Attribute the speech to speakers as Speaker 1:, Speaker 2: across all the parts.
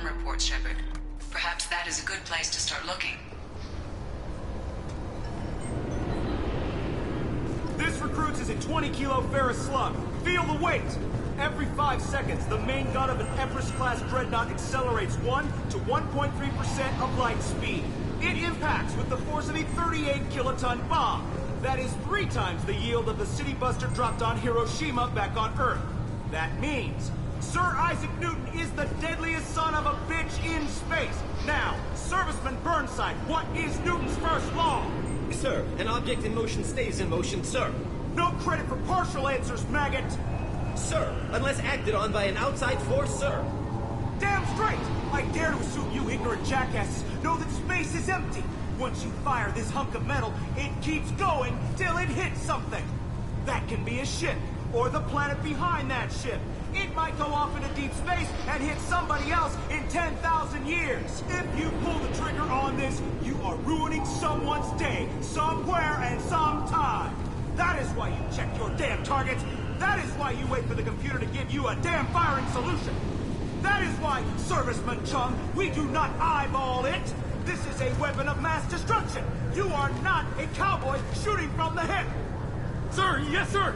Speaker 1: crime reports, Sheperd. Perhaps that is a good place to start looking.
Speaker 2: This recruits is a 20-kilo ferrous slug. Feel the weight! Every 5 seconds, the main gun of an Empress-class dreadnought accelerates 1 to 1.3% of light speed. It impacts with the force of a 38-kiloton bomb. That is 3 times the yield of the city buster dropped on Hiroshima back on Earth. That means Sir Isaac Newton is the deadliest son of a bitch in space. Now, Serviceman Burnside, what is Newton's first law?
Speaker 3: Sir, an object in motion stays in motion, sir.
Speaker 2: No credit for partial answers, maggot!
Speaker 3: Sir, unless acted on by an outside force, sir.
Speaker 2: Damn straight! I dare to assume you ignorant jackasses know that space is empty. Once you fire this hunk of metal, it keeps going till it hits something. That can be a ship, or the planet behind that ship. It might go off into deep space and hit somebody else in 10,000 years. If you pull the trigger on this, you are ruining someone's day, somewhere and sometime. That is why you check your damn targets. That is why you wait for the computer to give you a damn firing solution. That is why, Serviceman Chung, we do not eyeball it. This is a weapon of mass destruction. You are not a cowboy shooting from the hip.
Speaker 4: Sir, yes, sir.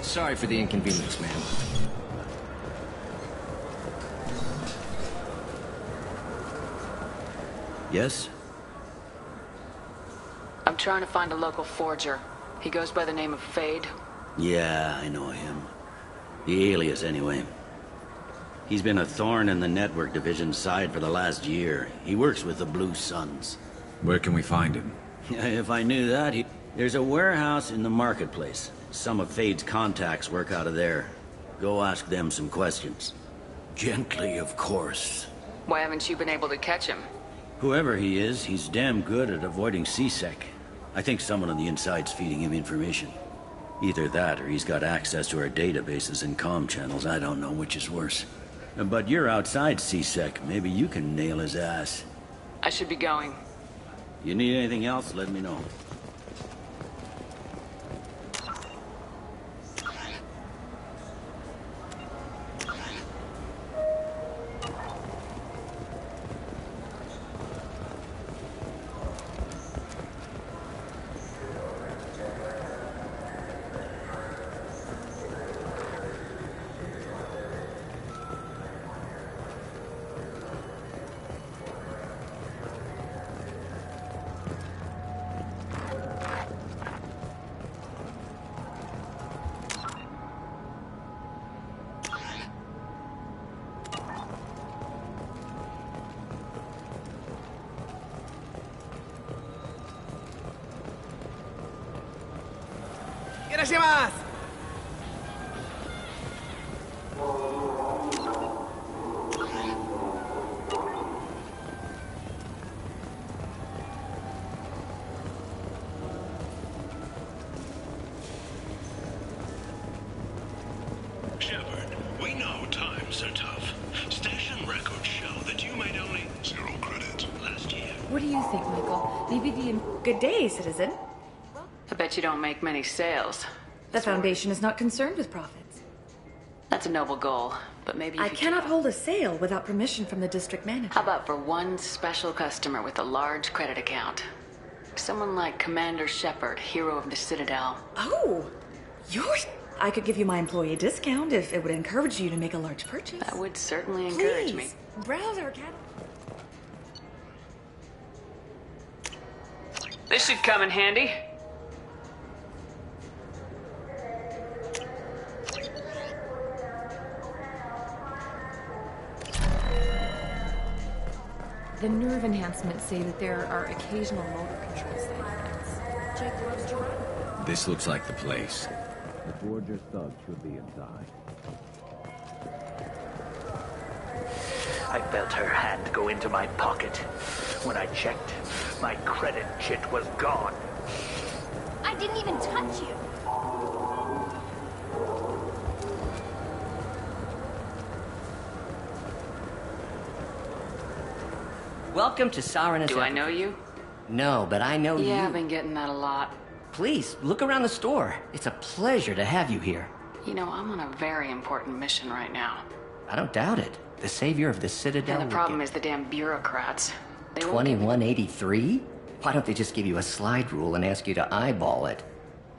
Speaker 5: Sorry for the inconvenience, ma'am.
Speaker 6: Yes?
Speaker 1: I'm trying to find a local forger. He goes by the name of Fade.
Speaker 6: Yeah, I know him. The alias, anyway. He's been a thorn in the network division's side for the last year. He works with the Blue Suns.
Speaker 4: Where can we find him?
Speaker 6: If I knew that, There's a warehouse in the marketplace. Some of Fade's contacts work out of there. Go ask them some questions. Gently, of course.
Speaker 1: Why haven't you been able to catch him?
Speaker 6: Whoever he is, he's damn good at avoiding CSEC. I think someone on the inside's feeding him information. Either that, or he's got access to our databases and comm channels. I don't know which is worse. But you're outside CSEC. Maybe you can nail his ass.
Speaker 1: I should be going.
Speaker 6: You need anything else, let me know.
Speaker 7: Sheperd, we know times are tough. Station records show that you made only 0 credit last year.
Speaker 8: What do you think, Michael? Maybe Good day, citizen.
Speaker 1: I bet you don't make many sales.
Speaker 8: The Foundation is not concerned with profits.
Speaker 1: That's a noble goal, but maybe
Speaker 8: I cannot hold a sale without permission from the district manager.
Speaker 1: How about for one special customer with a large credit account? Someone like Commander Sheperd, hero of the Citadel.
Speaker 8: Oh, I could give you my employee discount if it would encourage you to make a large purchase.
Speaker 1: That would certainly encourage me.
Speaker 8: Browse our catalog.
Speaker 1: This should come in handy.
Speaker 9: The nerve enhancements say that there are occasional motor control side effects. Jake loves to run.
Speaker 4: This looks like the place.
Speaker 6: The Forger's thugs should be inside.
Speaker 10: I felt her hand go into my pocket. When I checked, my credit chit was gone.
Speaker 11: I didn't even touch you.
Speaker 12: Welcome to Sarenis.
Speaker 1: Do I know you?
Speaker 12: No, but I know you.
Speaker 1: Yeah, I've been getting that a lot.
Speaker 12: Please, look around the store. It's a pleasure to have you here.
Speaker 1: You know, I'm on a very important mission right now.
Speaker 12: I don't doubt it. The savior of the Citadel.
Speaker 1: And the problem is the damn bureaucrats. They won't give me-
Speaker 12: 2183? Why don't they just give you a slide rule and ask you to eyeball it?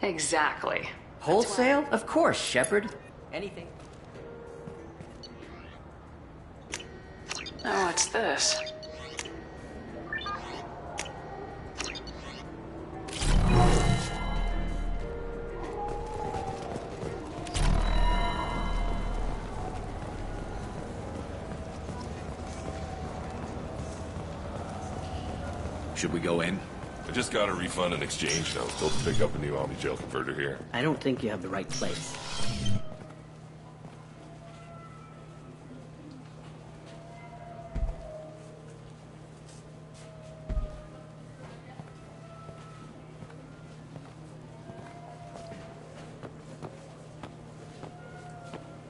Speaker 1: Exactly.
Speaker 12: Wholesale? Of course, Sheperd. Anything.
Speaker 1: Oh, what's this?
Speaker 4: Should we go in?
Speaker 7: I just got a refund and exchange, and I was told to pick up a new Omni Gel converter here.
Speaker 12: I don't think you have the right place.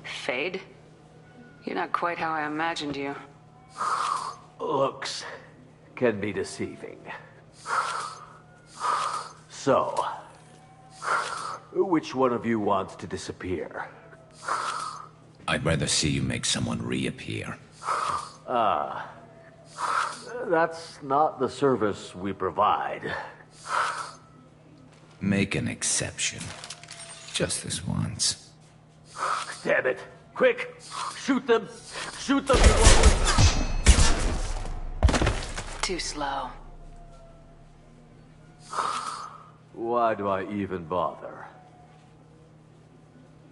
Speaker 1: Fade? You're not quite how I imagined you.
Speaker 10: Looks can be deceiving. So, which one of you wants to disappear?
Speaker 4: I'd rather see you make someone reappear.
Speaker 10: That's not the service we provide.
Speaker 4: Make an exception. Just this once.
Speaker 10: Damn it. Quick! Shoot them! Shoot them!
Speaker 1: Too slow.
Speaker 10: Why do I even bother?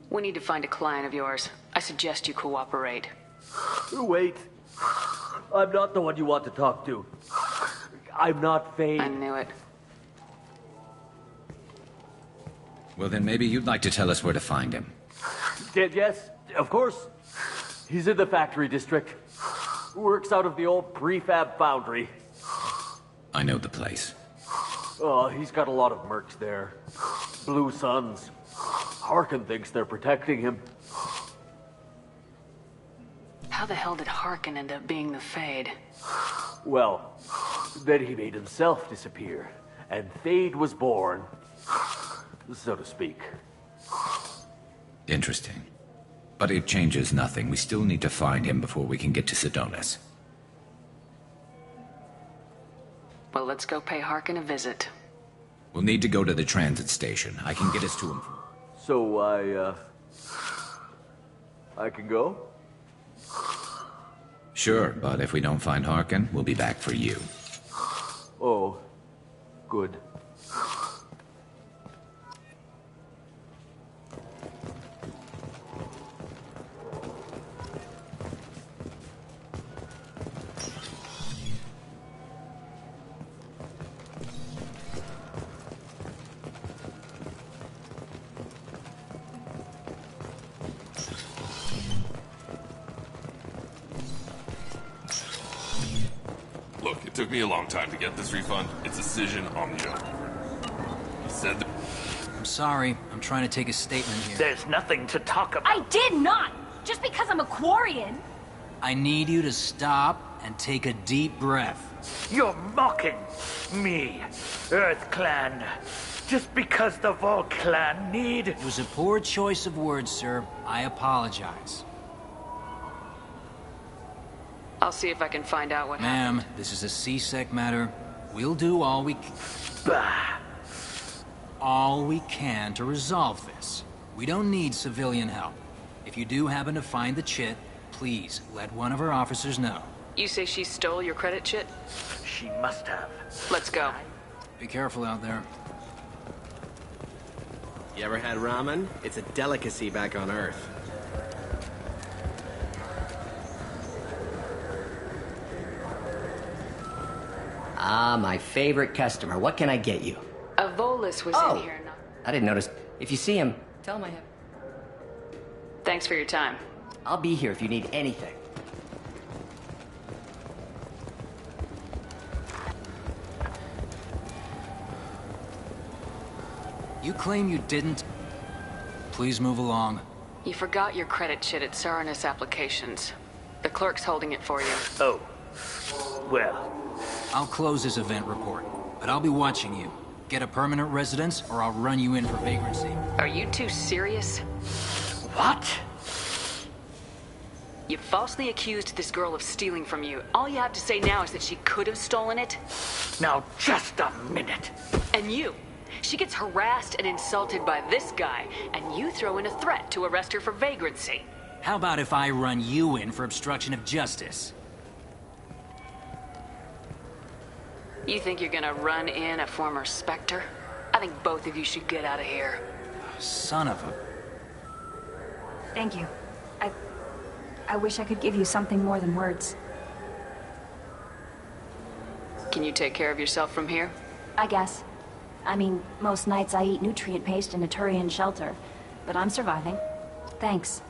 Speaker 1: We need to find a client of yours. I suggest you cooperate.
Speaker 10: Wait. I'm not the one you want to talk to. I'm not Fade.
Speaker 1: I knew it.
Speaker 4: Well, then maybe you'd like to tell us where to find him.
Speaker 10: Yes, of course. He's in the factory district. Works out of the old prefab foundry.
Speaker 4: I know the place.
Speaker 10: Oh, he's got a lot of mercs there. Blue Suns. Harkin thinks they're protecting him.
Speaker 1: How the hell did Harkin end up being the Fade?
Speaker 10: Well, then he made himself disappear. And Fade was born, so to speak.
Speaker 4: Interesting. But it changes nothing. We still need to find him before we can get to Sedonis.
Speaker 1: Well, let's go pay Harkin a visit.
Speaker 4: We'll need to go to the transit station. I can get us to him.
Speaker 10: So I can go?
Speaker 4: Sure, but if we don't find Harkin, we'll be back for you.
Speaker 10: Oh, good.
Speaker 7: Look, it took me a long time to get this refund. It's Decision Omnio. He said that...
Speaker 13: I'm sorry. I'm trying to take a statement here.
Speaker 10: There's nothing to talk about.
Speaker 11: I did not! Just because I'm a Quarian!
Speaker 13: I need you to stop and take a deep breath.
Speaker 10: You're mocking me, Earth Clan. Just because the Vol Clan need...
Speaker 13: It was a poor choice of words, sir. I apologize.
Speaker 1: I'll see if I can find out what happened.
Speaker 13: Ma'am, this is a C-Sec matter. We'll do all we can to resolve this. We don't need civilian help. If you do happen to find the chit, please let one of our officers know.
Speaker 1: You say she stole your credit chit?
Speaker 10: She must have.
Speaker 1: Let's go.
Speaker 13: Be careful out there.
Speaker 3: You ever had ramen? It's a delicacy back on Earth.
Speaker 12: Ah, my favorite customer. What can I get you?
Speaker 1: A Volus was in here.
Speaker 12: I didn't notice. If you see him, tell him I have...
Speaker 1: Thanks for your time.
Speaker 12: I'll be here if you need anything.
Speaker 13: You claim you didn't? Please move along.
Speaker 1: You forgot your credit chit at Saranus Applications. The clerk's holding it for you.
Speaker 10: Oh. Well.
Speaker 13: I'll close this event report, but I'll be watching you. Get a permanent residence, or I'll run you in for vagrancy.
Speaker 1: Are you two serious?
Speaker 10: What?
Speaker 1: You falsely accused this girl of stealing from you. All you have to say now is that she could have stolen it?
Speaker 10: Now, just a minute.
Speaker 1: And you? She gets harassed and insulted by this guy, and you throw in a threat to arrest her for vagrancy.
Speaker 13: How about if I run you in for obstruction of justice?
Speaker 1: You think you're gonna run in a former Spectre? I think both of you should get out of here.
Speaker 13: Son of a...
Speaker 14: Thank you. I wish I could give you something more than words.
Speaker 1: Can you take care of yourself from here?
Speaker 14: I guess. I mean, most nights I eat nutrient paste in a Turian shelter, but I'm surviving. Thanks.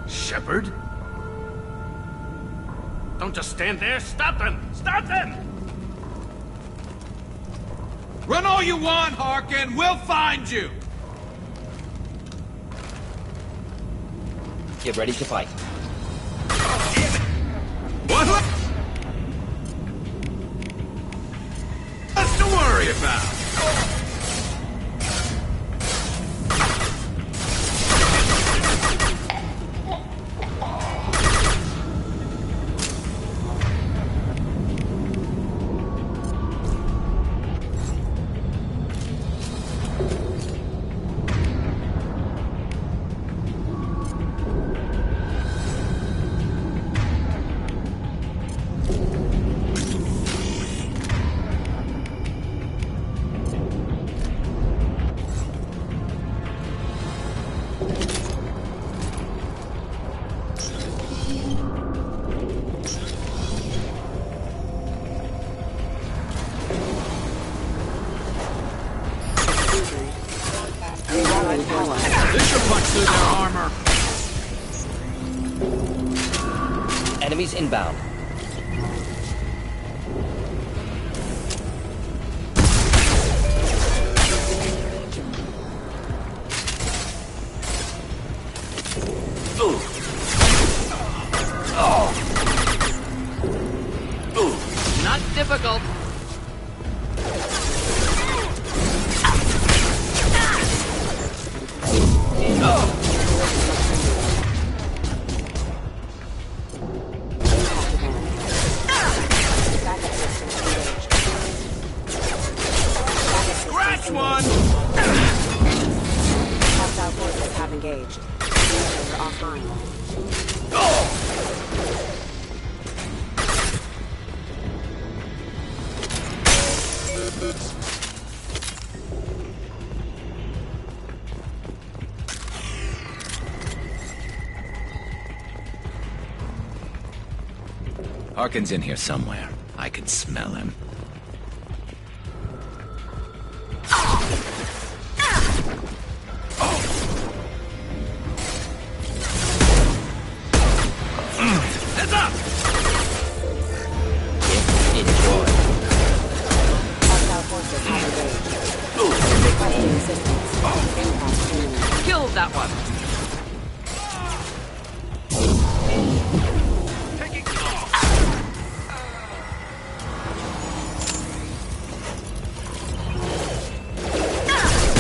Speaker 15: Sheperd? Don't just stand there. Stop them! Stop them!
Speaker 16: Run all you want, Harkin. We'll find you.
Speaker 12: Get ready to fight.
Speaker 16: What? That's to worry about.
Speaker 12: Enemies inbound.
Speaker 5: Not difficult.
Speaker 16: Scratch one!
Speaker 17: Hostile forces have engaged. They're offline.
Speaker 4: Harkin's in here somewhere. I can smell him.
Speaker 16: Heads up!
Speaker 12: Enjoy.
Speaker 17: Hostile forces have engaged. Requesting assistance. Impact imminent.
Speaker 5: Killed that one.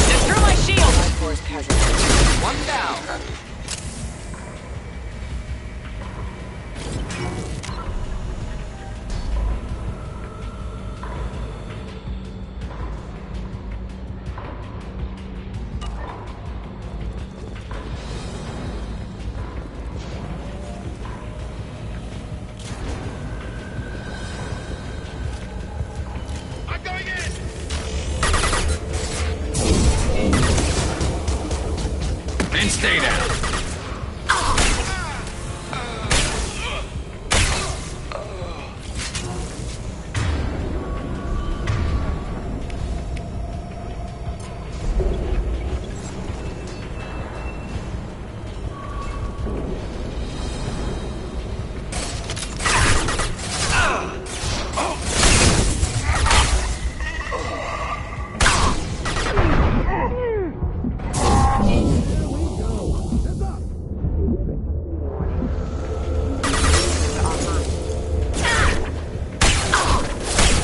Speaker 17: Destroy my shield! Force casualty.
Speaker 5: One down.
Speaker 16: I'm going in!
Speaker 4: And stay down.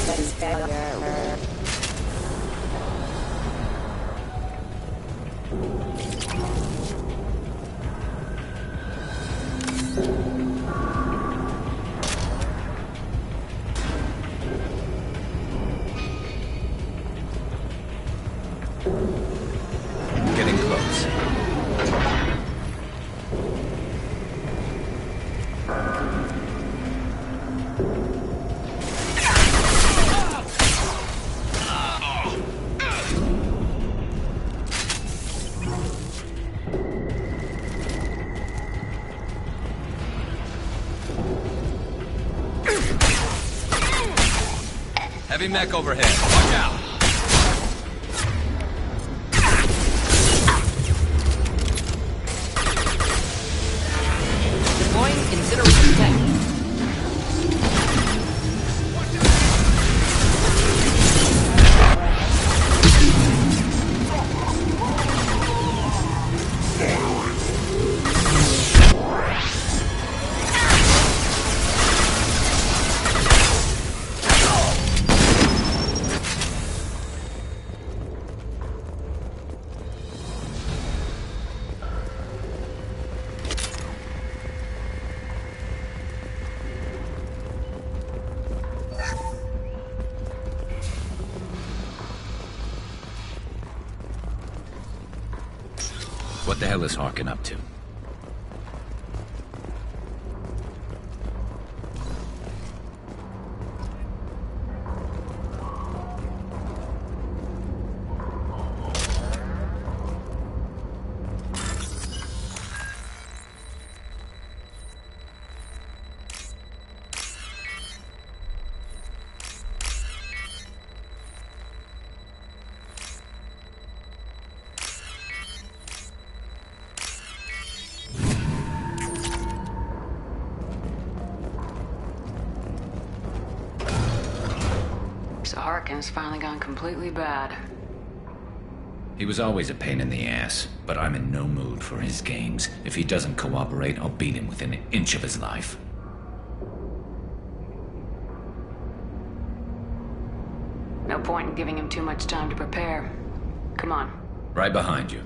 Speaker 17: That is failure.
Speaker 4: Getting close.
Speaker 5: Heavy mech overhead. Watch out. Deploying incineration tank.
Speaker 4: What the hell is Harkin up to?
Speaker 1: Harkin's finally gone completely bad.
Speaker 4: He was always a pain in the ass, but I'm in no mood for his games. If he doesn't cooperate, I'll beat him within an inch of his life.
Speaker 1: No point in giving him too much time to prepare. Come on.
Speaker 4: Right behind you.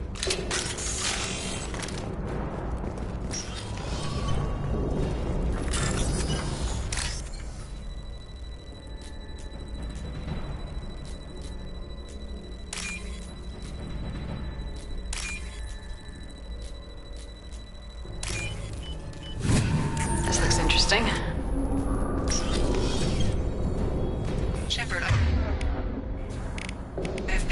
Speaker 1: This looks interesting.
Speaker 18: Sheperd, I've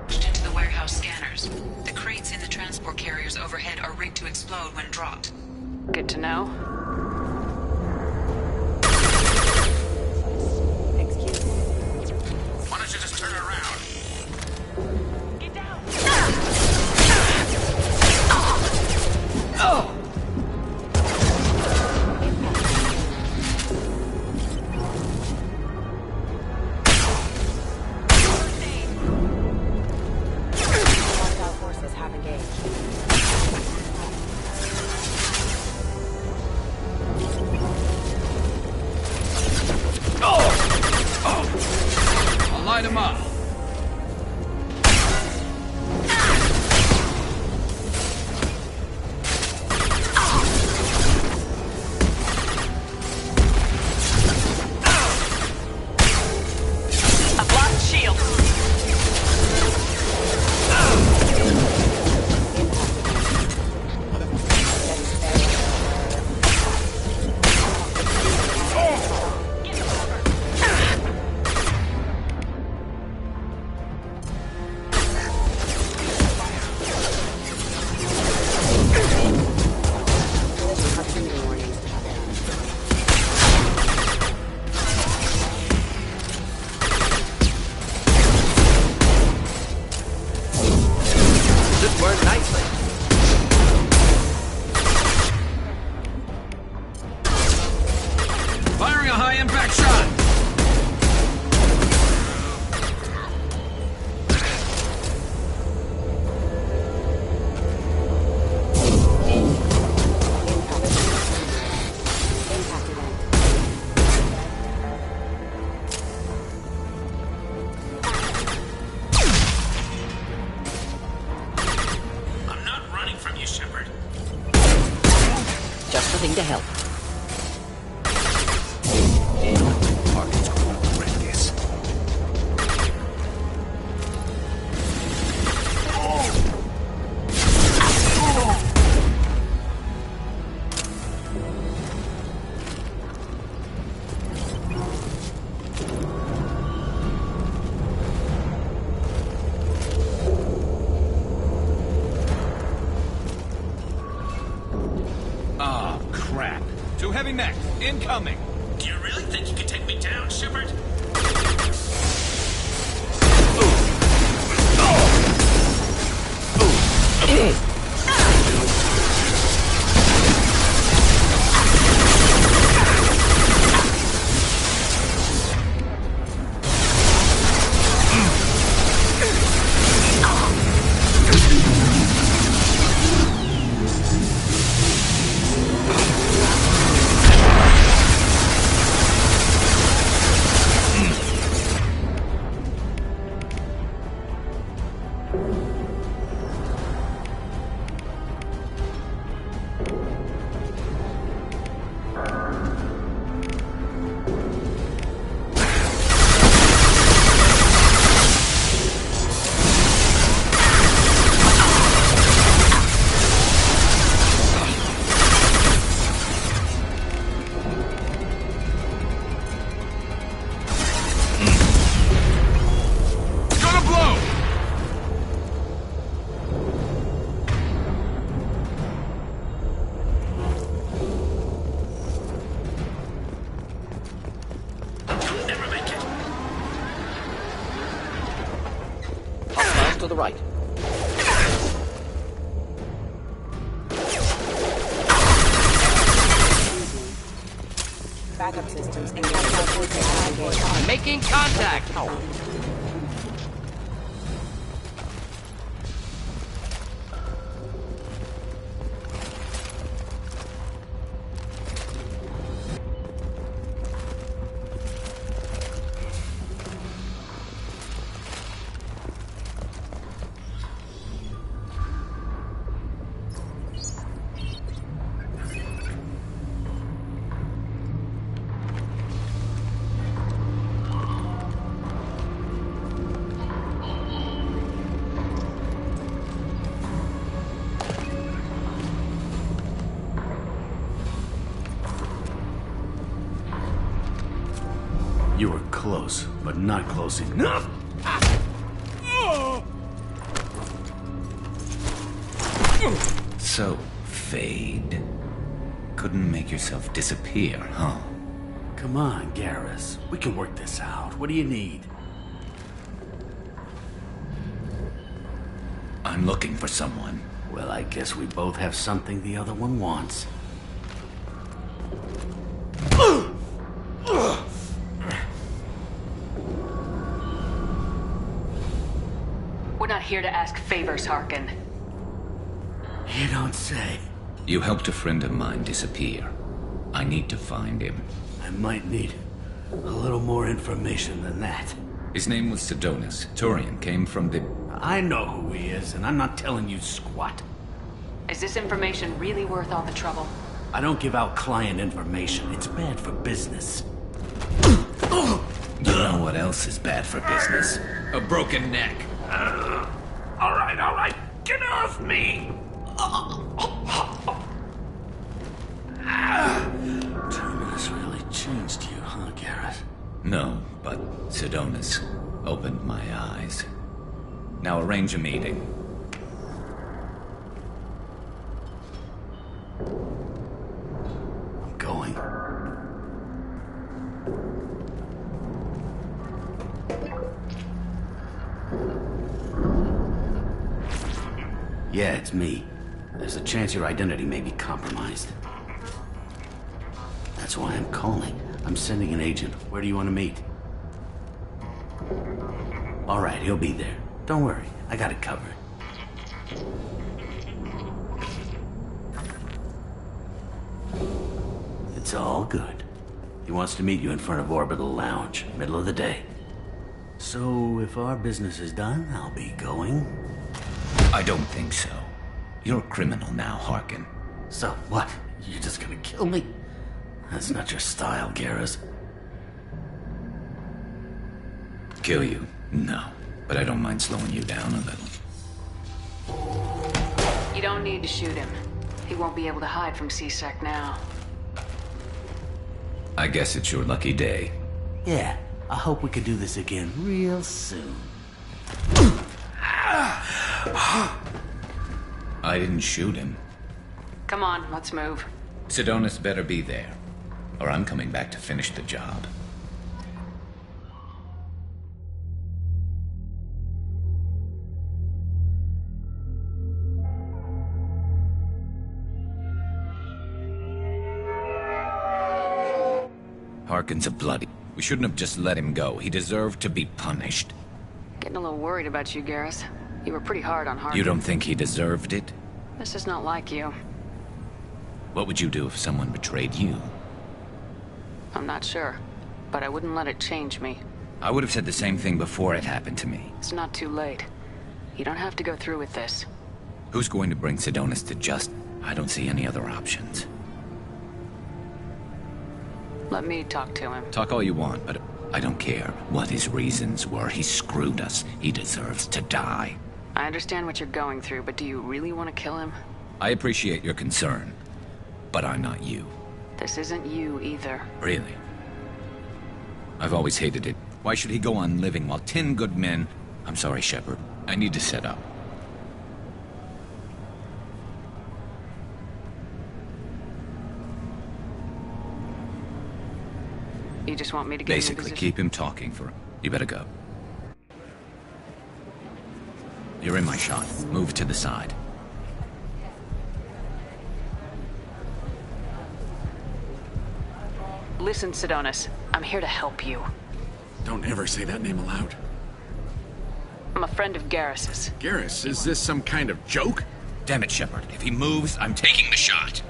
Speaker 18: patched into the warehouse scanners. The crates in the transport carriers overhead are rigged to explode when dropped.
Speaker 1: Good to know.
Speaker 15: Why don't you just turn around?
Speaker 11: Get down!
Speaker 12: Oh!
Speaker 17: Hostile forces have engaged.
Speaker 5: I'll light him up.
Speaker 11: A blocked shield.
Speaker 17: Proximity warning.
Speaker 3: This worked nicely.
Speaker 5: Firing a high-impact shot.
Speaker 17: Impact event.
Speaker 15: I'm not running from you, Sheperd.
Speaker 12: Just a thing to help.
Speaker 4: Harkin's going to regret this.
Speaker 5: Oh, crap. Two heavy mechs, incoming.
Speaker 15: Do you really think you can take me down, Sheperd?
Speaker 12: To the right.
Speaker 17: Back backup systems and tactile forces have engaged.
Speaker 19: Making contact!
Speaker 20: You were close, but not close enough.
Speaker 4: So, Fade. Couldn't make yourself disappear, huh?
Speaker 20: Come on, Garrus. We can work this out. What do you need?
Speaker 4: I'm looking for someone.
Speaker 20: Well, I guess we both have something the other one wants.
Speaker 1: We're not here to ask favors, Harkin.
Speaker 20: You don't say.
Speaker 4: You helped a friend of mine disappear. I need to find him.
Speaker 20: I might need a little more information than that.
Speaker 4: His name was Sidonis. Turian came from the...
Speaker 20: I know who he is, and I'm not telling you squat.
Speaker 1: Is this information really worth all the trouble?
Speaker 20: I don't give out client information. It's bad for business.
Speaker 4: You know what else is bad for business?
Speaker 5: A broken neck.
Speaker 20: All right. Get off me! Terminus really changed you, huh, Garrett?
Speaker 4: No, but Sidonis opened my eyes. Now arrange a meeting.
Speaker 20: I'm going. Yeah, it's me. There's a chance your identity may be compromised. That's why I'm calling. I'm sending an agent. Where do you want to meet? All right, he'll be there. Don't worry, I got it covered. It's all good. He wants to meet you in front of Orbital Lounge, middle of the day. So, if our business is done, I'll be going.
Speaker 4: I don't think so. You're a criminal now, Harkin.
Speaker 20: So what? You're just gonna kill me? That's not your style, Garrus.
Speaker 4: Kill you? No. But I don't mind slowing you down a little.
Speaker 1: You don't need to shoot him. He won't be able to hide from C-Sec now.
Speaker 4: I guess it's your lucky day.
Speaker 20: Yeah, I hope we can do this again real soon.
Speaker 4: I didn't shoot him.
Speaker 1: Come on, let's move.
Speaker 4: Sidonis better be there, or I'm coming back to finish the job. Harkin's a bloody. We shouldn't have just let him go. He deserved to be punished.
Speaker 1: Getting a little worried about you, Garrus. You were pretty hard on Harkin.
Speaker 4: You don't think he deserved it?
Speaker 1: This is not like you.
Speaker 4: What would you do if someone betrayed you?
Speaker 1: I'm not sure, but I wouldn't let it change me.
Speaker 4: I would have said the same thing before it happened to me.
Speaker 1: It's not too late. You don't have to go through with this.
Speaker 4: Who's going to bring Sidonis to justice? I don't see any other options.
Speaker 1: Let me talk to him.
Speaker 4: Talk all you want, but I don't care what his reasons were. He screwed us. He deserves to die.
Speaker 1: I understand what you're going through, but do you really want to kill him?
Speaker 4: I appreciate your concern, but I'm not you.
Speaker 1: This isn't you either.
Speaker 4: Really? I've always hated it. Why should he go on living while 10 good men... I'm sorry, Sheperd. I need to set up.
Speaker 1: You just want me to get
Speaker 4: Basically, keep him talking for... You better go. You're in my shot. Move to the side.
Speaker 1: Listen, Sidonis. I'm here to help you.
Speaker 16: Don't ever say that name aloud.
Speaker 1: I'm a friend of Garrus's.
Speaker 16: Garrus, is this some kind of joke?
Speaker 4: Damn it, Shepard. If he moves, I'm taking the shot.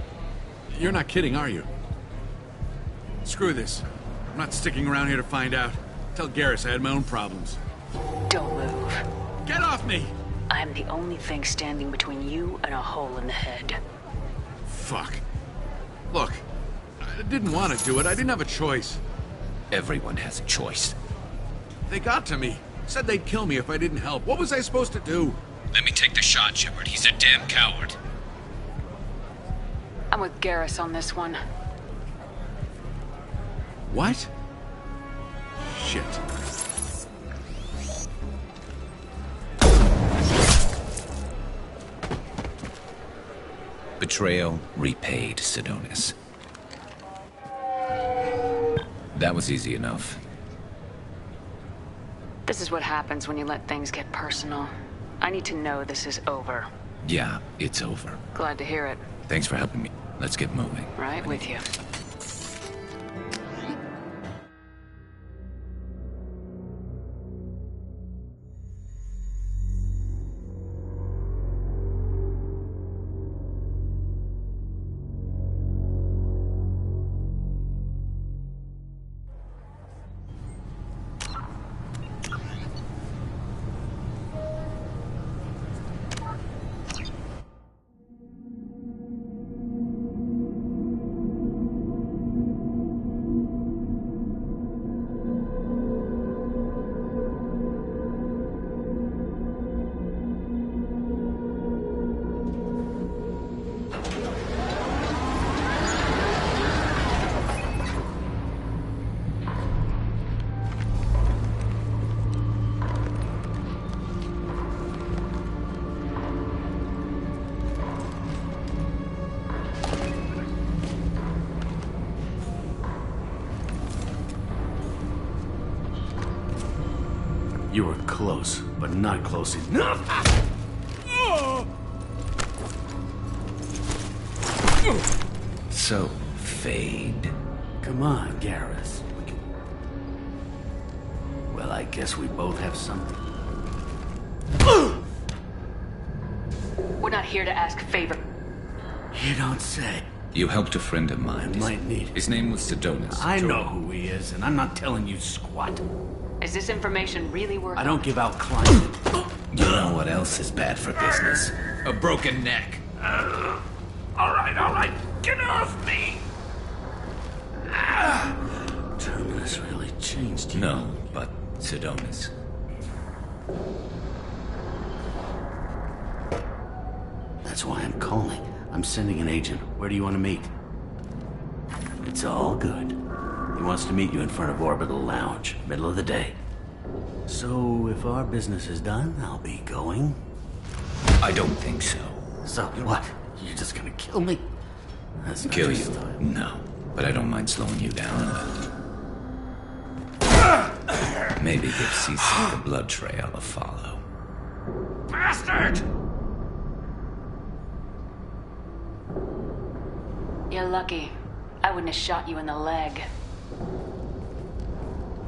Speaker 16: You're not kidding, are you? Screw this. I'm not sticking around here to find out. Tell Garrus I had my own problems.
Speaker 1: Don't move.
Speaker 16: Get off me!
Speaker 1: I'm the only thing standing between you and a hole in the head.
Speaker 16: Fuck. Look, I didn't want to do it. I didn't have a choice.
Speaker 4: Everyone has a choice.
Speaker 16: They got to me. Said they'd kill me if I didn't help. What was I supposed to do?
Speaker 4: Let me take the shot, Shepard. He's a damn coward.
Speaker 1: I'm with Garrus on this one.
Speaker 16: What? Shit.
Speaker 4: Betrayal repaid, Sidonis. That was easy enough.
Speaker 1: This is what happens when you let things get personal. I need to know this is over.
Speaker 4: Yeah, it's over.
Speaker 1: Glad to hear it.
Speaker 4: Thanks for helping me. Let's get moving.
Speaker 1: Right with you.
Speaker 20: You were close, but not close enough.
Speaker 4: So, fade.
Speaker 20: Come on, Garrus. Well, I guess we both have something.
Speaker 1: We're not here to ask favor.
Speaker 20: You don't say.
Speaker 4: You helped a friend of mine.
Speaker 20: I might need it.
Speaker 4: His name was Sidonis.
Speaker 20: I know who he is, and I'm not telling you squat.
Speaker 1: Is this information really worth
Speaker 20: I don't give out clients.
Speaker 4: You know what else is bad for business? A broken neck.
Speaker 20: All right. Get off me! Terminus really changed you.
Speaker 4: No, but Sidonis.
Speaker 20: That's why I'm calling. I'm sending an agent. Where do you want to meet? It's all good. He wants to meet you in front of Orbital Lounge, middle of the day. So, if our business is done, I'll be going.
Speaker 4: I don't think so.
Speaker 20: So what? You're just gonna kill me? That's not
Speaker 4: Kill
Speaker 20: your
Speaker 4: you?
Speaker 20: style.
Speaker 4: No, but I don't mind slowing you down. Maybe give CC the blood trail a follow.
Speaker 20: Bastard!
Speaker 1: You're lucky. I wouldn't have shot you in the leg.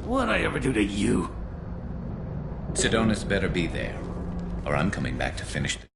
Speaker 20: What'd I ever do to you?
Speaker 4: Sidonis better be there, or I'm coming back to finish the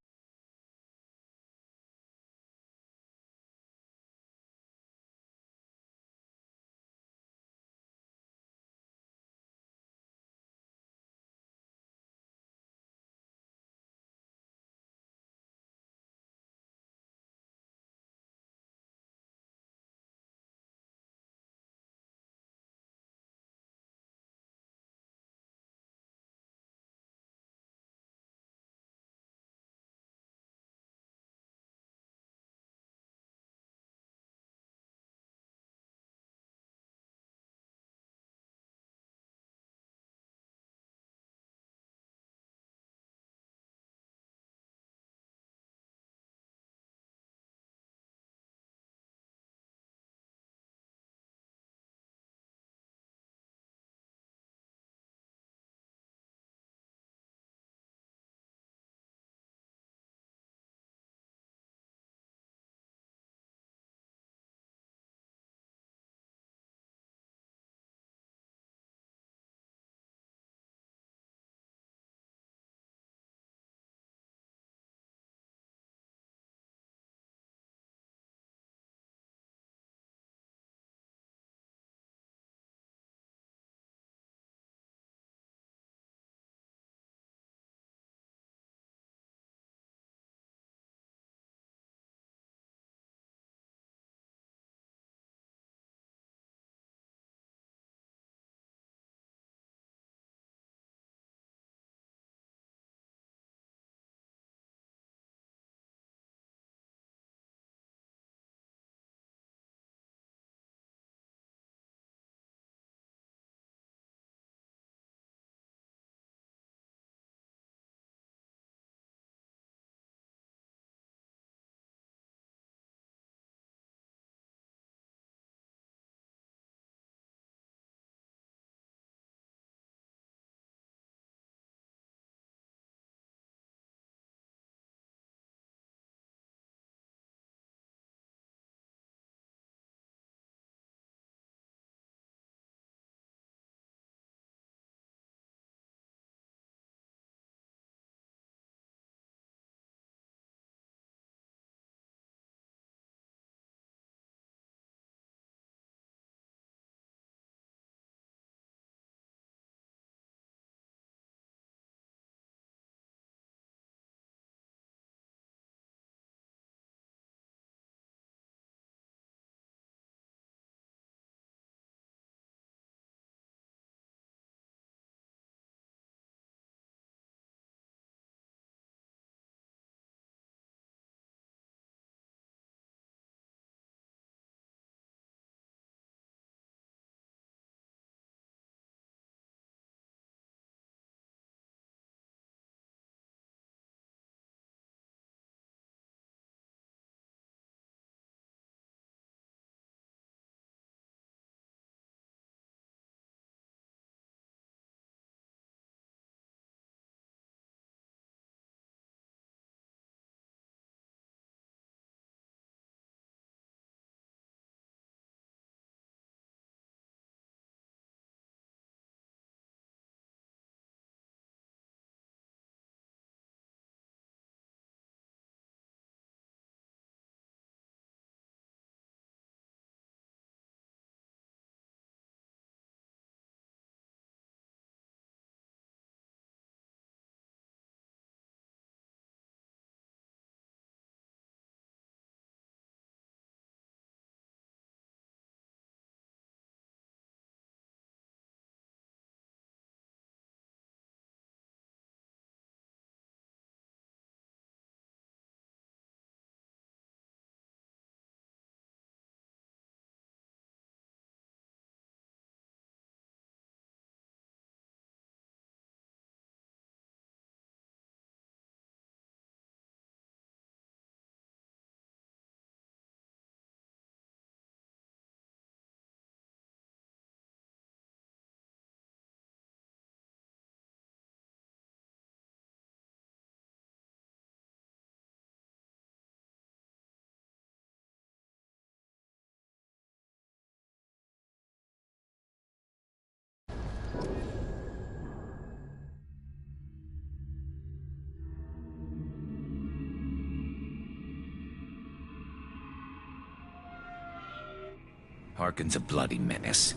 Speaker 4: Harkin's a bloody menace.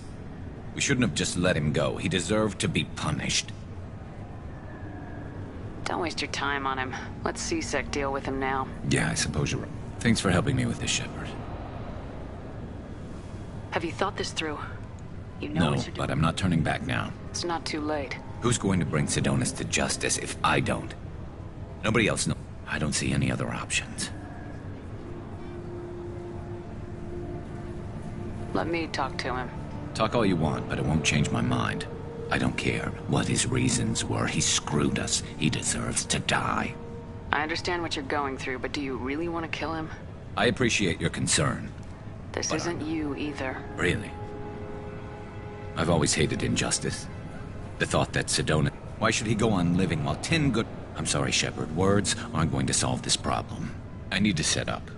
Speaker 4: We shouldn't have just let him go. He deserved to be punished.
Speaker 1: Don't waste your time on him. Let C-Sec deal with him now.
Speaker 4: Yeah, I suppose you're right. Thanks for helping me with this, Sheperd.
Speaker 1: Have you thought this through? You know
Speaker 4: No,
Speaker 1: what you're doing.
Speaker 4: but I'm not turning back now.
Speaker 1: It's not too late.
Speaker 4: Who's going to bring Sidonis to justice if I don't? Nobody else knows. I don't see any other options.
Speaker 1: Let me talk to him.
Speaker 4: Talk all you want, but it won't change my mind. I don't care what his reasons were. He screwed us. He deserves to die.
Speaker 1: I understand what you're going through, but do you really want to kill him?
Speaker 4: I appreciate your concern.
Speaker 1: This isn't you either.
Speaker 4: Really? I've always hated injustice. The thought that Sidonis... Why should he go on living while 10 good... I'm sorry, Sheperd. Words aren't going to solve this problem. I need to set up.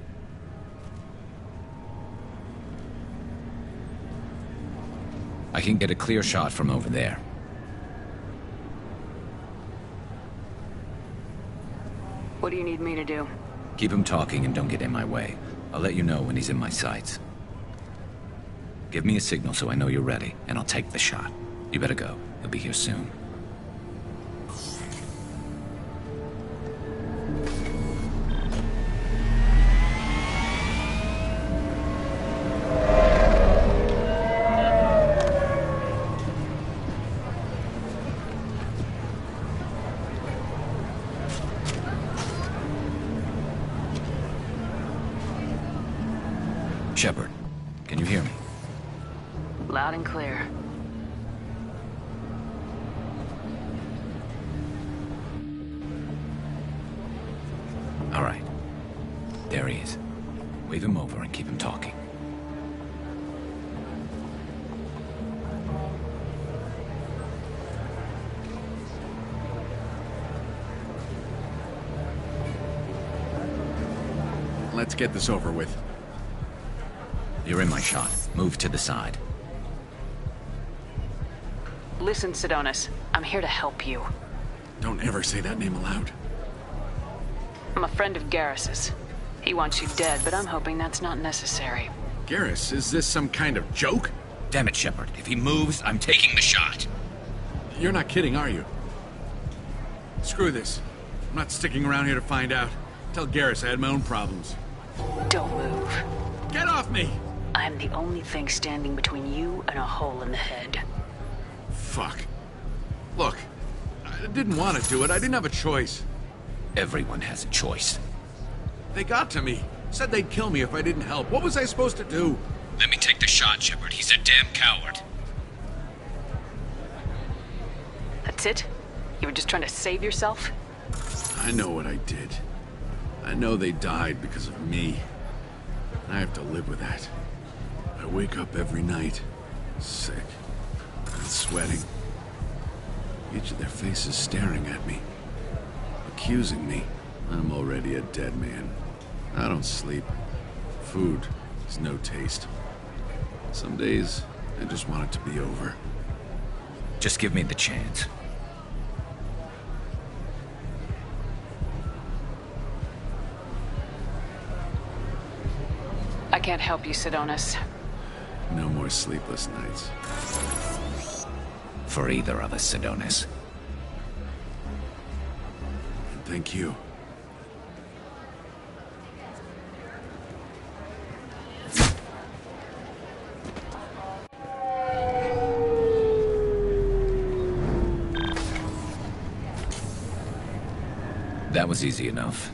Speaker 4: I can get a clear shot from over there.
Speaker 1: What do you need me to do?
Speaker 4: Keep him talking and don't get in my way. I'll let you know when he's in my sights. Give me a signal so I know you're ready, and I'll take the shot. You better go. He'll be here soon. Sheperd, can you hear me?
Speaker 1: Loud and clear.
Speaker 4: All right. There he is. Wave him over and keep him talking.
Speaker 16: Let's get this over with.
Speaker 4: You're in my shot. Move to the side.
Speaker 1: Listen, Sidonis. I'm here to help you.
Speaker 16: Don't ever say that name aloud.
Speaker 1: I'm a friend of Garrus's. He wants you dead, but I'm hoping that's not necessary.
Speaker 16: Garrus, is this some kind of joke?
Speaker 4: Damn it, Sheperd. If he moves, I'm taking the shot.
Speaker 16: You're not kidding, are you? Screw this. I'm not sticking around here to find out. Tell Garrus I had my own problems.
Speaker 1: Don't move.
Speaker 16: Get off me!
Speaker 1: I'm the only thing standing between you and a hole in the head.
Speaker 16: Fuck. Look, I didn't want to do it. I didn't have a choice.
Speaker 4: Everyone has a choice.
Speaker 16: They got to me. Said they'd kill me if I didn't help. What was I supposed to do?
Speaker 4: Let me take the shot, Sheperd. He's a damn coward.
Speaker 1: That's it? You were just trying to save yourself?
Speaker 16: I know what I did. I know they died because of me. I have to live with that. I wake up every night, sick, and sweating. Each of their faces staring at me, accusing me. I'm already a dead man. I don't sleep. Food has no taste. Some days, I just want it to be over.
Speaker 4: Just give me the chance.
Speaker 1: I can't help you, Sidonis.
Speaker 16: No more sleepless nights.
Speaker 4: For either of us, Sidonis.
Speaker 16: Thank you.
Speaker 4: That was easy enough.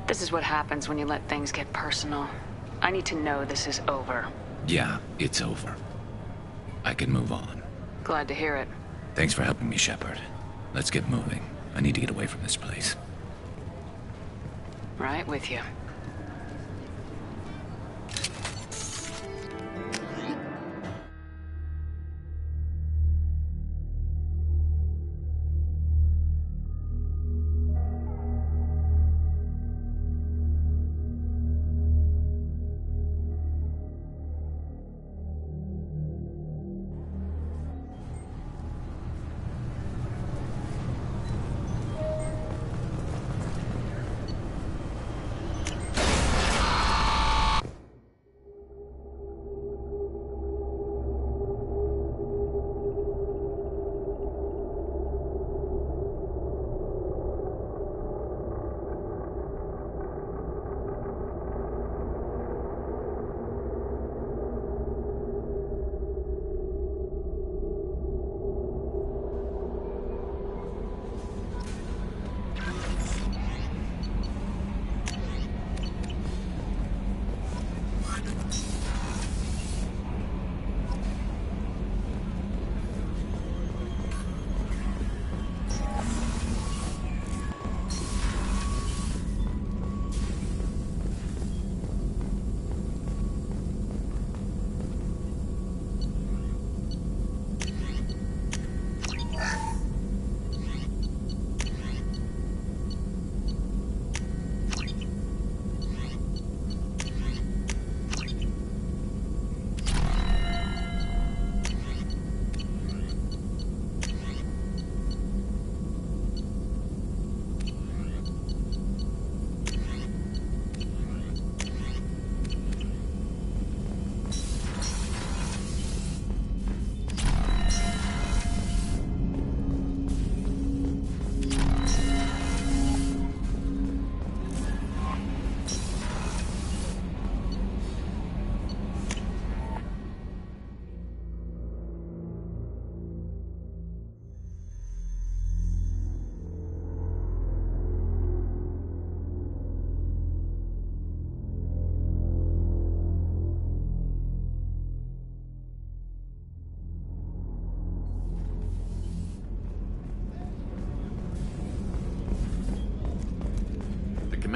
Speaker 1: This is what happens when you let things get personal. I need to know this is over.
Speaker 4: Yeah, it's over. I can move on.
Speaker 1: Glad to hear it.
Speaker 4: Thanks for helping me, Sheperd. Let's get moving. I need to get away from this place.
Speaker 1: Right with you.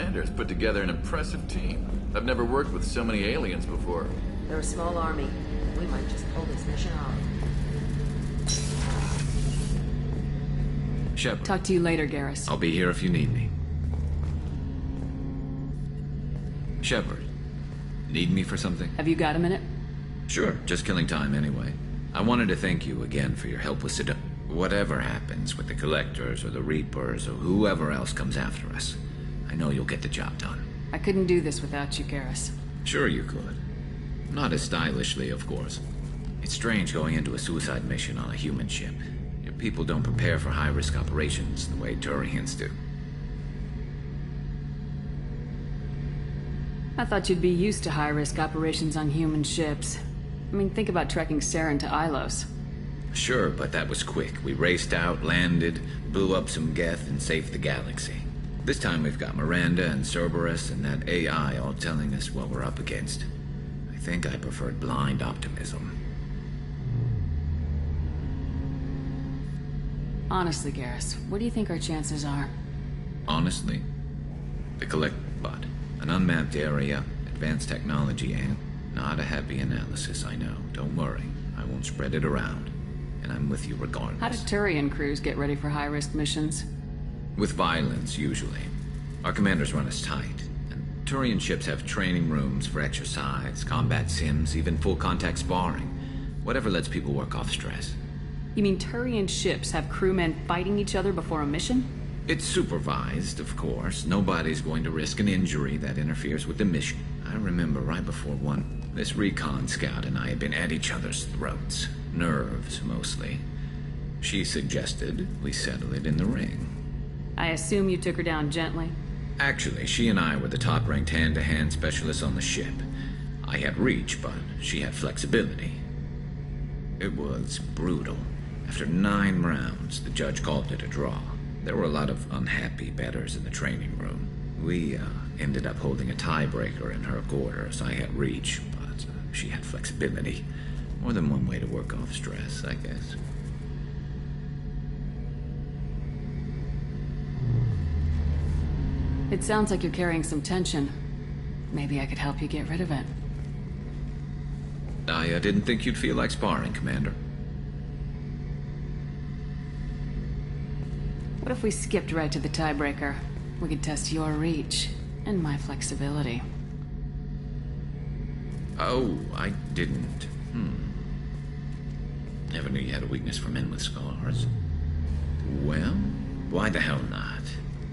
Speaker 19: Commander's put together an impressive team. I've never worked with so many aliens before.
Speaker 17: They're a small army. We might just pull this mission off.
Speaker 4: Sheperd.
Speaker 1: Talk to you later, Garrus.
Speaker 4: I'll be here if you need me. Sheperd. Need me for something?
Speaker 1: Have you got a minute?
Speaker 4: Sure, just killing time anyway. I wanted to thank you again for your help with Sedona. Whatever happens with the Collectors or the Reapers or whoever else comes after us, I know you'll get the job done.
Speaker 1: I couldn't do this without you, Garrus.
Speaker 4: Sure you could. Not as stylishly, of course. It's strange going into a suicide mission on a human ship. Your people don't prepare for high-risk operations the way Turians do.
Speaker 1: I thought you'd be used to high-risk operations on human ships. I mean, think about trekking Saren to Ilos.
Speaker 4: Sure, but that was quick. We raced out, landed, blew up some Geth, and saved the galaxy. This time we've got Miranda and Cerberus and that AI all telling us what we're up against. I think I preferred blind optimism.
Speaker 1: Honestly, Garrus, what do you think our chances are?
Speaker 4: Honestly, the collect bot. An unmapped area, advanced technology, and not a happy analysis, I know. Don't worry. I won't spread it around. And I'm with you regardless.
Speaker 1: How do Turian crews get ready for high-risk missions?
Speaker 4: With violence, usually. Our commanders run us tight. And Turian ships have training rooms for exercise, combat sims, even full-contact sparring. Whatever lets people work off stress.
Speaker 1: You mean Turian ships have crewmen fighting each other before a mission?
Speaker 4: It's supervised, of course. Nobody's going to risk an injury that interferes with the mission. I remember right before one, this recon scout and I had been at each other's throats. Nerves, mostly. She suggested we settle it in the ring.
Speaker 1: I assume you took her down gently?
Speaker 4: Actually, she and I were the top-ranked hand-to-hand specialists on the ship. I had reach, but she had flexibility. It was brutal. After 9 rounds, the judge called it a draw. There were a lot of unhappy bettors in the training room. We ended up holding a tiebreaker in her quarters. I had reach, but she had flexibility. More than one way to work off stress, I guess.
Speaker 1: It sounds like you're carrying some tension. Maybe I could help you get rid of it.
Speaker 4: I didn't think you'd feel like sparring, Commander.
Speaker 1: What if we skipped right to the tiebreaker? We could test your reach and my flexibility.
Speaker 4: Oh, I didn't. Never knew you had a weakness for men with scars. Well, why the hell not?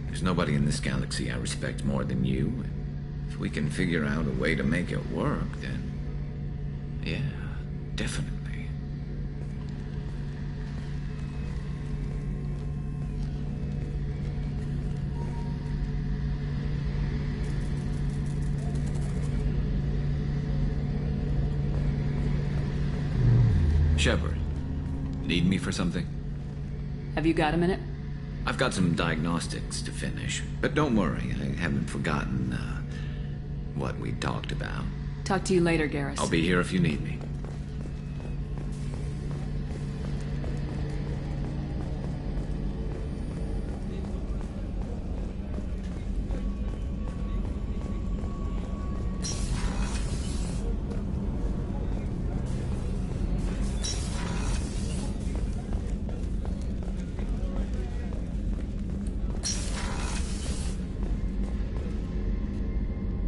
Speaker 4: There's nobody in this galaxy I respect more than you. If we can figure out a way to make it work, then... yeah, definitely. Sheperd, need me for something?
Speaker 1: Have you got a minute?
Speaker 4: I've got some diagnostics to finish, but don't worry, I haven't forgotten, what we talked about.
Speaker 1: Talk to you later, Garrus.
Speaker 4: I'll be here if you need me.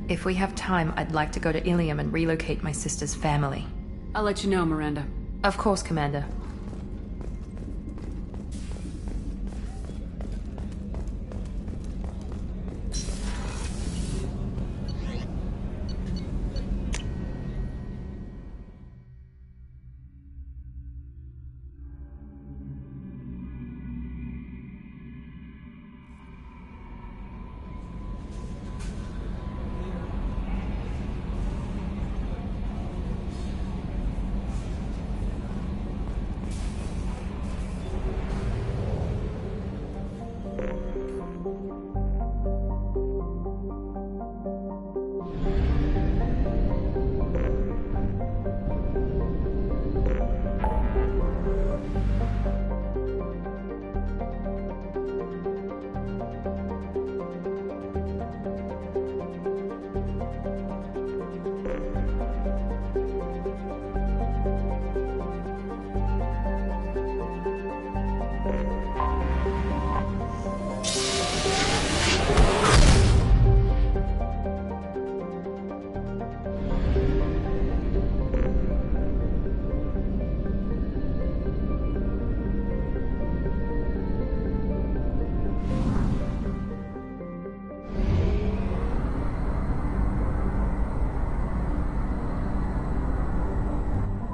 Speaker 9: If we have time, I'd like to go to Ilium and relocate my sister's family.
Speaker 1: I'll let you know, Miranda.
Speaker 9: Of course, Commander.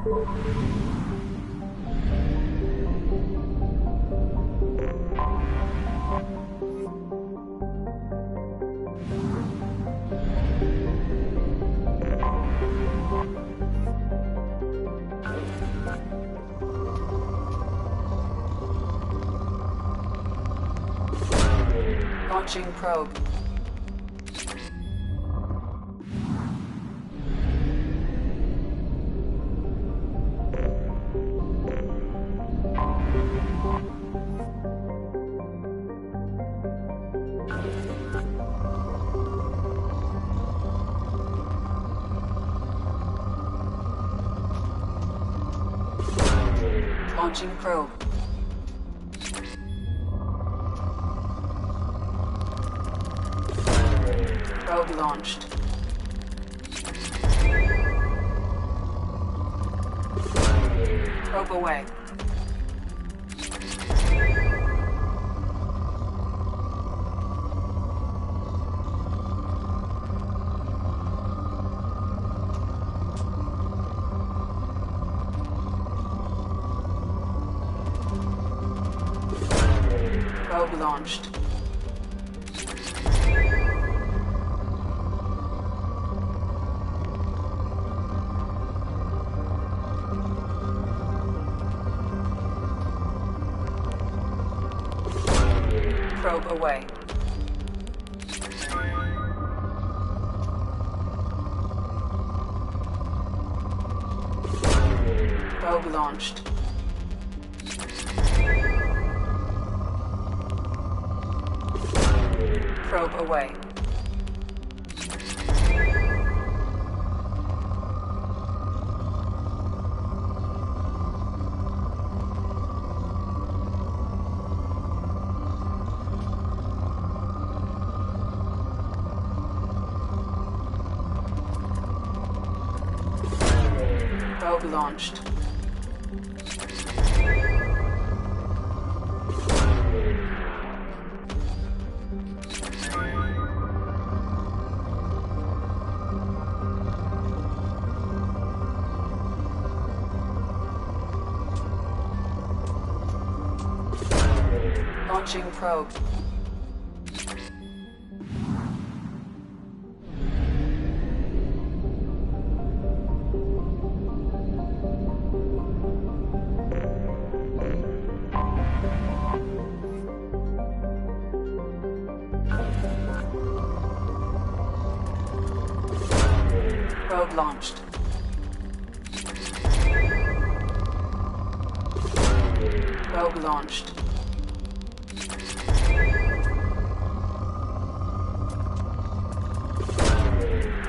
Speaker 18: Launching probe. Launching probe. Probe launched. Probe away. Probe launched. Probe away. Probe launched. Probe away. Probe launched. Launching probe. Probe launched. Probe launched.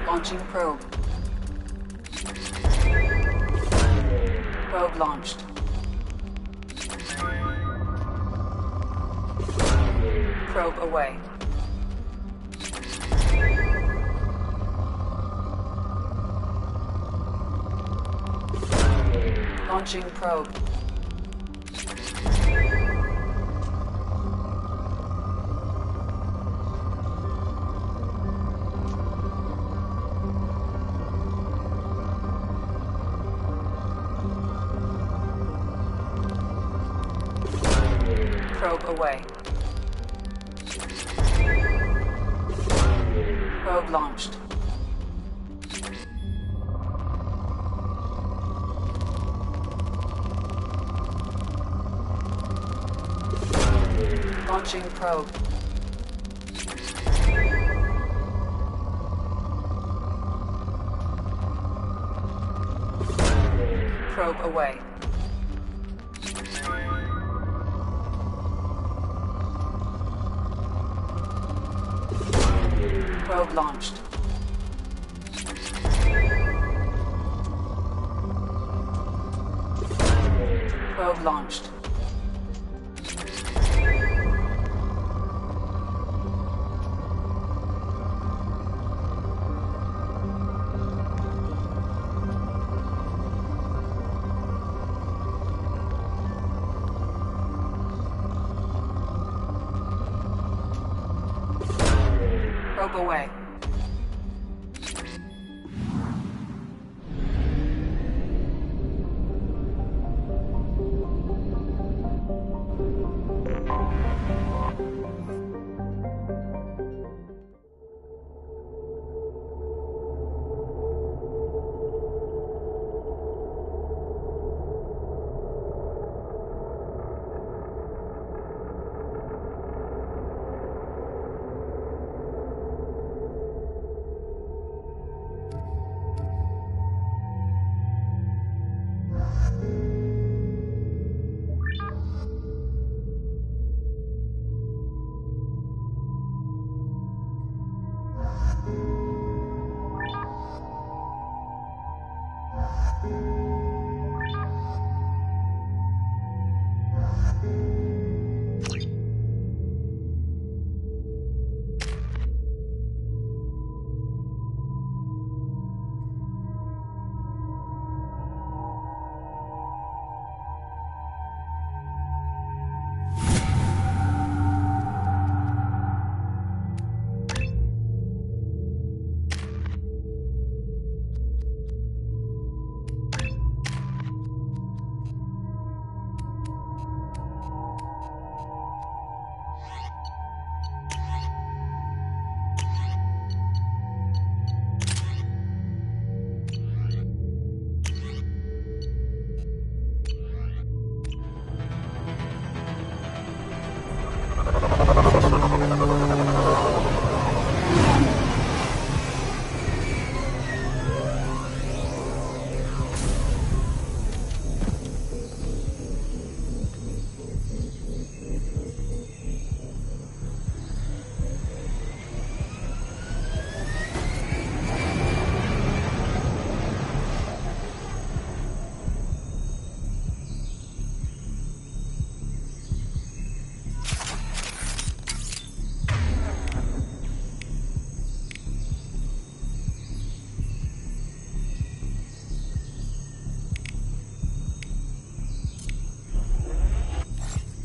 Speaker 18: Launching probe. Probe launched. Probe away. Launching probe. Probe away. Probe launched. Launching probe. Probe away. Probe launched. Probe launched. Probe away.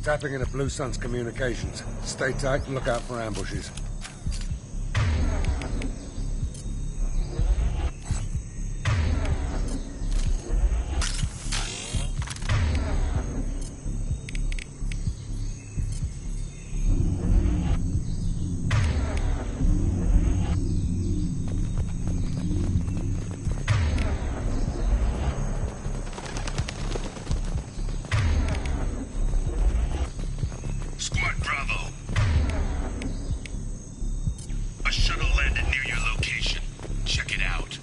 Speaker 21: Tapping into Blue Sun's communications. Stay tight and look out for ambushes.
Speaker 7: Squad Bravo. A shuttle landed near your location. Check it out.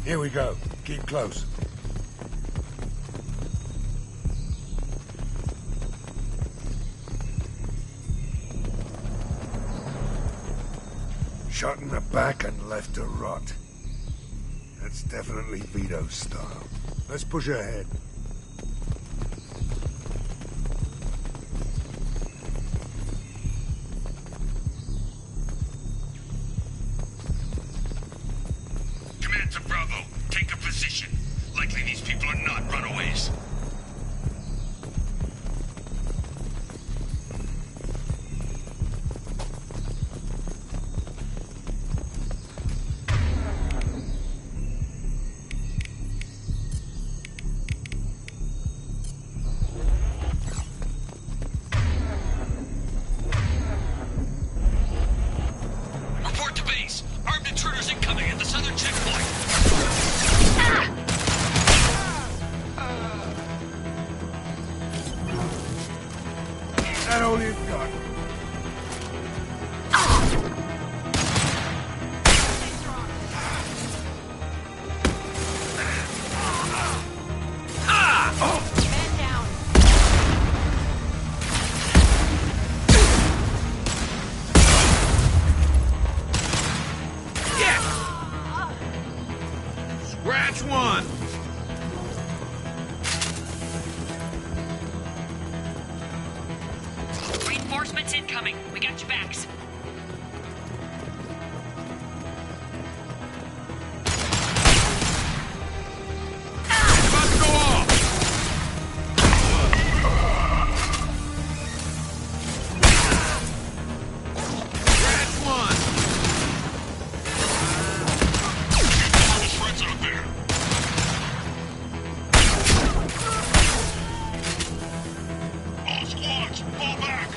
Speaker 21: Here we go. Keep close. Shot in the back and left to rot. That's definitely Vito's style. Let's push ahead.
Speaker 7: Command to Bravo. Take a position. Likely these people are not runaways. Report to base. Armed intruders incoming at the southern checkpoint.
Speaker 21: That all you've got?
Speaker 11: Man down.
Speaker 5: Scratch one!
Speaker 11: Reinforcements incoming. We got your backs.
Speaker 5: About to go off! Scratch one!
Speaker 7: All the threats out there. All squads, fall back.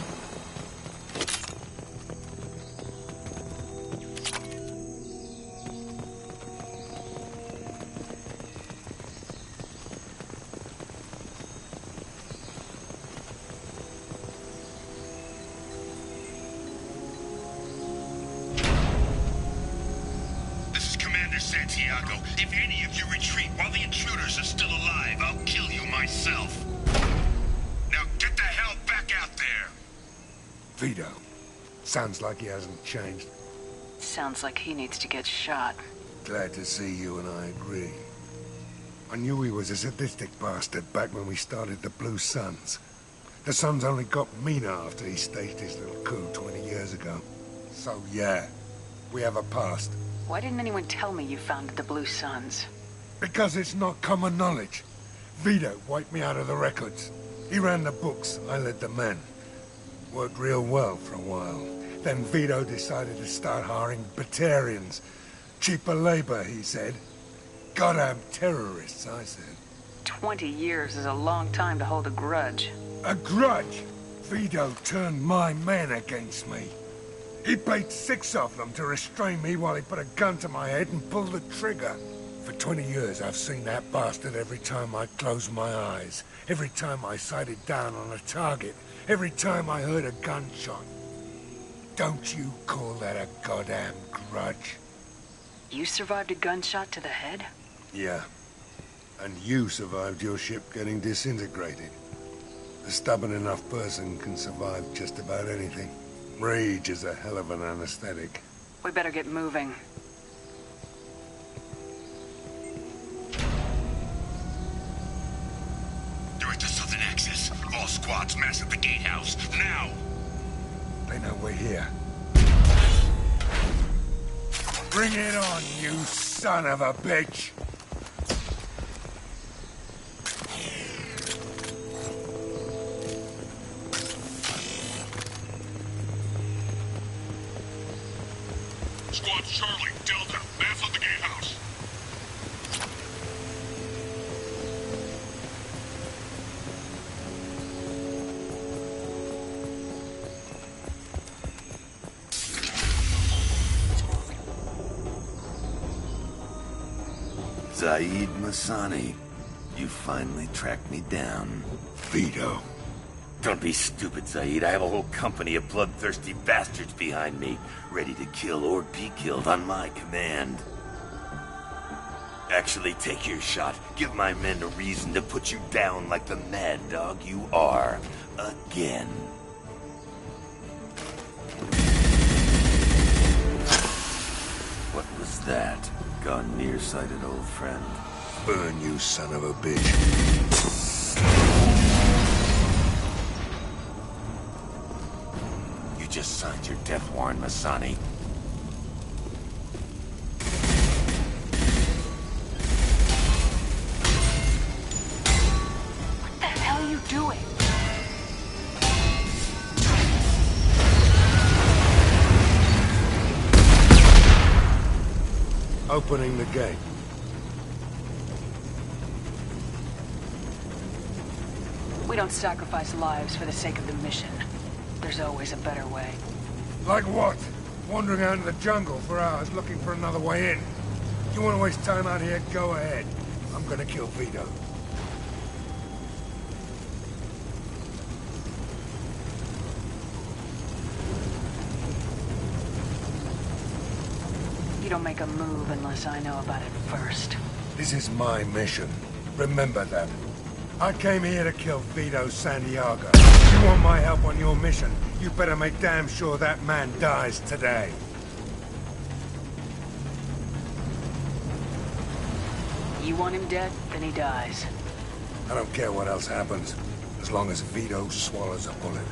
Speaker 7: This is Commander Santiago. If any of you retreat while the intruders are still alive, I'll kill you myself. Now get the hell back out there!
Speaker 21: Vito. Sounds like he hasn't changed.
Speaker 1: Sounds like he needs to get shot.
Speaker 21: Glad to see you and I agree. I knew he was a sadistic bastard back when we started the Blue Suns. The Suns only got meaner after he staged his little coup 20 years ago. So yeah, we have a past.
Speaker 1: Why didn't anyone tell me you founded the Blue Suns?
Speaker 21: Because it's not common knowledge. Vito wiped me out of the records. He ran the books, I led the men. Worked real well for a while. Then Vito decided to start hiring Batarians. Cheaper labor, he said. Goddamn terrorists, I said.
Speaker 1: 20 years is a long time to hold a grudge.
Speaker 21: A grudge? Vito turned my men against me. He paid 6 of them to restrain me while he put a gun to my head and pulled the trigger. For 20 years, I've seen that bastard every time I closed my eyes. Every time I sighted down on a target. Every time I heard a gunshot. Don't you call that a goddamn grudge?
Speaker 1: You survived a gunshot to the head?
Speaker 21: Yeah. And you survived your ship getting disintegrated. A stubborn enough person can survive just about anything. Rage is a hell of an anesthetic.
Speaker 1: We better get moving.
Speaker 7: They're at the southern axis. All squads mass at the gatehouse, now!
Speaker 21: They know we're here. Bring it on, you son of a bitch!
Speaker 2: Zaid Masani, you finally tracked me down.
Speaker 21: Vito.
Speaker 2: Don't be stupid, Zaid. I have a whole company of bloodthirsty bastards behind me, ready to kill or be killed on my command. Actually, take your shot. Give my men a reason to put you down like the mad dog you are. Again. What was that? Gone nearsighted, old friend.
Speaker 21: Burn, you son of a bitch.
Speaker 2: You just signed your death warrant, Masani.
Speaker 1: What the hell are you doing?
Speaker 21: Opening the gate.
Speaker 1: We don't sacrifice lives for the sake of the mission. There's always a better way.
Speaker 21: Like what? Wandering out in the jungle for hours looking for another way in. You want to waste time out here? Go ahead. I'm gonna kill Vito.
Speaker 1: You don't make a move unless I know about it first.
Speaker 21: This is my mission. Remember that. I came here to kill Vito Santiago. If you want my help on your mission, you better make damn sure that man dies today.
Speaker 1: You want him dead, then he dies.
Speaker 21: I don't care what else happens, as long as Vito swallows a bullet.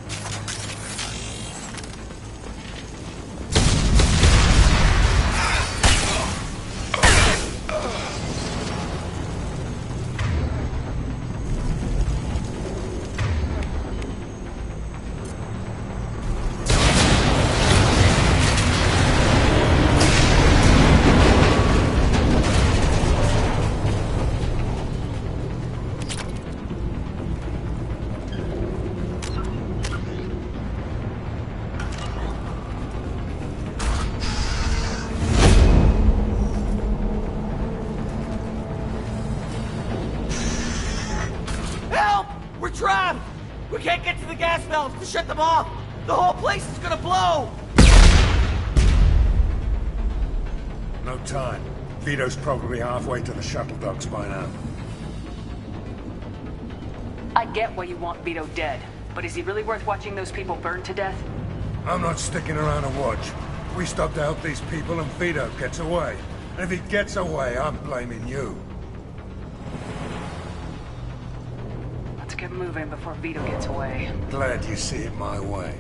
Speaker 3: We can't get to the gas valves to shut them off! The whole place is gonna blow!
Speaker 21: No time. Vito's probably halfway to the shuttle docks by now.
Speaker 1: I get why you want Vito dead, but is he really worth watching those people burn to death?
Speaker 21: I'm not sticking around to watch. We stop to help these people and Vito gets away. And if he gets away, I'm blaming you.
Speaker 1: Let's get moving before Vito gets away.
Speaker 21: Glad you see it my way.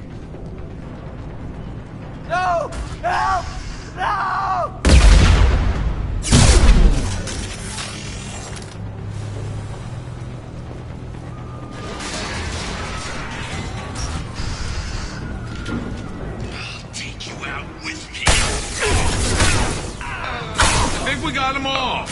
Speaker 3: No! Help! No!
Speaker 7: I'll take you out with me.
Speaker 5: I think we got them all.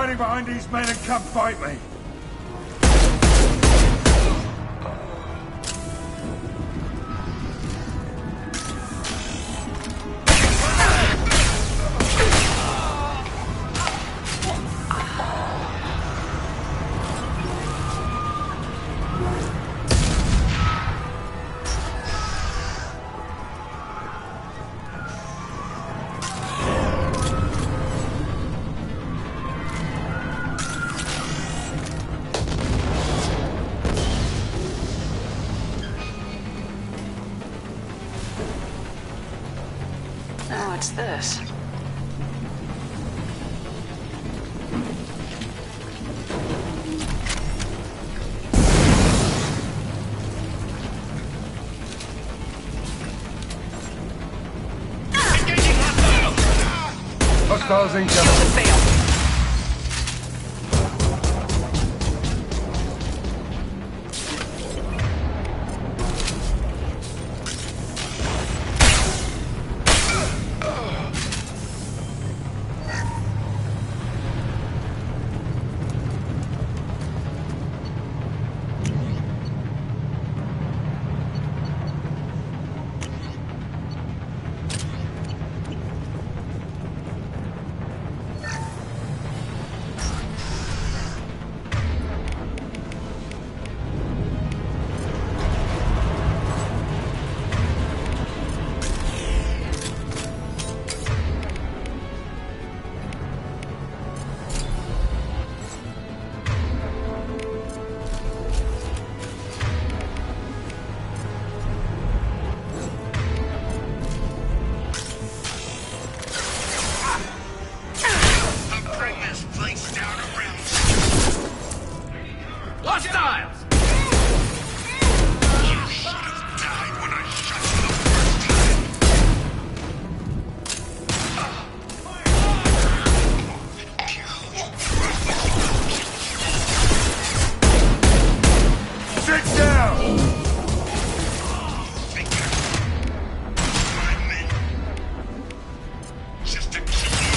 Speaker 21: hiding behind these men and come fight me.
Speaker 1: Oh, what's this?
Speaker 21: Hostiles incoming.
Speaker 3: Hostiles!
Speaker 7: You should have died when I shot you the first time.
Speaker 21: Sit down!
Speaker 7: My men. Just to kill you.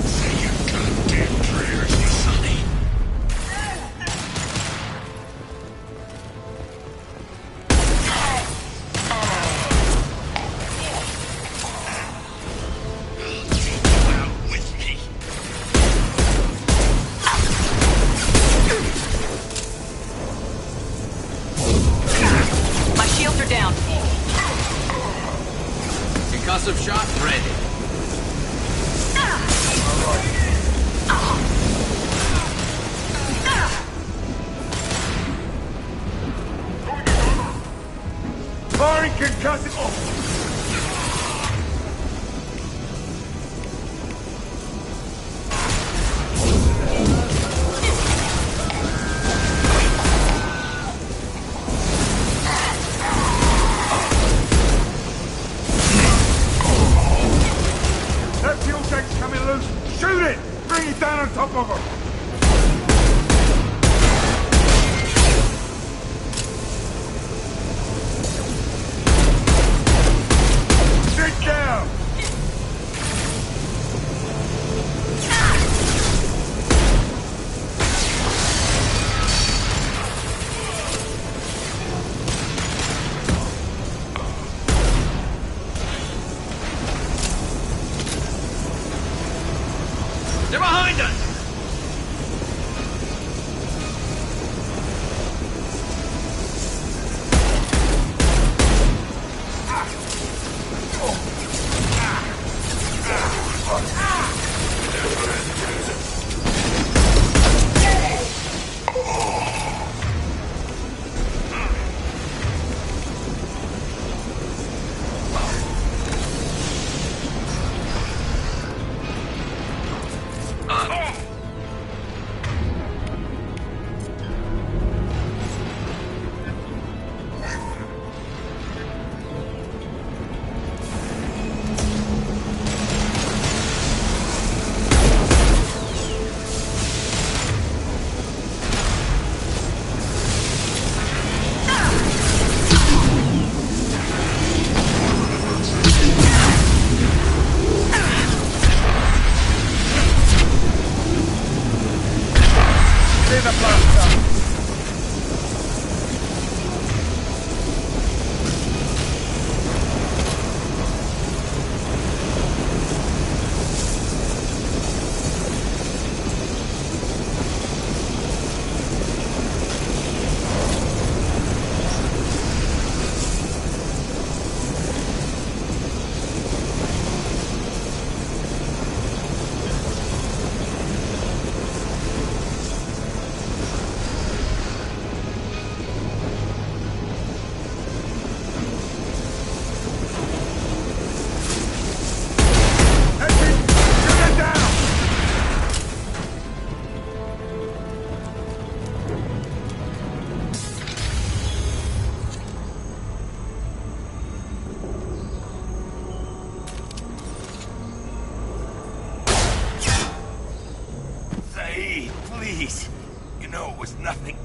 Speaker 7: Say your goddamn prayers, you sonny. I'll take you out with me.
Speaker 11: My shields are down.
Speaker 3: Concussive shot ready.
Speaker 21: Firing concussive. Oh. That fuel tank's coming loose. Shoot it! Bring it down on top of her.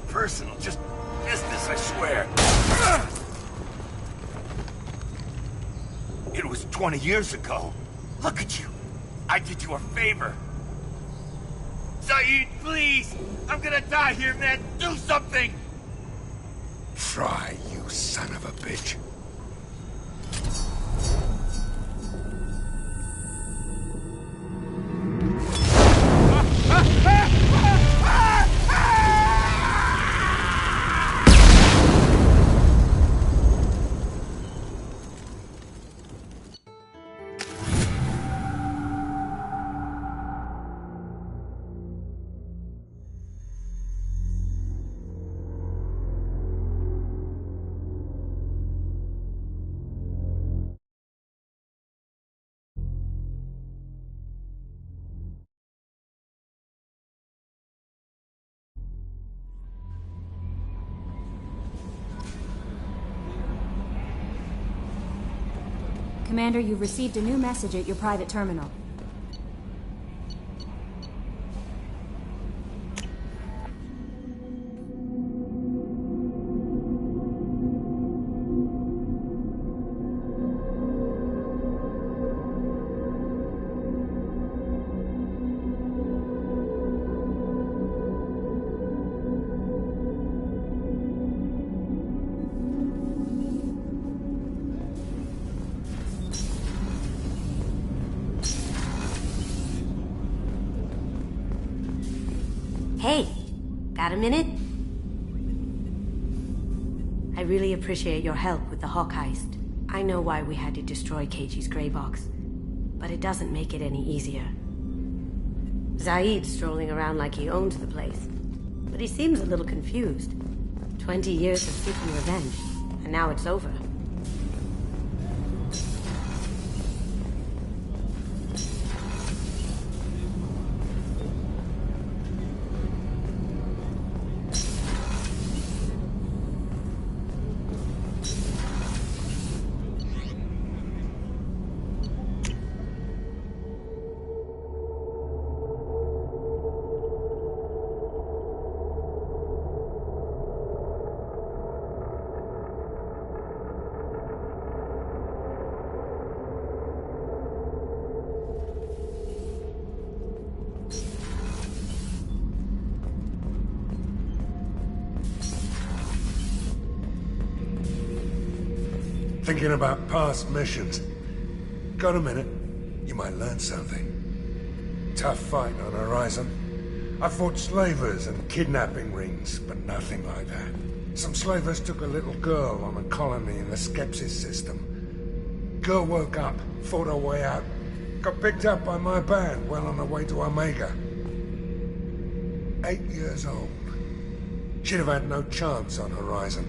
Speaker 2: personal, just business, I swear. It was 20 years ago. Look at you. I did you a favor. Saeed, please! I'm gonna die here, man! Do something!
Speaker 21: Try, you son of a bitch.
Speaker 14: Commander, you've received a new message at your private terminal.
Speaker 17: Hey, got a minute? I really appreciate your help with the Hawk heist. I know why we had to destroy KG's gray box, but it doesn't make it any easier. Zaid's strolling around like he owns the place, but he seems a little confused. 20 years of seeking revenge, and now it's over.
Speaker 21: Thinking about past missions. Got a minute? You might learn something. Tough fight on Horizon. I fought slavers and kidnapping rings, but nothing like that. Some slavers took a little girl on a colony in the Skepsis system. Girl woke up, fought her way out. Got picked up by my band, well on her way to Omega. 8 years old. She'd have had no chance on Horizon.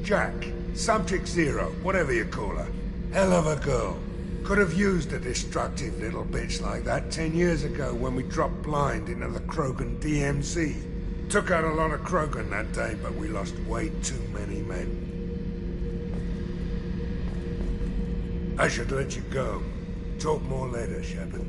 Speaker 21: Jack. Subject Zero, whatever you call her. Hell of a girl. Could have used a destructive little bitch like that 10 years ago when we dropped blind into the Krogan DMZ. Took out a lot of Krogan that day, but we lost way too many men. I should let you go. Talk more later, Sheperd.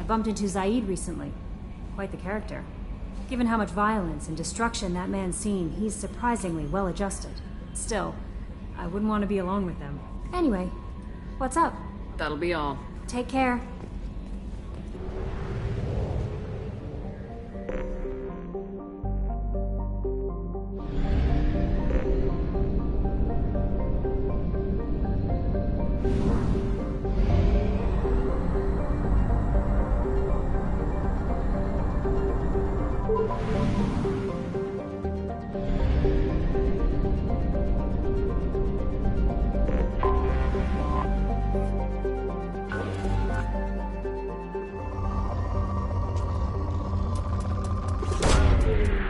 Speaker 8: bumped into Zaid recently. Quite the character. Given how much violence and destruction that man's seen, he's surprisingly well-adjusted. Still, I wouldn't want to be alone with them. Anyway, what's up?
Speaker 1: That'll be all.
Speaker 8: Take care.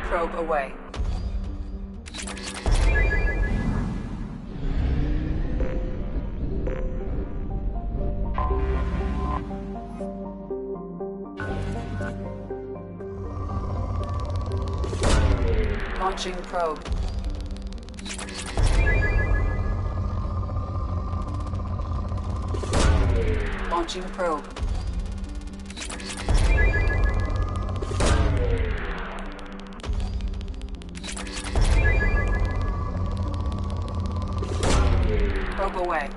Speaker 18: Probe away. Launching probe. Launching probe. Probe away.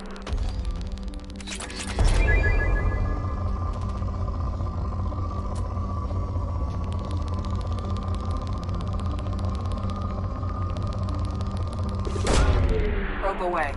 Speaker 18: Probe away.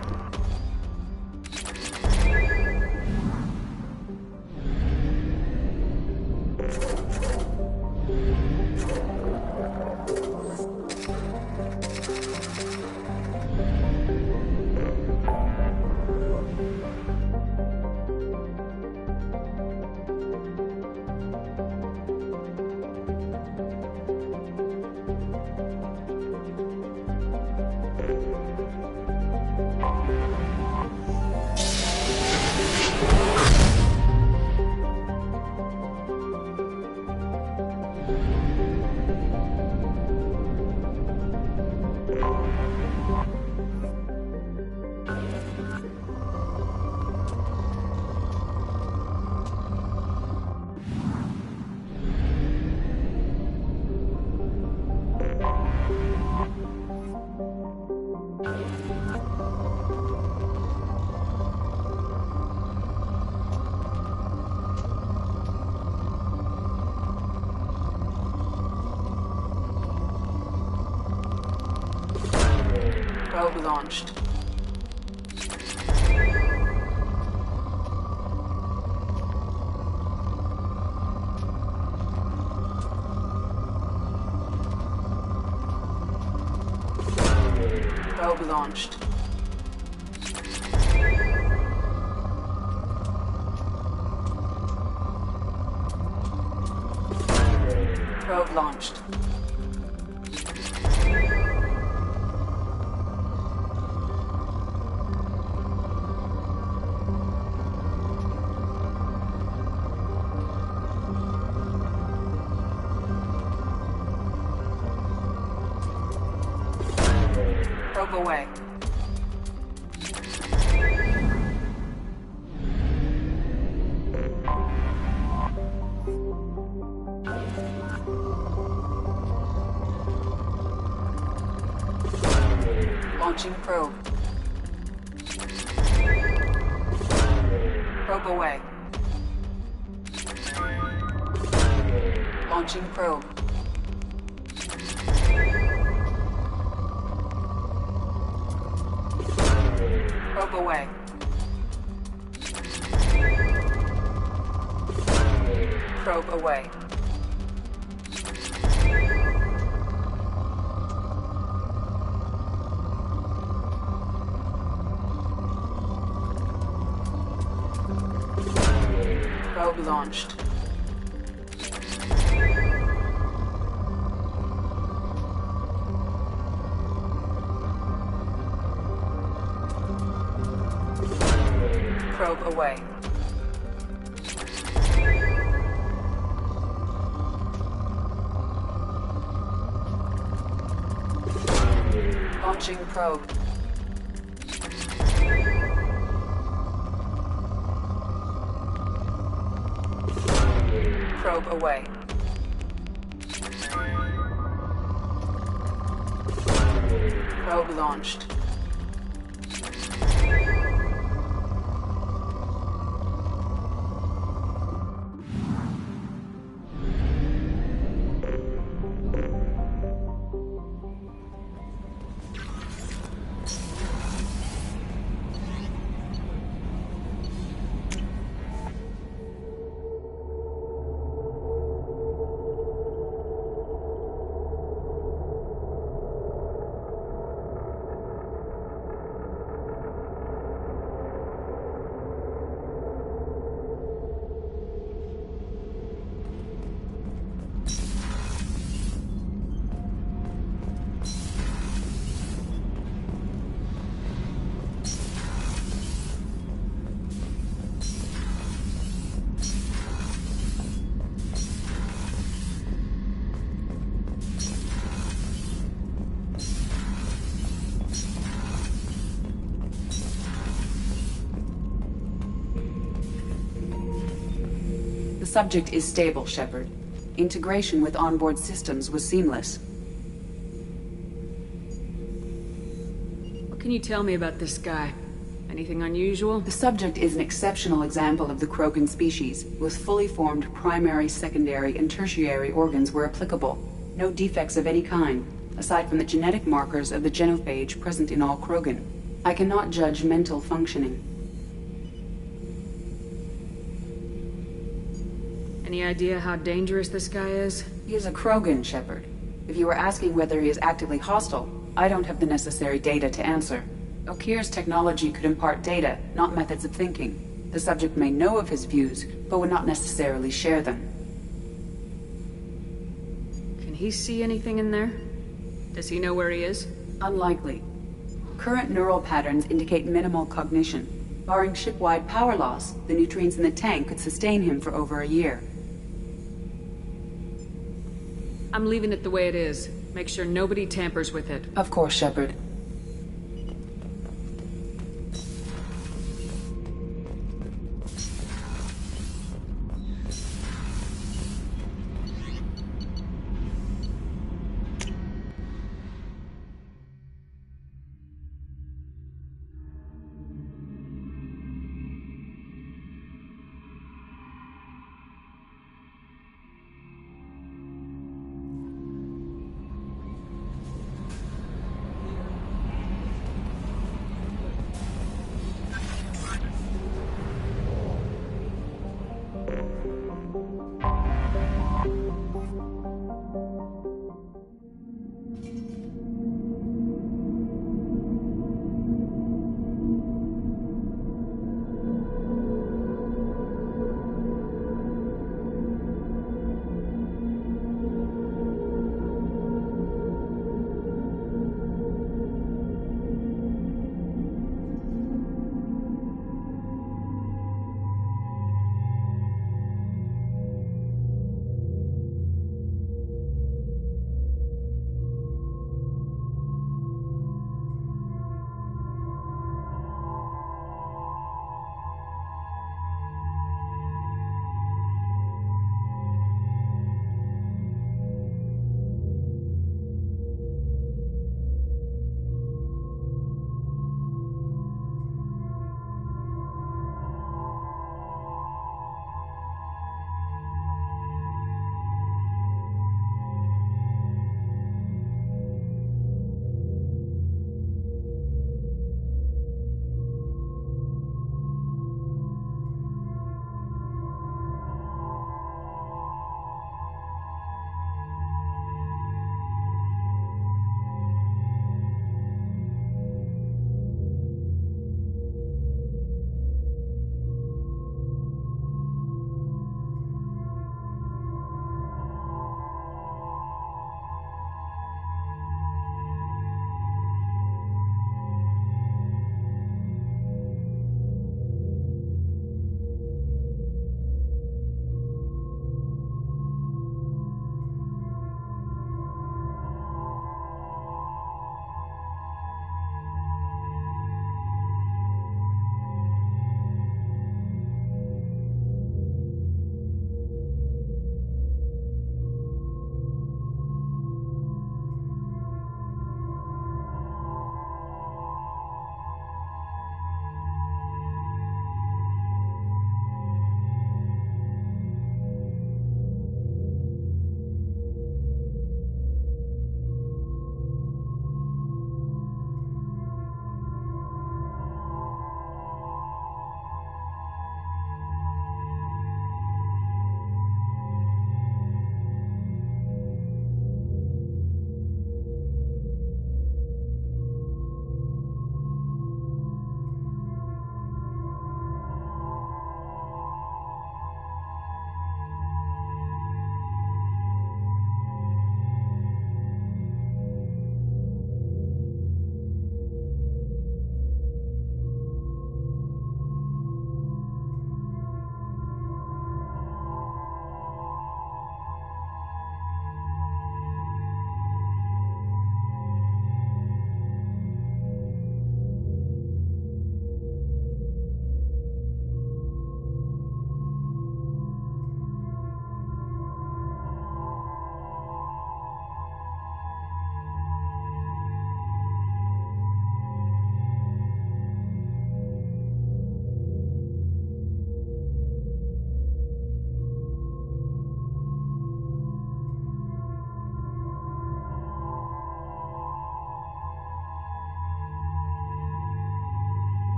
Speaker 18: Probe launched. Probe launched. Probe launched. Probe away. Launching probe. Probe away. Launching probe. Probe away. Probe away. Probe launched. Probe away. Launching probe. Probe away. Probe launched. The subject is stable, Sheperd. Integration with onboard systems was seamless.
Speaker 1: What can you tell me about this guy? Anything unusual?
Speaker 18: The subject is an exceptional example of the Krogan species, with fully formed primary, secondary, and tertiary organs where applicable. No defects of any kind, aside from the genetic markers of the genophage present in all Krogan. I cannot judge mental functioning.
Speaker 1: Any idea how dangerous this guy is?
Speaker 18: He is a Krogan, Sheperd. If you were asking whether he is actively hostile, I don't have the necessary data to answer. Okir's technology could impart data, not methods of thinking. The subject may know of his views, but would not necessarily share them.
Speaker 1: Can he see anything in there? Does he know where he is?
Speaker 18: Unlikely. Current neural patterns indicate minimal cognition. Barring ship-wide power loss, the nutrients in the tank could sustain him for over a year.
Speaker 1: I'm leaving it the way it is. Make sure nobody tampers with it.
Speaker 18: Of course, Sheperd.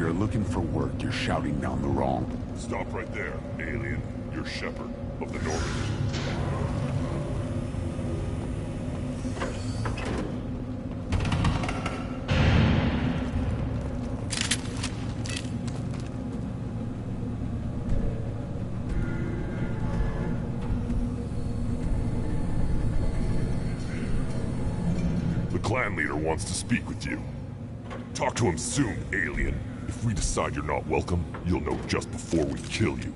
Speaker 6: you're looking for work, you're shouting down the wrong.
Speaker 22: Stop right there, alien. You're Sheperd of the North. The clan leader wants to speak with you. Talk to him soon, alien. If we decide you're not welcome, you'll know just before we kill you.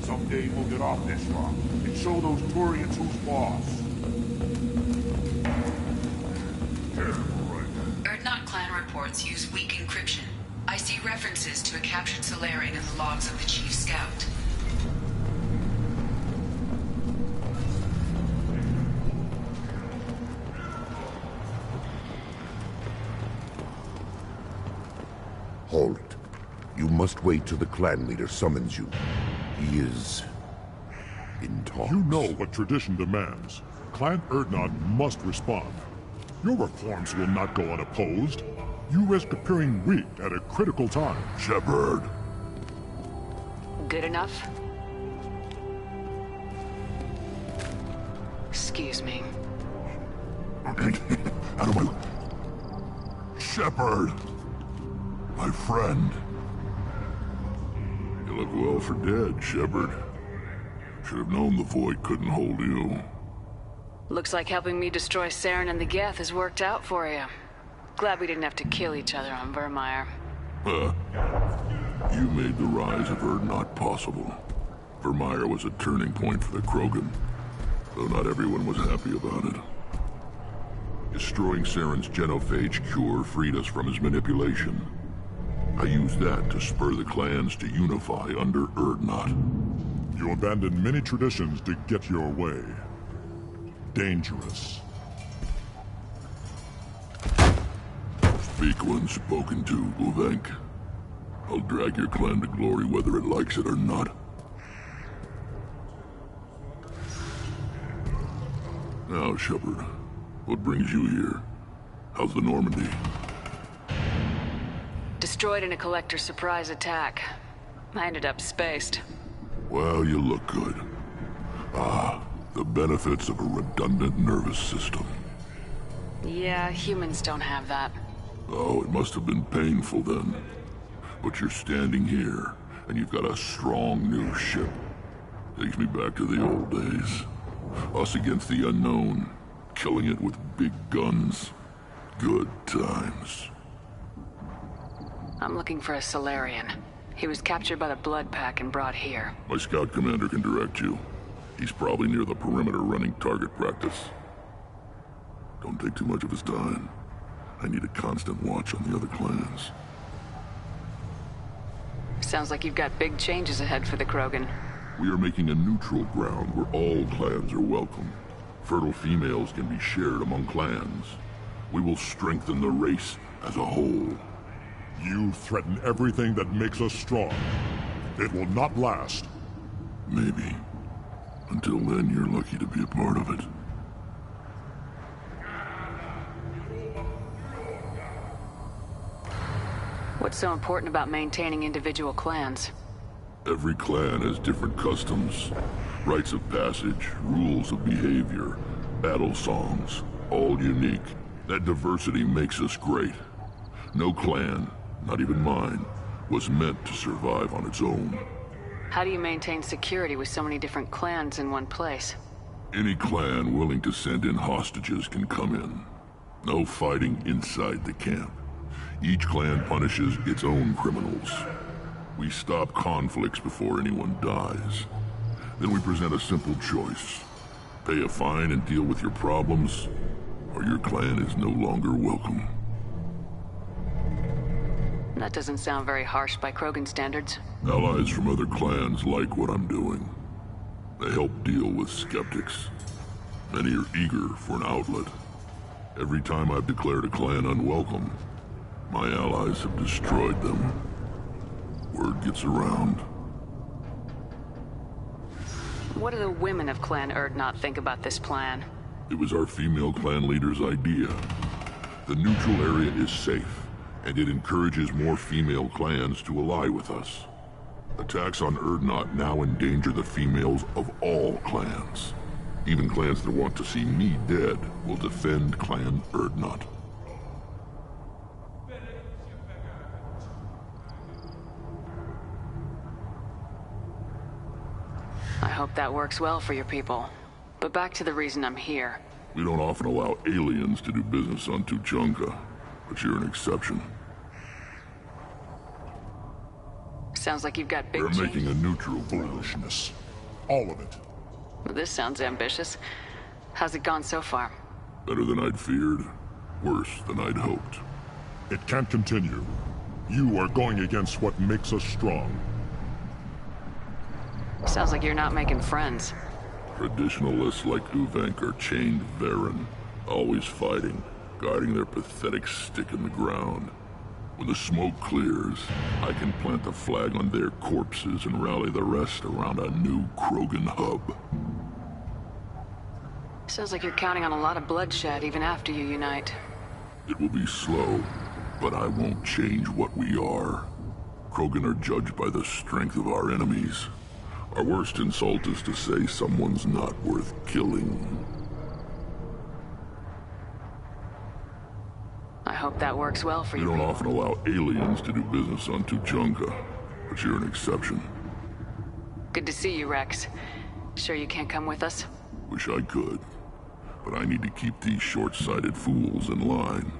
Speaker 21: Someday we'll get off this rock and show those Turians who's boss.
Speaker 23: Erdnot clan reports use weak encryption. I see references to a captured Solarian in the logs of the Chief Scout.
Speaker 21: Halt. You must wait till the clan leader summons you. He is in talks.
Speaker 22: You know what tradition demands. Clan Erdnot must respond. Your reforms will not go unopposed. You risk appearing weak at a critical time.
Speaker 21: Sheperd.
Speaker 1: Good enough? Excuse me.
Speaker 21: Out of my... Sheperd! My friend.
Speaker 22: You look well for dead, Sheperd. Should have known the Void couldn't hold you.
Speaker 1: Looks like helping me destroy Saren and the Geth has worked out for you. Glad we didn't have to kill each other on Vermeer.
Speaker 22: You made the rise of Erdnot possible. Vermeer was a turning point for the Krogan, though not everyone was happy about it. Destroying Saren's genophage cure freed us from his manipulation. I used that to spur the clans to unify under Erdnot. You abandoned many traditions to get your way. Dangerous. Speak when spoken to, Uvenk. I'll drag your clan to glory whether it likes it or not. Now, Sheperd, what brings you here? How's the Normandy?
Speaker 1: Destroyed in a collector surprise attack. I ended up spaced.
Speaker 22: Well, you look good. The benefits of a redundant nervous system.
Speaker 1: Yeah, humans don't have that.
Speaker 22: Oh, it must have been painful then. But you're standing here, and you've got a strong new ship. Takes me back to the old days. Us against the unknown, killing it with big guns. Good times.
Speaker 1: I'm looking for a Solarian. He was captured by the Blood Pack and brought here.
Speaker 22: My scout commander can direct you. He's probably near the perimeter running target practice. Don't take too much of his time. I need a constant watch on the other clans.
Speaker 1: Sounds like you've got big changes ahead for the Krogan.
Speaker 22: We are making a neutral ground where all clans are welcome. Fertile females can be shared among clans. We will strengthen the race as a whole. You threaten everything that makes us strong. It will not last. Maybe. Until then, you're lucky to be a part of it.
Speaker 1: What's so important about maintaining individual clans?
Speaker 22: Every clan has different customs, rites of passage, rules of behavior, battle songs, all unique. That diversity makes us great. No clan, not even mine, was meant to survive on its own.
Speaker 1: How do you maintain security with so many different clans in one place?
Speaker 22: Any clan willing to send in hostages can come in. No fighting inside the camp. Each clan punishes its own criminals. We stop conflicts before anyone dies. Then we present a simple choice. Pay a fine and deal with your problems, or your clan is no longer welcome.
Speaker 1: That doesn't sound very harsh by Krogan standards.
Speaker 22: Allies from other clans like what I'm doing. They help deal with skeptics. Many are eager for an outlet. Every time I've declared a clan unwelcome, my allies have destroyed them. Word gets around.
Speaker 1: What do the women of Clan Erdnot think about this plan?
Speaker 22: It was our female clan leader's idea. The neutral area is safe, and it encourages more female clans to ally with us. Attacks on Erdnot now endanger the females of all clans. Even clans that want to see me dead will defend Clan Erdnot.
Speaker 1: I hope that works well for your people. But back to the reason I'm here.
Speaker 22: We don't often allow aliens to do business on Tuchanka, but you're an exception.
Speaker 1: Sounds like you've got big
Speaker 22: We're
Speaker 1: changes.
Speaker 22: making a neutral foolishness. All of it.
Speaker 1: Well, this sounds ambitious. How's it gone so far?
Speaker 22: Better than I'd feared. Worse than I'd hoped.
Speaker 10: It can't continue. You are going against what makes us strong.
Speaker 1: Sounds like you're not making friends.
Speaker 22: Traditionalists like Uvank are chained Varen, always fighting, guarding their pathetic stick in the ground. When the smoke clears, I can plant the flag on their corpses and rally the rest around a new Krogan hub.
Speaker 1: Sounds like you're counting on a lot of bloodshed even after you unite.
Speaker 22: It will be slow, but I won't change what we are. Krogan are judged by the strength of our enemies. Our worst insult is to say someone's not worth killing.
Speaker 1: I hope that works well for
Speaker 22: We
Speaker 1: you.
Speaker 22: don't often allow aliens to do business on Tuchanka, but you're an exception.
Speaker 1: Good to see you, Rex. Sure you can't come with us?
Speaker 22: Wish I could, but I need to keep these short-sighted fools in line.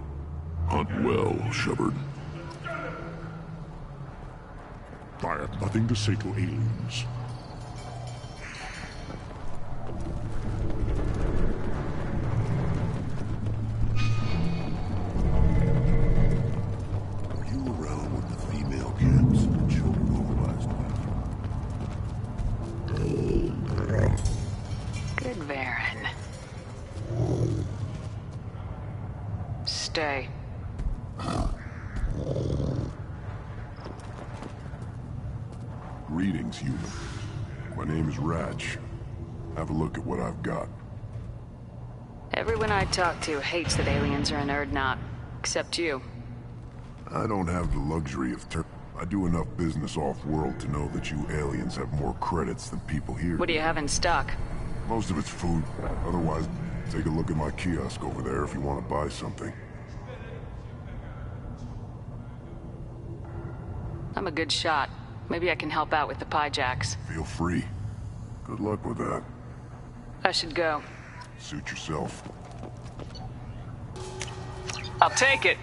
Speaker 22: Hunt well, Sheperd.
Speaker 10: I have nothing to say to aliens.
Speaker 22: Were you around when the female camps and children over last week?
Speaker 1: Good, Varen. Stay.
Speaker 10: Greetings, human. My name is Ratch. Have a look at what I've got.
Speaker 1: Everyone I talk to hates that aliens are in Erdnot. Except you.
Speaker 10: I don't have the luxury of I do enough business off-world to know that you aliens have more credits than people here.
Speaker 1: What do you have in stock?
Speaker 10: Most of it's food. Otherwise, take a look at my kiosk over there if you want to buy something.
Speaker 1: I'm a good shot. Maybe I can help out with the pie jacks.
Speaker 10: Feel free. Good luck with that.
Speaker 1: I should go.
Speaker 10: Suit yourself.
Speaker 1: I'll take it.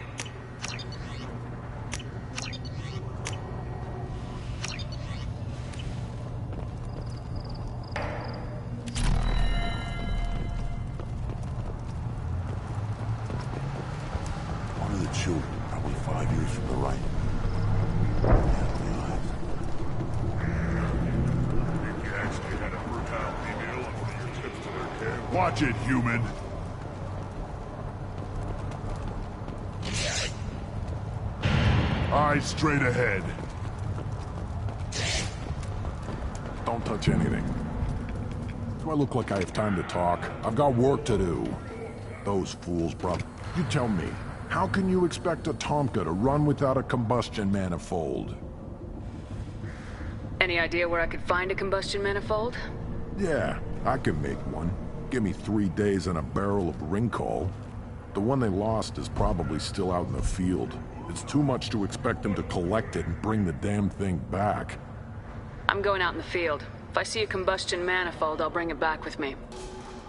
Speaker 10: One of the children, probably 5 years from the right. Watch it, human! Eyes straight ahead.
Speaker 13: Don't touch anything. Do I look like I have time to talk? I've got work to do. Those fools, bro. You tell me, how can you expect a Tomka to run without a combustion manifold?
Speaker 1: Any idea where I could find a combustion manifold?
Speaker 13: Yeah, I can make one. Give me 3 days and a barrel of Ringcall. The one they lost is probably still out in the field. It's too much to expect them to collect it and bring the damn thing back.
Speaker 1: I'm going out in the field. If I see a combustion manifold, I'll bring it back with me.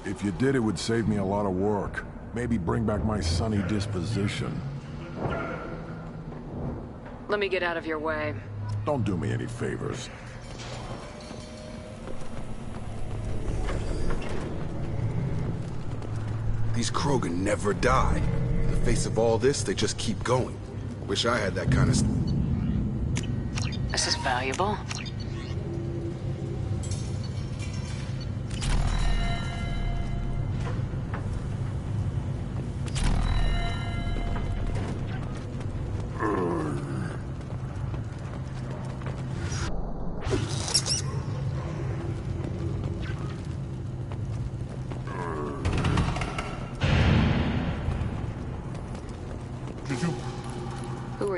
Speaker 13: If you did, it would save me a lot of work. Maybe bring back my sunny disposition.
Speaker 1: Let me get out of your way.
Speaker 13: Don't do me any favors.
Speaker 15: These Krogan never die. In the face of all this, they just keep going. Wish I had that kind of...
Speaker 1: This is valuable.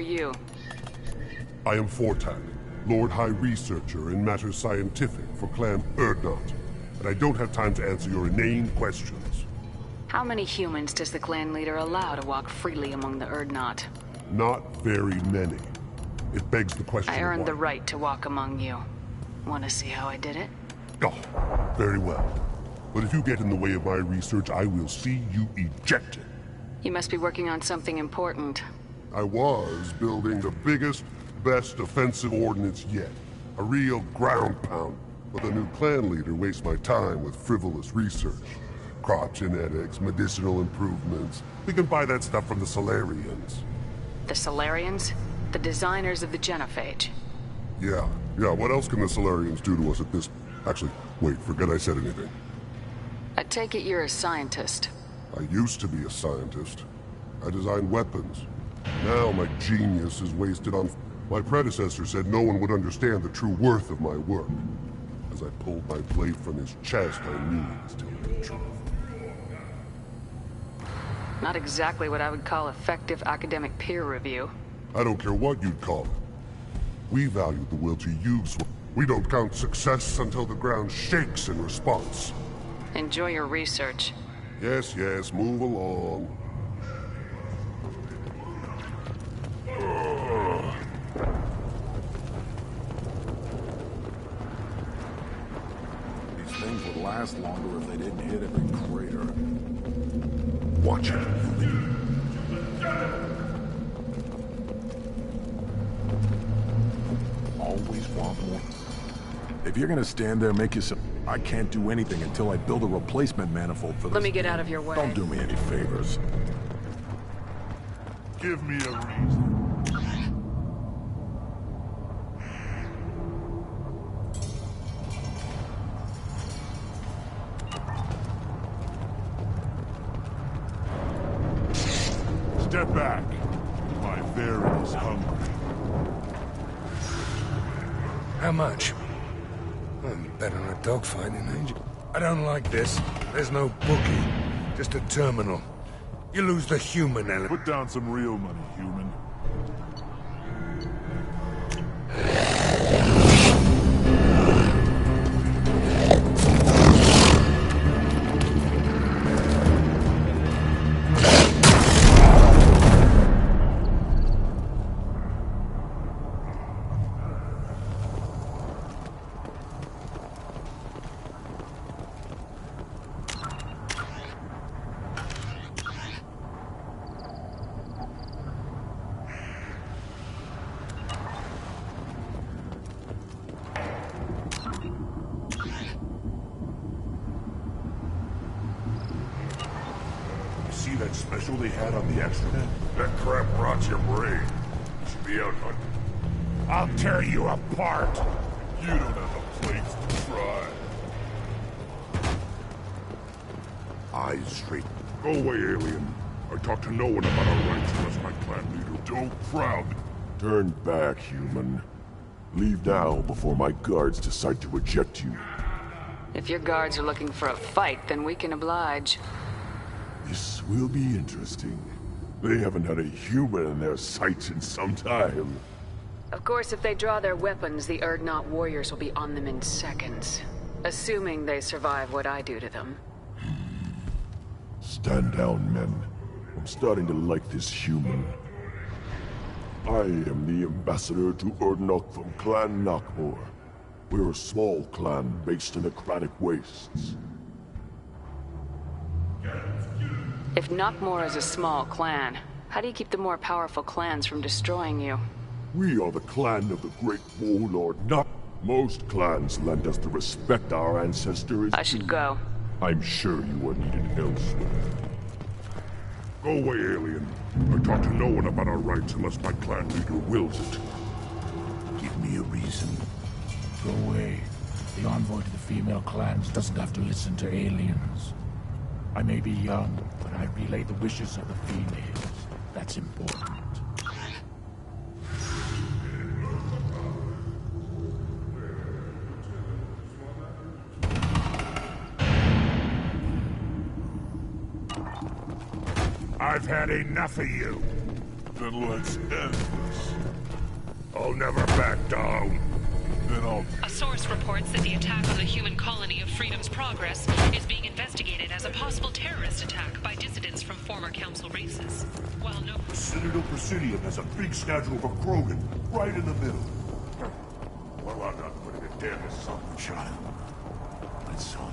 Speaker 1: you?
Speaker 10: I am Fortak, Lord High Researcher in matters scientific for Clan Urdnot, and I don't have time to answer your inane questions.
Speaker 1: How many humans does the clan leader allow to walk freely among the Urdnot?
Speaker 10: Not very many. It begs the question
Speaker 1: I earned
Speaker 10: why.
Speaker 1: the right to walk among you. Want to see how I did it?
Speaker 10: Oh, very well. But if you get in the way of my research, I will see you ejected.
Speaker 1: You must be working on something important.
Speaker 10: I was building the biggest, best offensive ordnance yet. A real ground pound. But the new clan leader wastes my time with frivolous research. Crop genetics, medicinal improvements. We can buy that stuff from the Solarians.
Speaker 1: The Solarians? The designers of the genophage.
Speaker 10: Yeah, what else can the Solarians do to us at this... Actually, wait, forget I said anything.
Speaker 1: I take it you're a scientist.
Speaker 10: I used to be a scientist. I designed weapons. Now my genius is wasted on... My predecessor said no one would understand the true worth of my work. As I pulled my blade from his chest, I knew he was telling the truth.
Speaker 1: Not exactly what I would call effective academic peer review.
Speaker 10: I don't care what you'd call it. We value the will to use. We don't count success until the ground shakes in response.
Speaker 1: Enjoy your research.
Speaker 10: Yes, move along.
Speaker 13: These things would last longer if they didn't hit every crater.
Speaker 10: Watch it.
Speaker 13: Always want more. If you're gonna stand there, make yourself... I can't do anything until I build a replacement manifold for this.
Speaker 1: Let me get out of your way.
Speaker 13: Don't do me any favors.
Speaker 10: Give me a reason. Step back. My bear is hungry.
Speaker 21: How much? I'm better than a dogfighting agent. I don't like this. There's no bookie, just a terminal. You lose the human element.
Speaker 10: Put down some real money, human. See that special they had on the extranet? That crap rots your brain. You should be out hunting. I'll tear you apart. You don't have the plates to try. Eyes straight. Go away, alien. I talk to no one about our rights unless my clan leader. Don't frown.
Speaker 6: Turn back, human. Leave now before my guards decide to eject you.
Speaker 1: If your guards are looking for a fight, then we can oblige.
Speaker 6: This will be interesting. They haven't had a human in their sights in some time.
Speaker 1: Of course, if they draw their weapons, the Urdnot warriors will be on them in seconds. Assuming they survive what I do to them.
Speaker 6: Stand down, men. I'm starting to like this human. I am the ambassador to Urdnot from Clan Nakmor. We're a small clan based in the Kratic Wastes.
Speaker 1: If Nakmor is a small clan, how do you keep the more powerful clans from destroying you?
Speaker 6: We are the clan of the great warlord Nak. Most clans lend us the respect our ancestors.
Speaker 1: I should go.
Speaker 6: I'm sure you are needed elsewhere.
Speaker 10: Go away, alien. I talk to no one about our rights unless my clan leader wills it.
Speaker 12: Give me a reason. Go away. The envoy to the female clans doesn't have to listen to aliens. I may be young, but I relay the wishes of the females. That's important.
Speaker 10: I've had enough of you. Then let's end this.
Speaker 21: I'll never back down.
Speaker 13: Then I'll...
Speaker 11: A source reports that the attack on the human colony of Freedom's Progress is being investigated as a possible terrorist attack by dissidents from former council races. While no...
Speaker 21: Citadel Presidium has a big statue of a Krogan right in the middle. Well, I'm not putting it down as something, shot him. My son,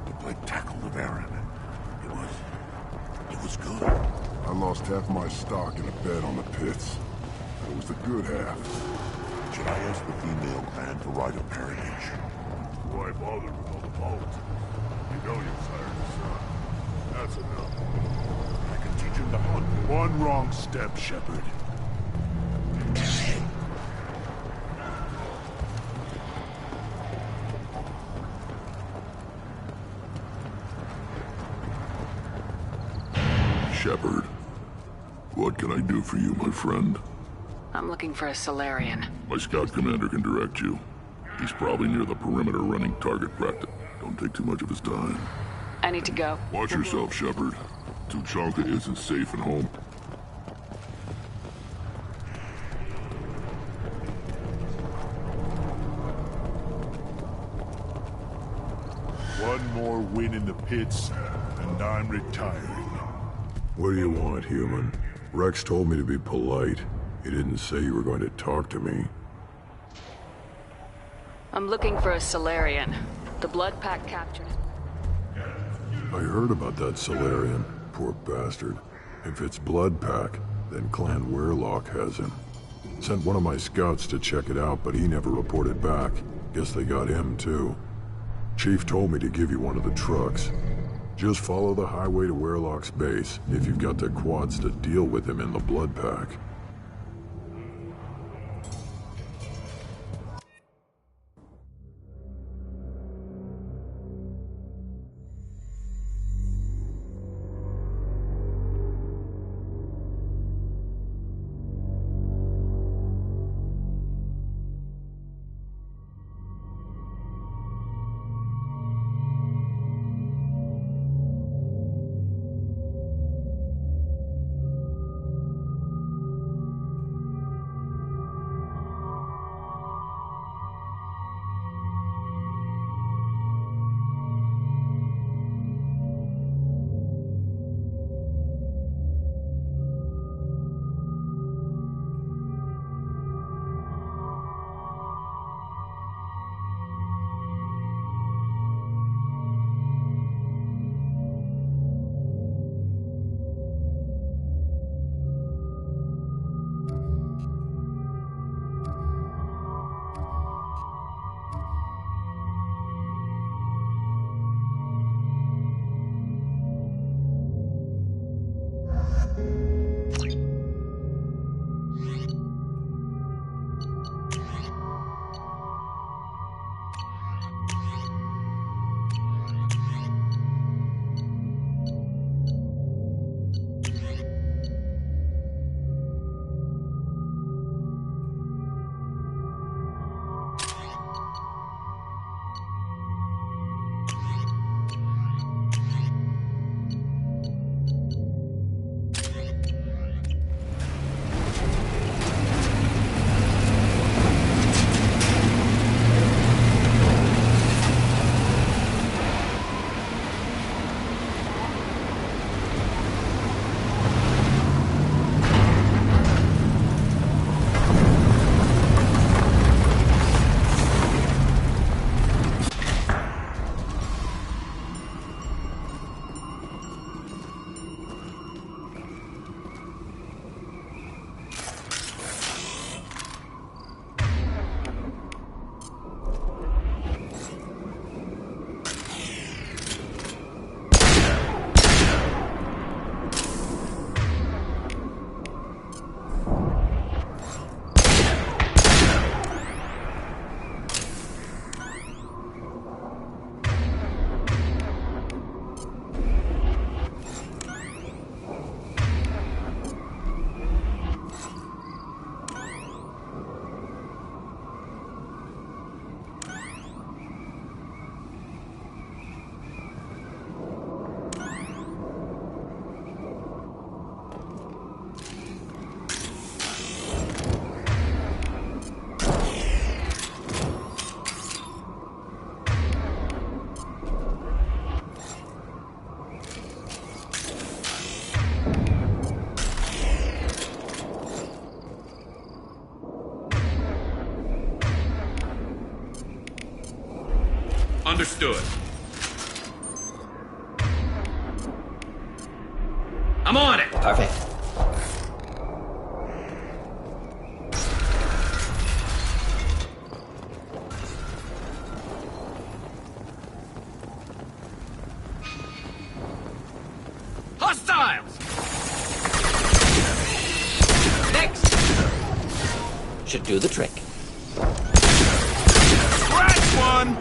Speaker 21: he played tackle the Baron. It was good.
Speaker 10: I lost half my stock in a bet on the pits. It was the good half.
Speaker 21: Should I ask the female clan for right of parentage? Why bother with all the politics? You know your sire's son. That's enough. I can teach him to hunt. One wrong step, Sheperd.
Speaker 22: Sheperd, what can I do for you, my friend?
Speaker 1: I'm looking for a Solarian.
Speaker 22: My scout commander can direct you. He's probably near the perimeter running target practice. Don't take too much of his time.
Speaker 1: I need to go.
Speaker 22: Watch yourself, Sheperd. Tuchanka isn't safe at home.
Speaker 21: One more win in the pits, and I'm retiring.
Speaker 10: What do you want, human? Rex told me to be polite. He didn't say you were going to talk to me.
Speaker 1: I'm looking for a Solarian. The Blood Pack captured.
Speaker 10: I heard about that Solarian. Poor bastard. If it's Blood Pack, then Clan Werelock has him. Sent one of my scouts to check it out, but he never reported back. Guess they got him, too. Chief told me to give you one of the trucks. Just follow the highway to Werelock's base, if you've got the quads to deal with him in the Blood Pack.
Speaker 5: Understood. I'm on it!
Speaker 3: Perfect.
Speaker 5: Hostiles!
Speaker 3: Next! Should do the trick.
Speaker 5: Scratch one!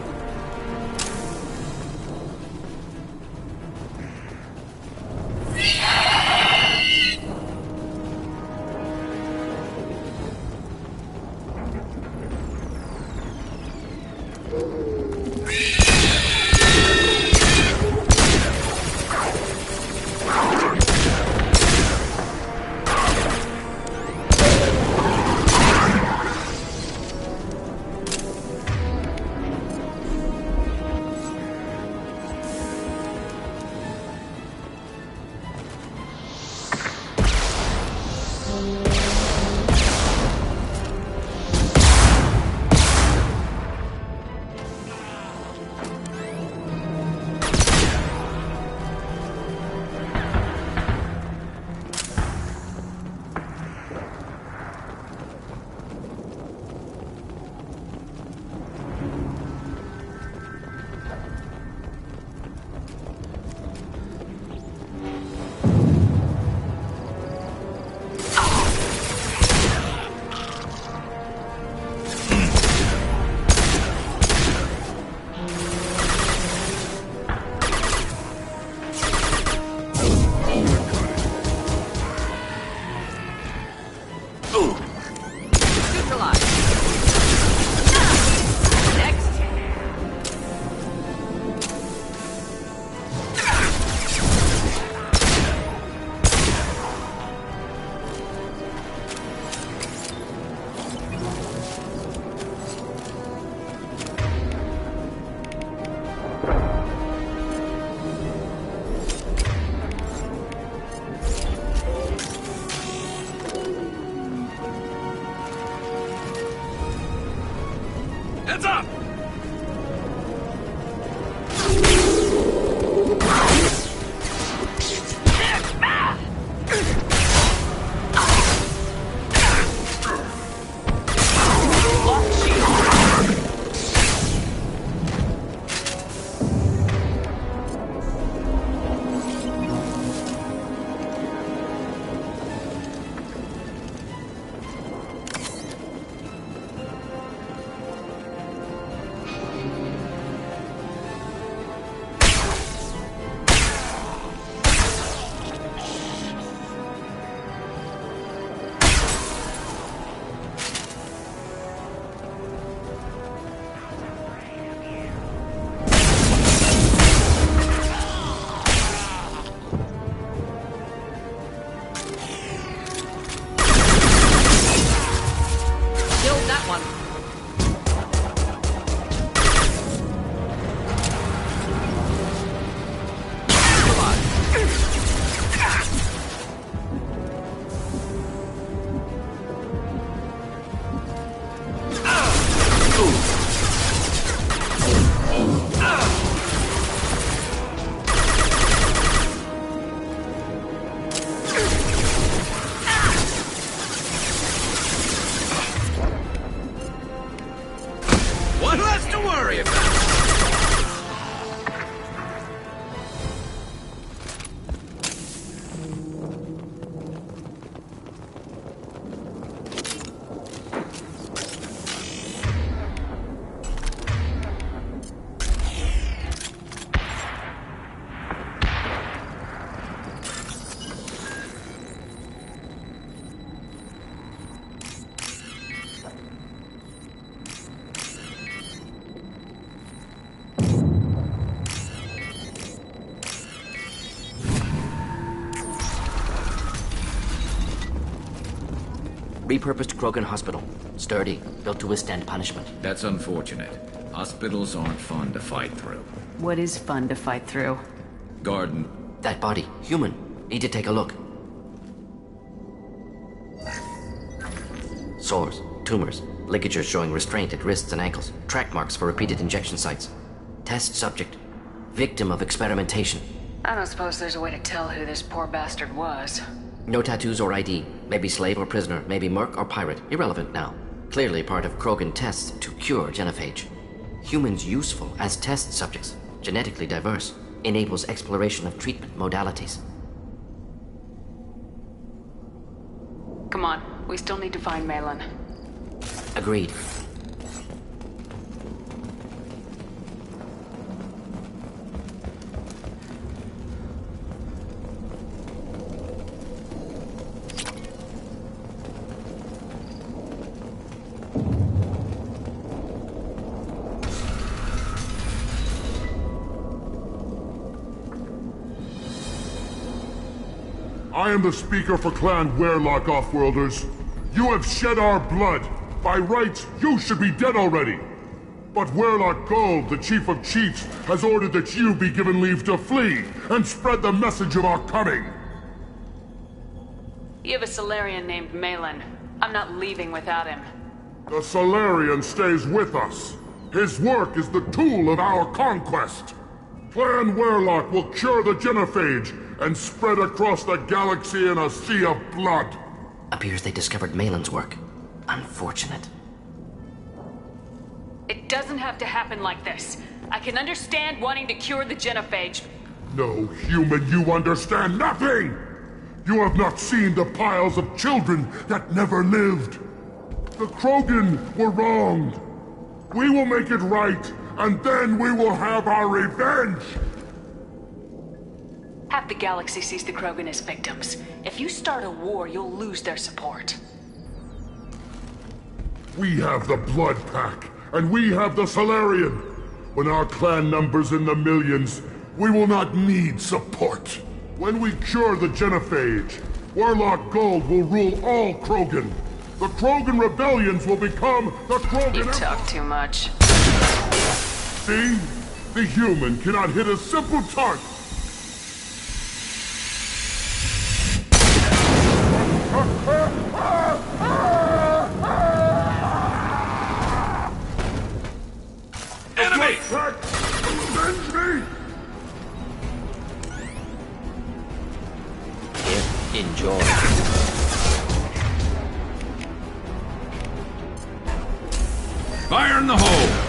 Speaker 5: Heads up! One less to worry about.
Speaker 3: Repurposed Krogan hospital. Sturdy, built to withstand punishment.
Speaker 4: That's unfortunate. Hospitals aren't fun to fight through.
Speaker 1: What is fun to fight through?
Speaker 4: Garden.
Speaker 3: That body, human. Need to take a look. Sores, tumors, ligatures showing restraint at wrists and ankles, track marks for repeated injection sites.
Speaker 16: Test subject. Victim of experimentation.
Speaker 1: I don't suppose there's a way to tell who this poor bastard was.
Speaker 16: No tattoos or ID. Maybe slave or prisoner. Maybe merc or pirate. Irrelevant now. Clearly part of Krogan tests to cure genophage. Humans useful as test subjects. Genetically diverse. Enables exploration of treatment modalities.
Speaker 1: Come on, we still need to find Malin.
Speaker 16: Agreed.
Speaker 6: I am the speaker for Clan Werlock, Offworlders. You have shed our blood. By rights, you should be dead already. But Werlock Gold, the Chief of Chiefs, has ordered that you be given leave to flee and spread the message of our coming.
Speaker 1: You have a Solarian named Malin. I'm not leaving without him.
Speaker 6: The Solarian stays with us. His work is the tool of our conquest. Clan Werlock will cure the genophage and spread across the galaxy in a sea of blood.
Speaker 16: Appears they discovered Malin's work. Unfortunate.
Speaker 1: It doesn't have to happen like this. I can understand wanting to cure the genophage.
Speaker 6: No, human, you understand nothing! You have not seen the piles of children that never lived. The Krogan were wronged. We will make it right, and then we will have our revenge!
Speaker 1: Half the galaxy sees the Krogan as victims. If you start a war, you'll lose their support.
Speaker 6: We have the Blood Pack, and we have the Solarian. When our clan numbers in the millions, we will not need support. When we cure the genophage, Werlock Gold will rule all Krogan. The Krogan rebellions will become the Krogan...
Speaker 1: You talk too much.
Speaker 6: See? The human cannot hit a simple target.
Speaker 5: Enemy!
Speaker 6: Avenge me!
Speaker 16: Here, enjoy.
Speaker 5: Fire in the hole!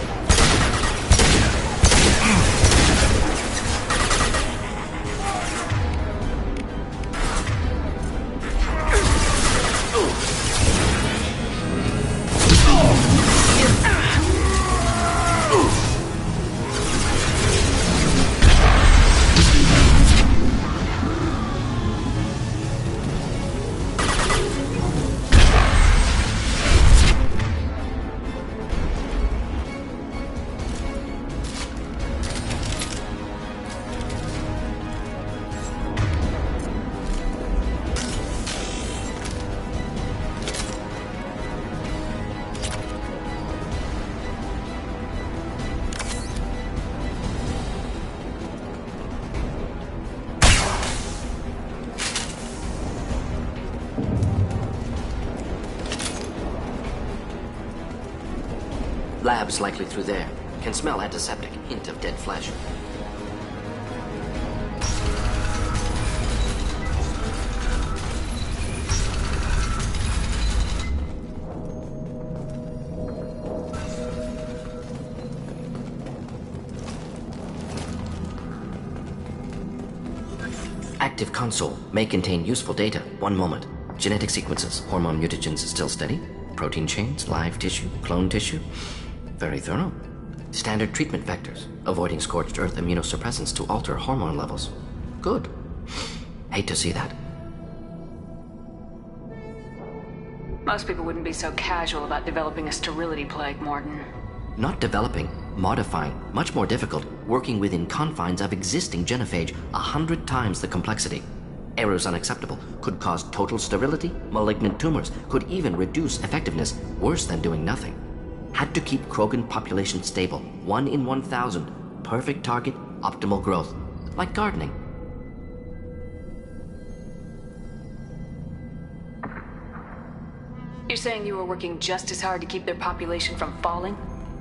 Speaker 16: Labs likely through there. Can smell antiseptic. Hint of dead flesh. Active console may contain useful data. 1 moment. Genetic sequences. Hormone mutagens still steady. Protein chains, live tissue, clone tissue. Very thorough. Standard treatment vectors, avoiding scorched earth immunosuppressants to alter hormone levels. Good. Hate to see that.
Speaker 1: Most people wouldn't be so casual about developing a sterility plague, Morton.
Speaker 16: Not developing, modifying, much more difficult, working within confines of existing genophage, 100 times the complexity. Errors unacceptable, could cause total sterility, malignant tumors, could even reduce effectiveness, worse than doing nothing. Had to keep Krogan population stable, 1 in 1,000. Perfect target, optimal growth. Like gardening.
Speaker 1: You're saying you were working just as hard to keep their population from falling?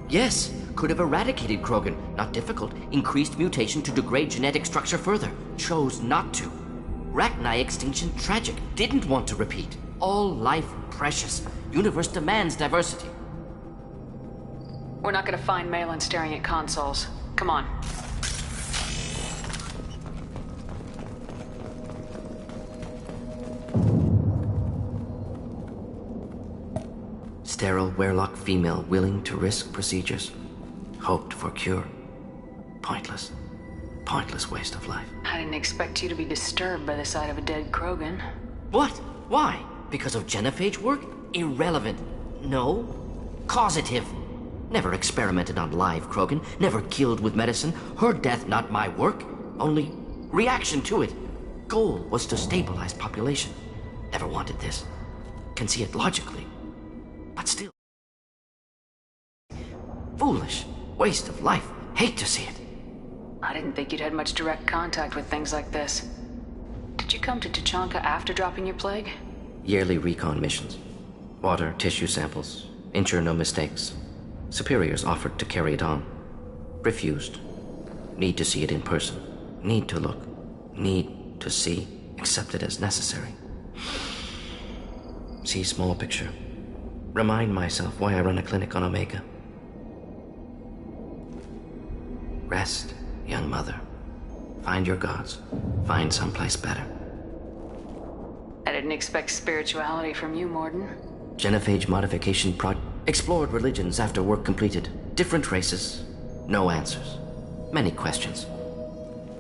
Speaker 16: Yes, could have eradicated Krogan. Not difficult. Increased mutation to degrade genetic structure further. Chose not to. Rachni extinction tragic. Didn't want to repeat. All life precious. Universe demands diversity.
Speaker 1: We're not gonna find Malin staring at consoles. Come on.
Speaker 16: Sterile Werelock female willing to risk procedures. Hoped for cure. Pointless. Pointless waste of life.
Speaker 1: I didn't expect you to be disturbed by the sight of a dead Krogan.
Speaker 16: What? Why? Because of genophage work? Irrelevant. No. Causative. Never experimented on live Krogan. Never killed with medicine. Her death not my work. Only reaction to it. Goal was to stabilize population. Never wanted this. Can see it logically. But still. Foolish. Waste of life. Hate to see it.
Speaker 1: I didn't think you'd had much direct contact with things like this. Did you come to Tuchanka after dropping your plague?
Speaker 16: Yearly recon missions. Water, tissue samples. Ensure no mistakes. Superiors offered to carry it on. Refused. Need to see it in person. Need to look. Need to see. Accepted as necessary. See small picture. Remind myself why I run a clinic on Omega. Rest, young mother. Find your gods. Find someplace better.
Speaker 1: I didn't expect spirituality from you, Morden.
Speaker 16: Genophage modification explored religions after work completed. Different races. No answers. Many questions.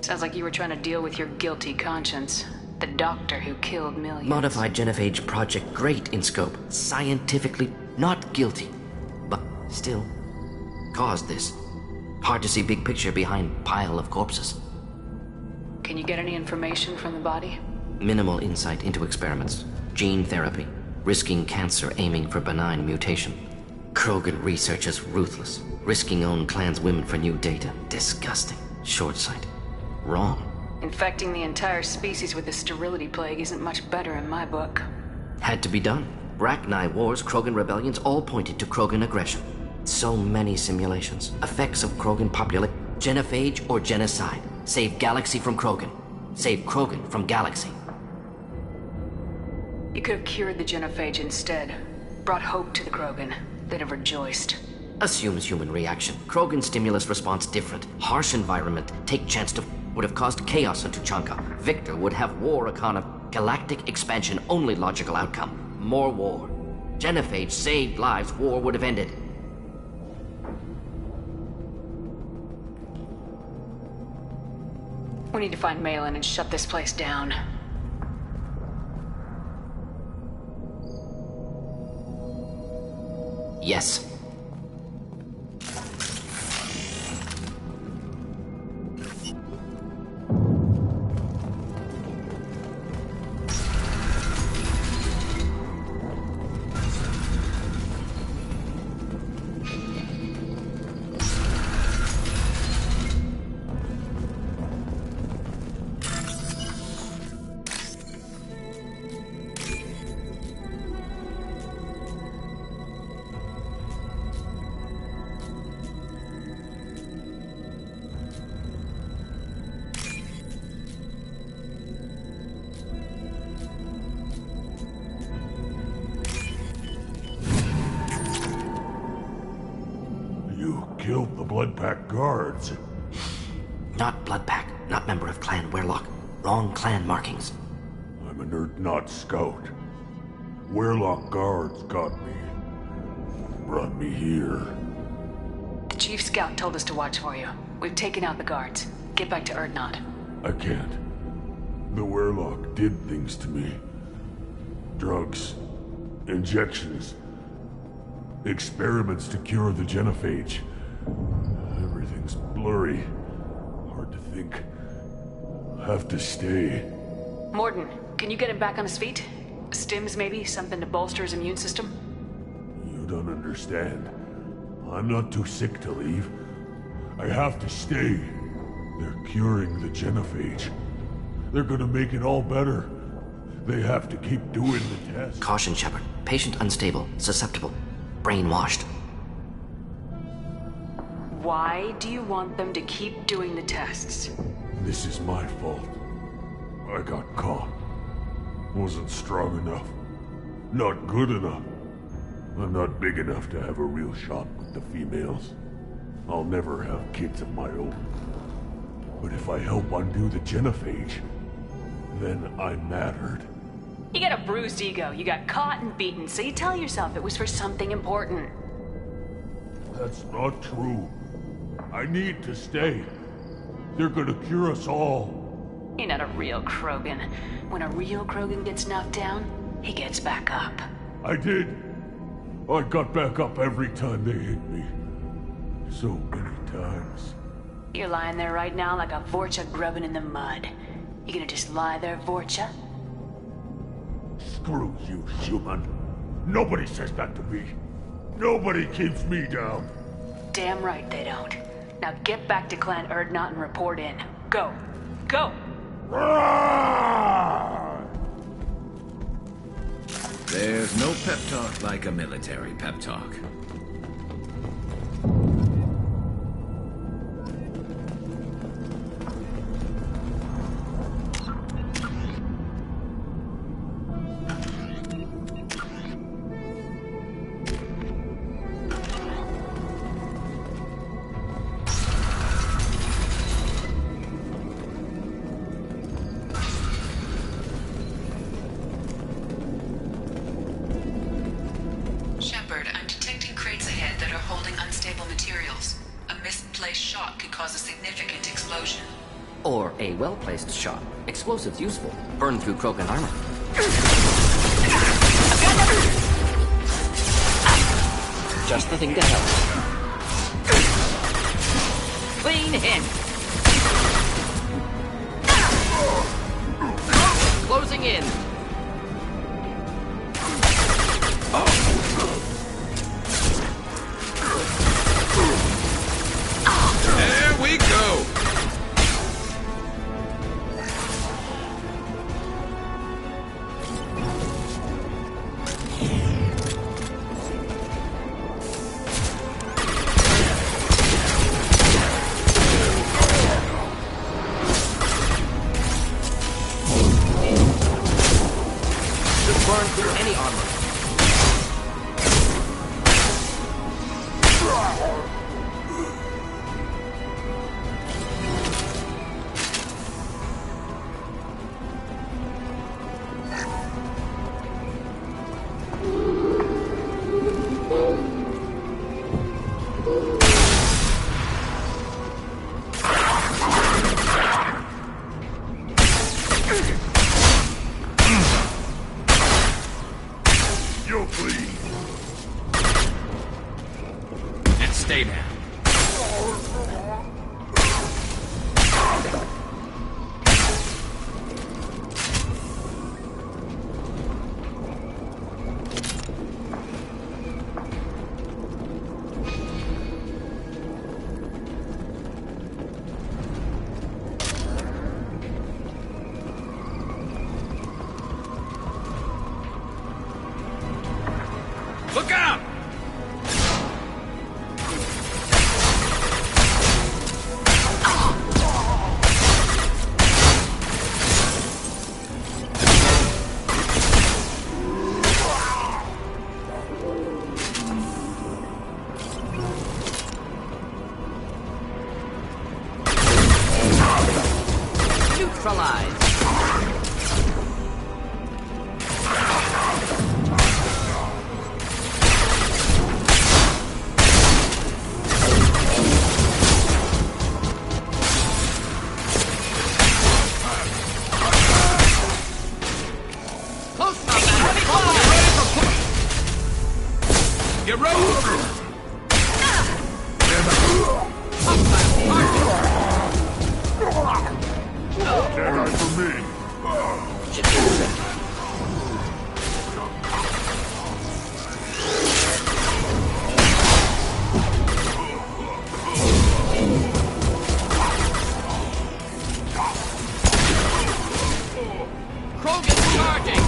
Speaker 1: Sounds like you were trying to deal with your guilty conscience. The doctor who killed millions.
Speaker 16: Modified genophage project great in scope. Scientifically not guilty. But still, caused this. Hard to see big picture behind pile of corpses.
Speaker 1: Can you get any information from the body?
Speaker 16: Minimal insight into experiments. Gene therapy. Risking cancer aiming for benign mutation. Krogan research is ruthless. Risking own clan's women for new data. Disgusting. Short sight. Wrong.
Speaker 1: Infecting the entire species with the sterility plague isn't much better in my book.
Speaker 16: Had to be done. Rachni wars, Krogan rebellions all pointed to Krogan aggression. So many simulations. Effects of Krogan population. Genophage or genocide. Save galaxy from Krogan. Save Krogan from galaxy.
Speaker 1: You could have cured the genophage instead. Brought hope to the Krogan. They'd have rejoiced.
Speaker 16: Assumes human reaction. Krogan stimulus response different. Harsh environment. Take chance to would have caused chaos in Tuchanka. Victor would have war economy. Galactic expansion only logical outcome. More war. Genophage saved lives. War would have ended.
Speaker 1: We need to find Malin and shut this place down.
Speaker 16: Yes.
Speaker 6: Killed the Bloodpack guards.
Speaker 16: Not Bloodpack, not member of Clan Werelock. Wrong clan markings.
Speaker 6: I'm an Urdnot scout. Werelock guards got me. Brought me here.
Speaker 1: The chief scout told us to watch for you. We've taken out the guards. Get back to Urdnot.
Speaker 6: I can't. The Werelock did things to me. Drugs. Injections. Experiments to cure the genophage. Everything's blurry. Hard to think. Have to stay.
Speaker 1: Morden, can you get him back on his feet? Stims maybe? Something to bolster his immune system?
Speaker 6: You don't understand. I'm not too sick to leave. I have to stay. They're curing the genophage. They're gonna make it all better. They have to keep doing the test.
Speaker 16: Caution, Sheperd. Patient unstable, susceptible, brainwashed.
Speaker 1: Why do you want them to keep doing the tests?
Speaker 6: This is my fault. I got caught. Wasn't strong enough. Not good enough. I'm not big enough to have a real shot with the females. I'll never have kids of my own. But if I help undo the genophage, then I mattered.
Speaker 1: You got a bruised ego, you got caught and beaten, so you tell yourself it was for something important.
Speaker 6: That's not true. I need to stay. They're gonna cure us all.
Speaker 1: You're not a real Krogan. When a real Krogan gets knocked down, he gets back up.
Speaker 6: I did. I got back up every time they hit me. So many times.
Speaker 1: You're lying there right now like a Vorcha grubbing in the mud. You gonna just lie there, Vorcha?
Speaker 6: Screw you, human. Nobody says that to me. Nobody keeps me down.
Speaker 1: Damn right they don't. Now get back to Clan Urdnot and report in. Go. Go!
Speaker 4: There's no pep talk like a military pep talk.
Speaker 23: Sheperd, I'm detecting crates ahead that are holding unstable materials. A misplaced shot could cause a significant explosion.
Speaker 16: Or a well-placed shot. Explosives useful. Burn through Krogan armor. Just the thing to help. Clean hit. Closing in.
Speaker 5: There we go!
Speaker 16: Just burn through any armor.
Speaker 6: You'll bleed.
Speaker 4: And stay down.
Speaker 5: Look out!
Speaker 16: Neutralize. Close combat.
Speaker 5: Get ready!
Speaker 6: Jedi for me.
Speaker 16: Krogan charging.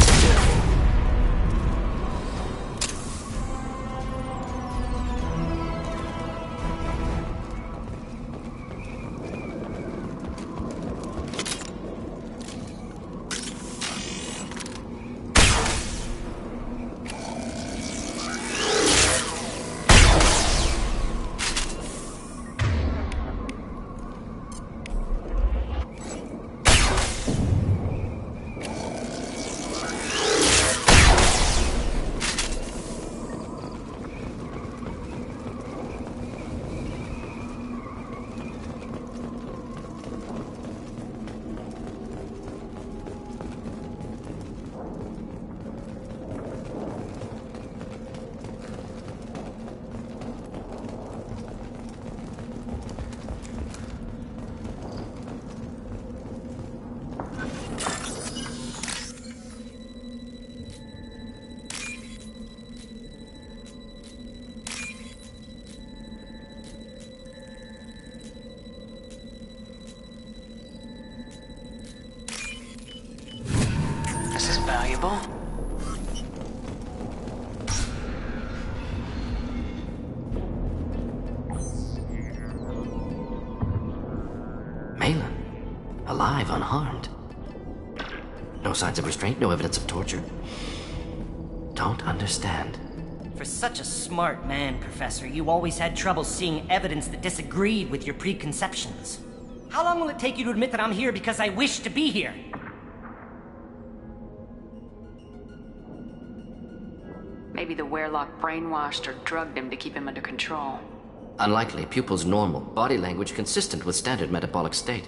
Speaker 1: possible.
Speaker 16: Malin. Alive, unharmed. No signs of restraint, no evidence of torture. Don't understand.
Speaker 9: For such a smart man, Professor, you always had trouble seeing evidence that disagreed with your preconceptions. How long will it take you to admit that I'm here because I wish to be here?
Speaker 1: Maybe the Werelock brainwashed or drugged him to keep him under control.
Speaker 16: Unlikely. Pupil's normal. Body language consistent with standard metabolic state.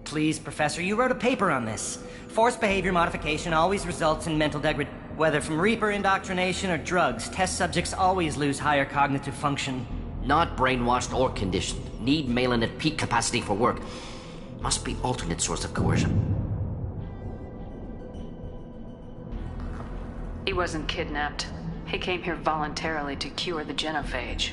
Speaker 9: Please, Professor, you wrote a paper on this. Forced behavior modification always results in mental degradation. Whether from Reaper indoctrination or drugs, test subjects always lose higher cognitive function.
Speaker 16: Not brainwashed or conditioned. Need Malin at peak capacity for work. Must be alternate source of coercion.
Speaker 1: He wasn't kidnapped. He came here voluntarily to cure the genophage.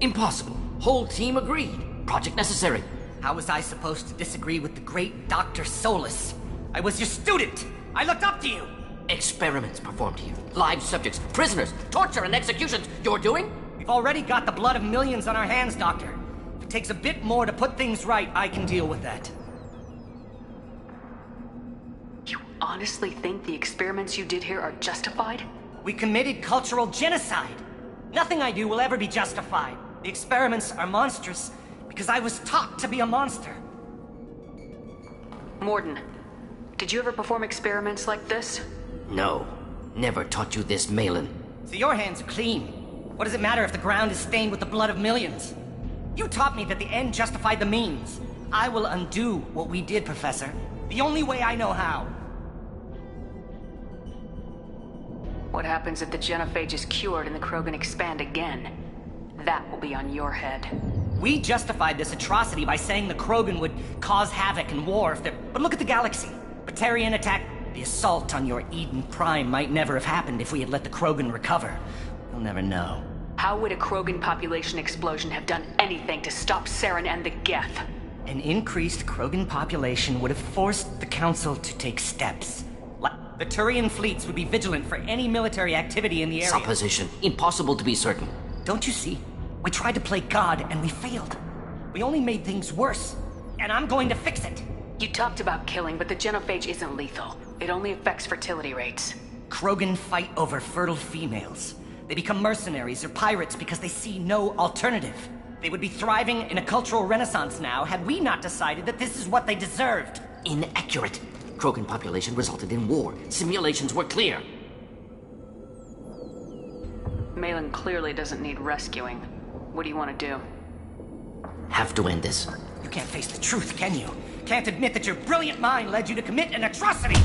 Speaker 16: Impossible. Whole team agreed. Project necessary.
Speaker 9: How was I supposed to disagree with the great Dr. Solus? I was your student! I looked up to you!
Speaker 16: Experiments performed here. Live subjects, prisoners, torture and executions. You're doing?
Speaker 9: We've already got the blood of millions on our hands, Doctor. If it takes a bit more to put things right, I can deal with that.
Speaker 1: You honestly think the experiments you did here are justified?
Speaker 9: We committed cultural genocide. Nothing I do will ever be justified. The experiments are monstrous because I was taught to be a monster.
Speaker 1: Morden, did you ever perform experiments like this?
Speaker 16: No. Never taught you this, Malin.
Speaker 9: So your hands are clean. What does it matter if the ground is stained with the blood of millions? You taught me that the end justified the means. I will undo what we did, Professor. The only way I know how.
Speaker 1: What happens if the genophage is cured and the Krogan expand again? That will be on your head.
Speaker 9: We justified this atrocity by saying the Krogan would cause havoc and war if they're... But look at the galaxy. Batarian attack. The assault on your Eden Prime might never have happened if we had let the Krogan recover. We'll never know.
Speaker 1: How would a Krogan population explosion have done anything to stop Saren and the Geth?
Speaker 9: An increased Krogan population would have forced the Council to take steps. The Turian fleets would be vigilant for any military activity in the area.
Speaker 16: Supposition. Impossible to be certain.
Speaker 9: Don't you see? We tried to play God and we failed. We only made things worse. And I'm going to fix it.
Speaker 1: You talked about killing, but the genophage isn't lethal. It only affects fertility rates.
Speaker 9: Krogan fight over fertile females. They become mercenaries or pirates because they see no alternative. They would be thriving in a cultural renaissance now had we not decided that this is what they deserved.
Speaker 16: Inaccurate. Krogan population resulted in war. Simulations were clear.
Speaker 1: Malin clearly doesn't need rescuing. What do you want to do?
Speaker 16: Have to end this.
Speaker 9: You can't face the truth, can you? Can't admit that your brilliant mind led you to commit an atrocity!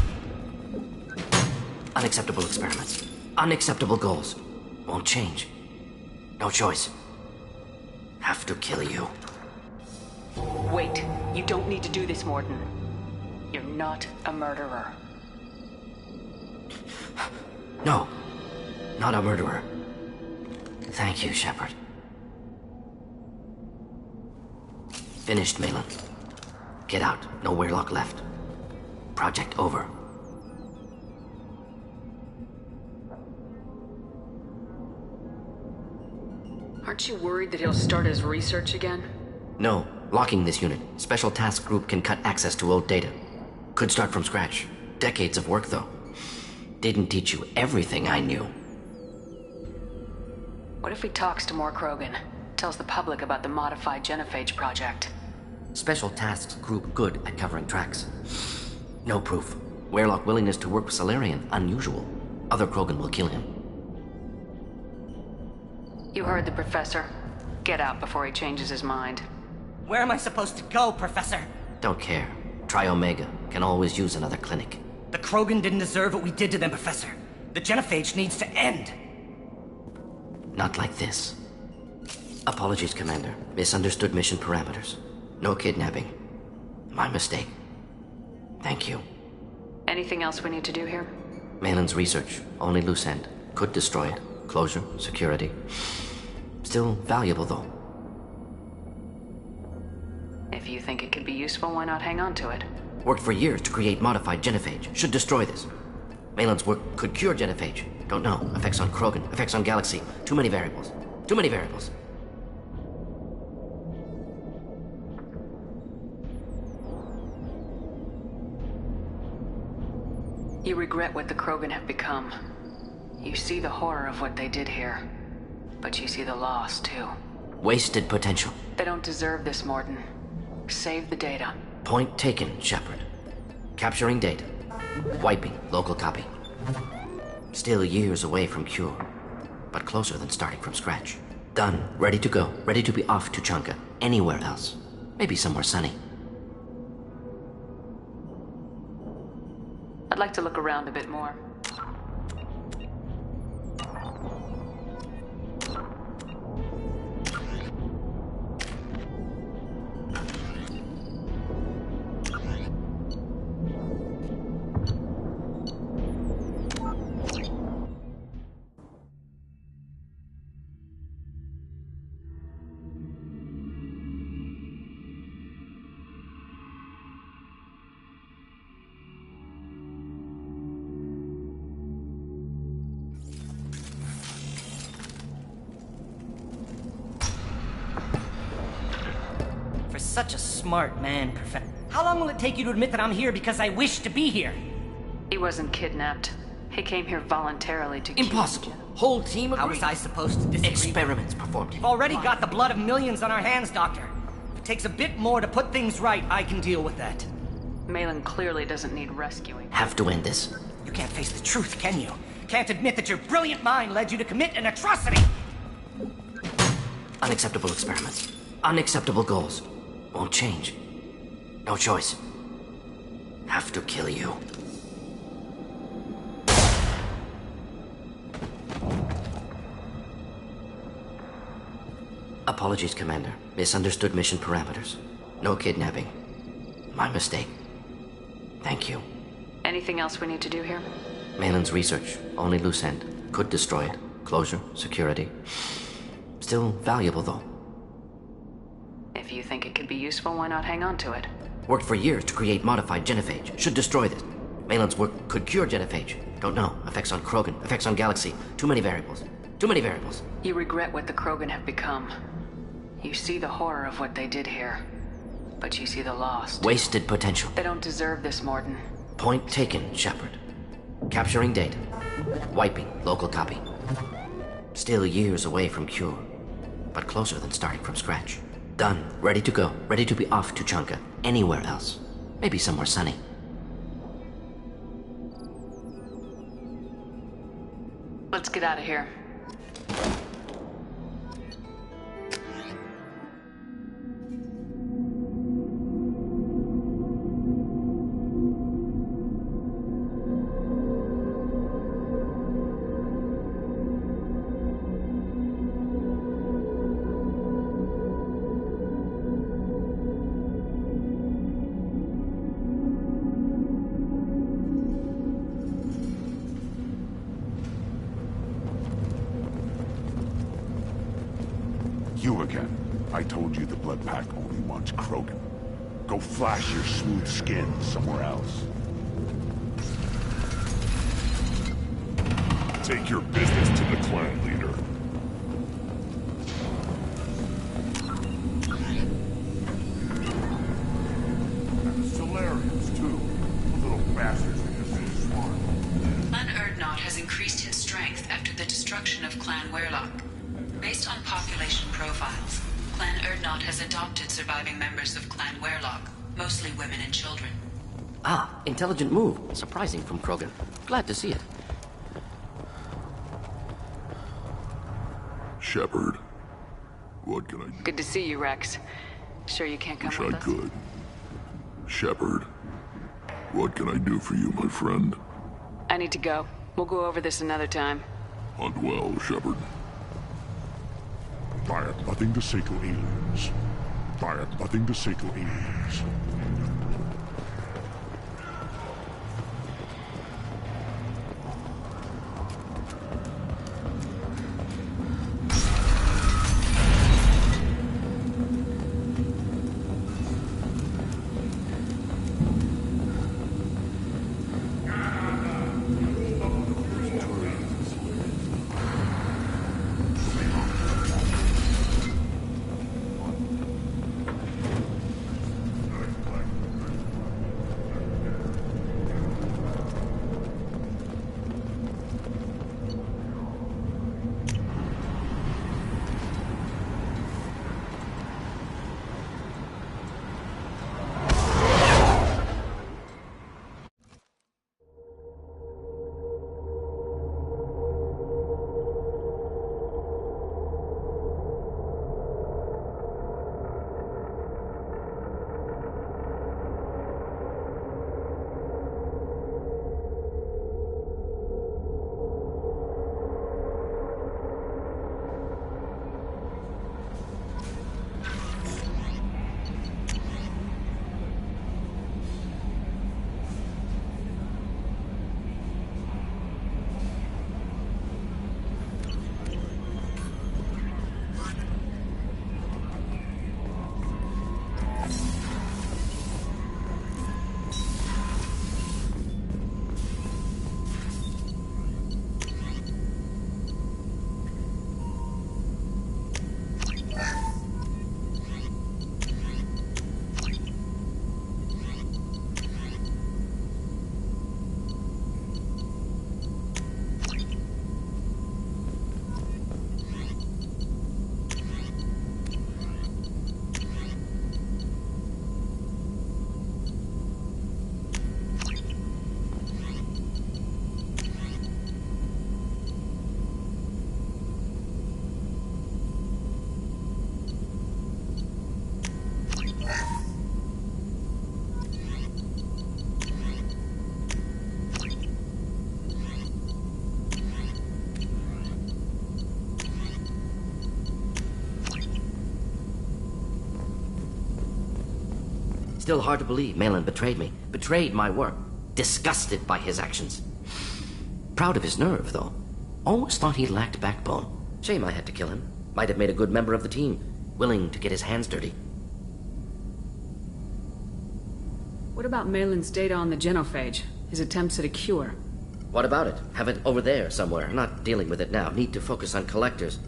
Speaker 16: Unacceptable experiments. Unacceptable goals. Won't change. No choice. Have to kill you.
Speaker 1: Wait. You don't need to do this, Morden. You're not a murderer.
Speaker 16: No. Not a murderer. Thank you, Sheperd. Finished, Malin. Get out. No Werelock left. Project over.
Speaker 1: Aren't you worried that he'll start his research again?
Speaker 16: No. Locking this unit. Special Task Group can cut access to old data. Could start from scratch. Decades of work, though. Didn't teach you everything I knew.
Speaker 1: What if he talks to more Krogan? Tells the public about the modified genophage project?
Speaker 16: Special Tasks Group good at covering tracks. No proof. Werelock willingness to work with Salarian, unusual. Other Krogan will kill him.
Speaker 1: You heard the Professor. Get out before he changes his mind.
Speaker 9: Where am I supposed to go, Professor?
Speaker 16: Don't care. Try Omega. Can always use another clinic.
Speaker 9: The Krogan didn't deserve what we did to them, Professor. The genophage needs to end.
Speaker 16: Not like this. Apologies, Commander. Misunderstood mission parameters. No kidnapping. My mistake. Thank you.
Speaker 1: Anything else we need to do here?
Speaker 16: Malin's research. Only loose end. Could destroy it. Closure. Security. Still valuable, though.
Speaker 1: If you think it could be useful, why not hang on to it?
Speaker 16: Worked for years to create modified genophage. Should destroy this. Malin's work could cure genophage. Don't know. Effects on Krogan, effects on Galaxy. Too many variables. Too many variables.
Speaker 1: You regret what the Krogan have become. You see the horror of what they did here. But you see the loss, too.
Speaker 16: Wasted potential.
Speaker 1: They don't deserve this, Mordin. Save the data.
Speaker 16: Point taken, Sheperd. Capturing data. Wiping local copy. Still years away from cure, but closer than starting from scratch. Done. Ready to go. Ready to be off to Chanka. Anywhere else. Maybe somewhere sunny.
Speaker 1: I'd like to look around a bit more.
Speaker 9: Such a smart man, Professor. How long will it take you to admit that I'm here because I wish to be here?
Speaker 1: He wasn't kidnapped. He came here voluntarily to
Speaker 16: Impossible. Whole team agreed.
Speaker 9: How was I supposed to disagree?
Speaker 16: Experiments performed.
Speaker 9: We've already got the blood of millions on our hands, Doctor. If it takes a bit more to put things right, I can deal with that.
Speaker 1: Malin clearly doesn't need rescuing.
Speaker 16: Have to end this.
Speaker 9: You can't face the truth, can you? Can't admit that your brilliant mind led you to commit an atrocity!
Speaker 16: Unacceptable experiments. Unacceptable goals. Won't change. No choice. Have to kill you. Apologies, Commander. Misunderstood mission parameters. No kidnapping. My mistake. Thank you.
Speaker 1: Anything else we need to do here?
Speaker 16: Malin's research. Only loose end. Could destroy it. Closure. Security. Still valuable, though.
Speaker 1: If you think it could be useful, why not hang on to it?
Speaker 16: Worked for years to create modified genophage. Should destroy this. Malin's work could cure genophage. Don't know. Effects on Krogan, effects on Galaxy. Too many variables. Too many variables.
Speaker 1: You regret what the Krogan have become. You see the horror of what they did here. But you see the loss.
Speaker 16: Wasted potential.
Speaker 1: They don't deserve this, Mordin.
Speaker 16: Point taken, Sheperd. Capturing data. Wiping local copy. Still years away from cure, but closer than starting from scratch. Done. Ready to go. Ready to be off to Chanka. Anywhere else. Maybe somewhere sunny.
Speaker 1: Let's get out of here.
Speaker 13: You again. I told you the Blood Pack only wants Krogan. Go flash your smooth skin somewhere else. Take your business to the clan leader. Solarians, too. The little bastards in this swarm.
Speaker 23: Clan Urdnot has increased in strength after the destruction of Clan Werlock. Based on population profiles, Clan Urdnot has adopted surviving members of Clan Werlock, mostly women and children.
Speaker 16: Ah, intelligent move. Surprising from Krogan. Glad to see it.
Speaker 22: Sheperd, what can I do?
Speaker 1: Good to see you, Rex. Sure you can't come
Speaker 22: Wish
Speaker 1: with
Speaker 22: I
Speaker 1: us?
Speaker 22: could. Sheperd, what can I do for you, my friend?
Speaker 1: I need to go. We'll go over this another time.
Speaker 22: Hunt well, Sheperd.
Speaker 13: I have nothing to say to aliens. I have nothing to say to aliens.
Speaker 16: Still hard to believe Malin betrayed me. Betrayed my work. Disgusted by his actions. Proud of his nerve, though. Always thought he lacked backbone. Shame I had to kill him. Might have made a good member of the team. Willing to get his hands dirty.
Speaker 1: What about Malin's data on the genophage? His attempts at a cure?
Speaker 16: What about it? Have it over there somewhere. Not dealing with it now. Need to focus on collectors.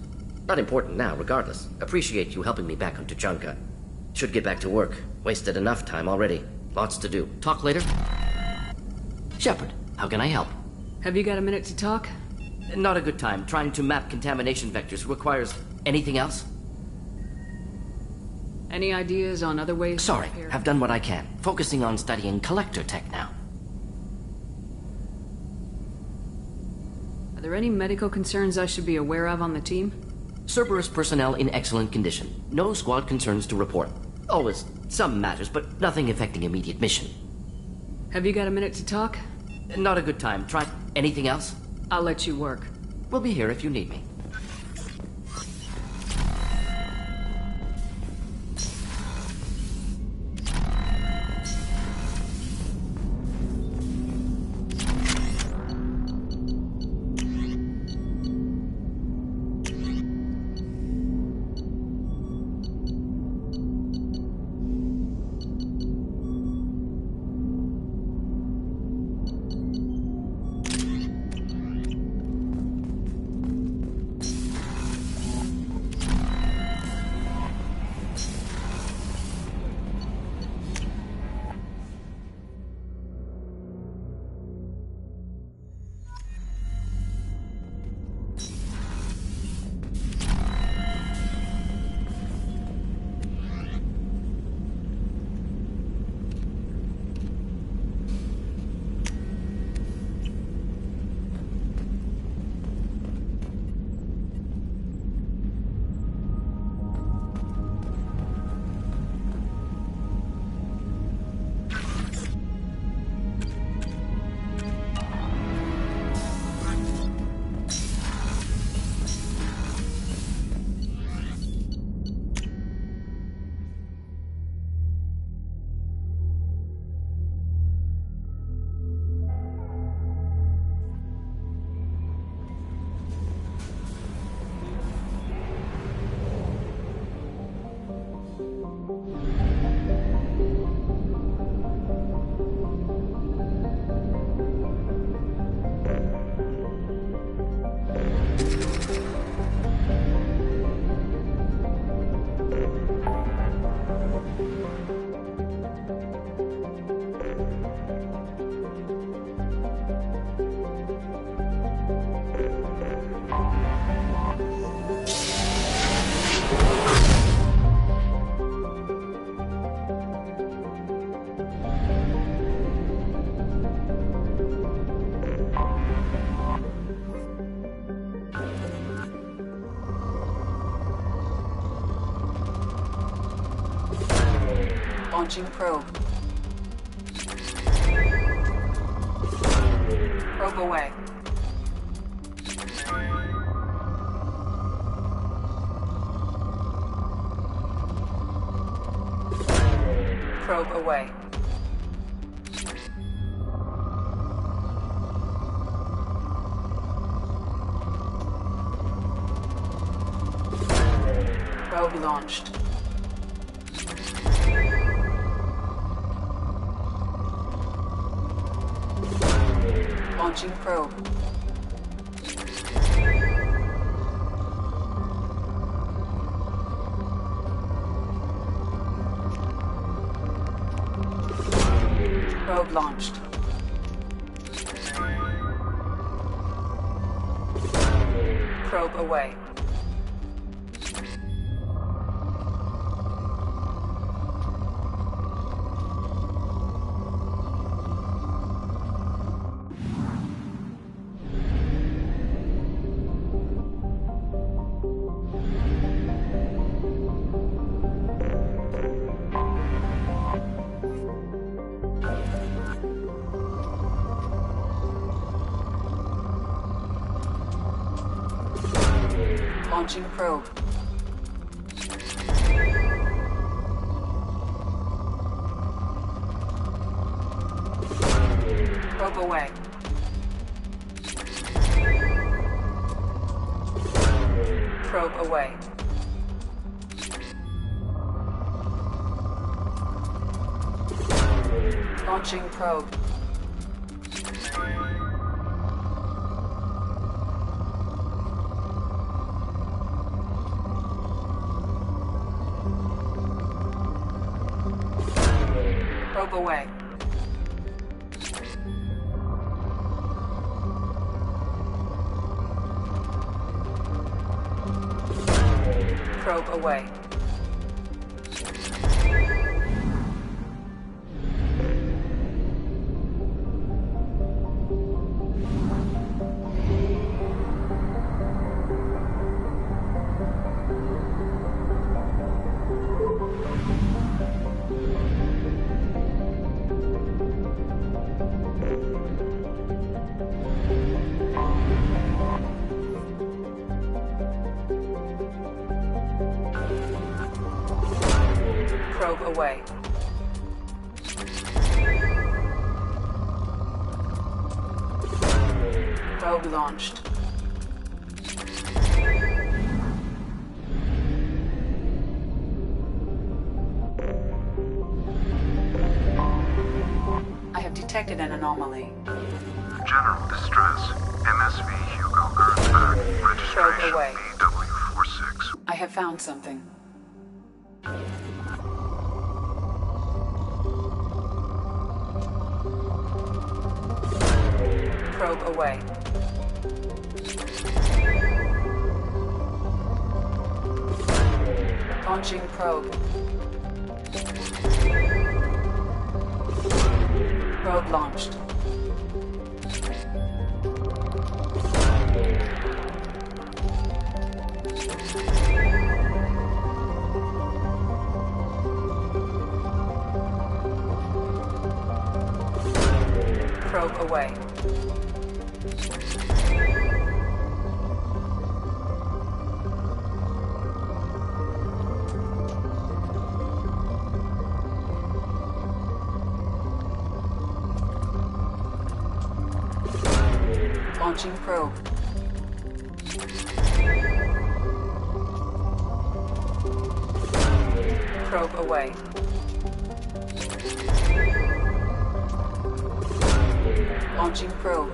Speaker 16: Not important now, regardless. Appreciate you helping me back on Tuchanka. Should get back to work. Wasted enough time already. Lots to do. Talk later? Sheperd, how can I help?
Speaker 1: Have you got a minute to talk?
Speaker 16: Not a good time. Trying to map contamination vectors requires... Anything else?
Speaker 1: Any ideas on other ways?
Speaker 16: Sorry, have done what I can. Focusing on studying collector tech now.
Speaker 1: Are there any medical concerns I should be aware of on the team?
Speaker 16: Cerberus personnel in excellent condition. No squad concerns to report. Always some matters, but nothing affecting immediate mission.
Speaker 1: Have you got a minute to talk?
Speaker 16: Not a good time. Try... Anything else?
Speaker 1: I'll let you work.
Speaker 16: We'll be here if you need me.
Speaker 18: Launching probe. Probe away. Probe away. Probe launched. Launching probe. Probe launched. Probe away. Launching probe. Probe away. Probe away. Launching probe. Probe away. Probe away. Probe away. Probe launched. I have detected an anomaly.
Speaker 7: General distress. MSV Hugo Gernsback.
Speaker 18: Probe
Speaker 7: Registration
Speaker 18: away.
Speaker 7: BW46.
Speaker 18: I have found something. Probe away. Launching probe. Probe launched. Probe away. Launching probe. Probe away. Launching probe.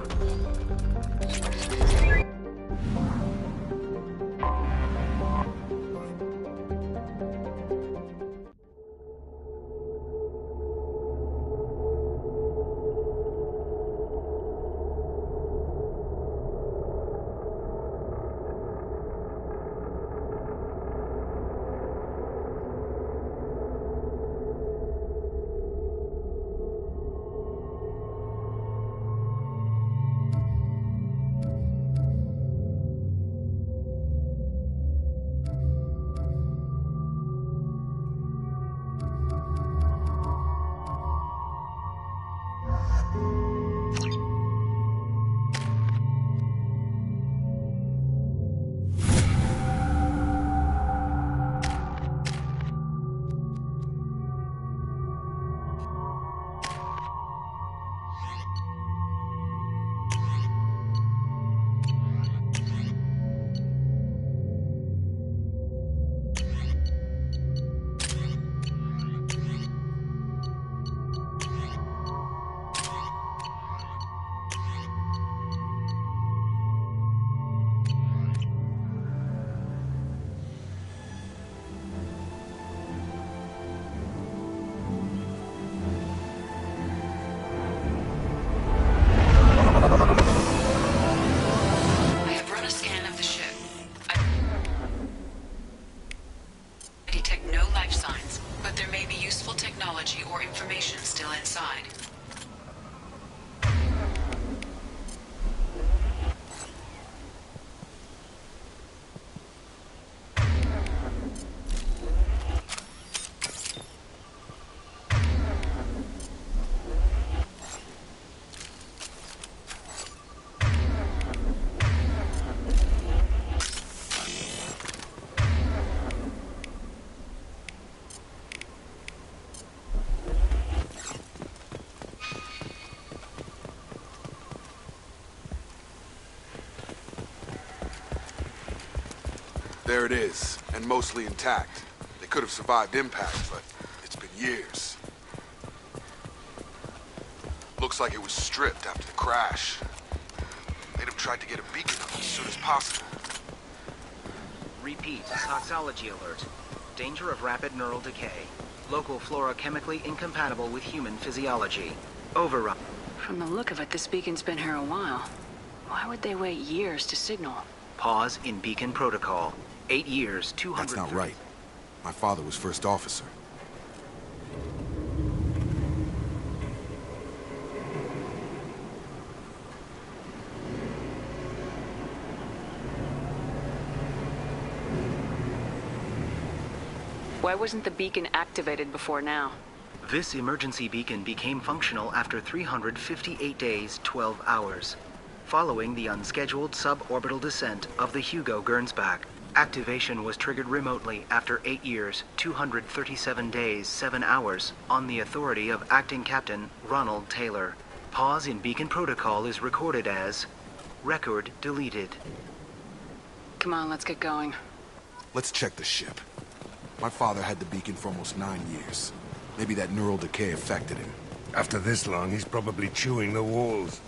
Speaker 15: There it is, and mostly intact. They could have survived impact, but it's been years. Looks like it was stripped after the crash. They'd have tried to get a beacon up as soon as possible.
Speaker 2: Repeat, toxology alert. Danger of rapid neural decay. Local flora chemically incompatible with human physiology. Overrun.
Speaker 1: From the look of it, this beacon's been here a while. Why would they wait years to signal?
Speaker 2: Pause in beacon protocol. 8 years, 200...
Speaker 15: That's not right. My father was first officer.
Speaker 1: Why wasn't the beacon activated before now?
Speaker 2: This emergency beacon became functional after 358 days, 12 hours. Following the unscheduled suborbital descent of the Hugo Gernsback, activation was triggered remotely after 8 years, 237 days, 7 hours, on the authority of Acting Captain Ronald Taylor. Pause in beacon protocol is recorded as record deleted.
Speaker 1: Come on, let's get going.
Speaker 15: Let's check the ship. My father had the beacon for almost 9 years. Maybe that neural decay affected him.
Speaker 21: After this long, he's probably chewing the walls.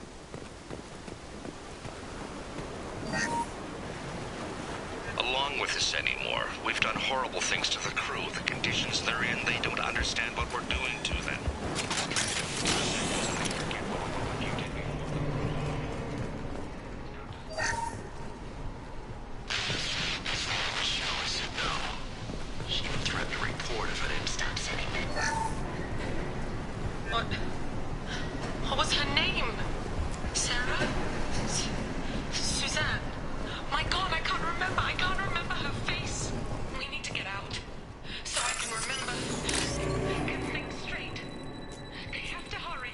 Speaker 19: Along with this anymore. We've done horrible things to the crew. The conditions they're in, they don't understand what we're doing to them.
Speaker 11: What was her name? Sarah? Suzanne? My God, I can't remember. I can't remember her face. We need to get out. So I can remember. Can think straight. They have to hurry.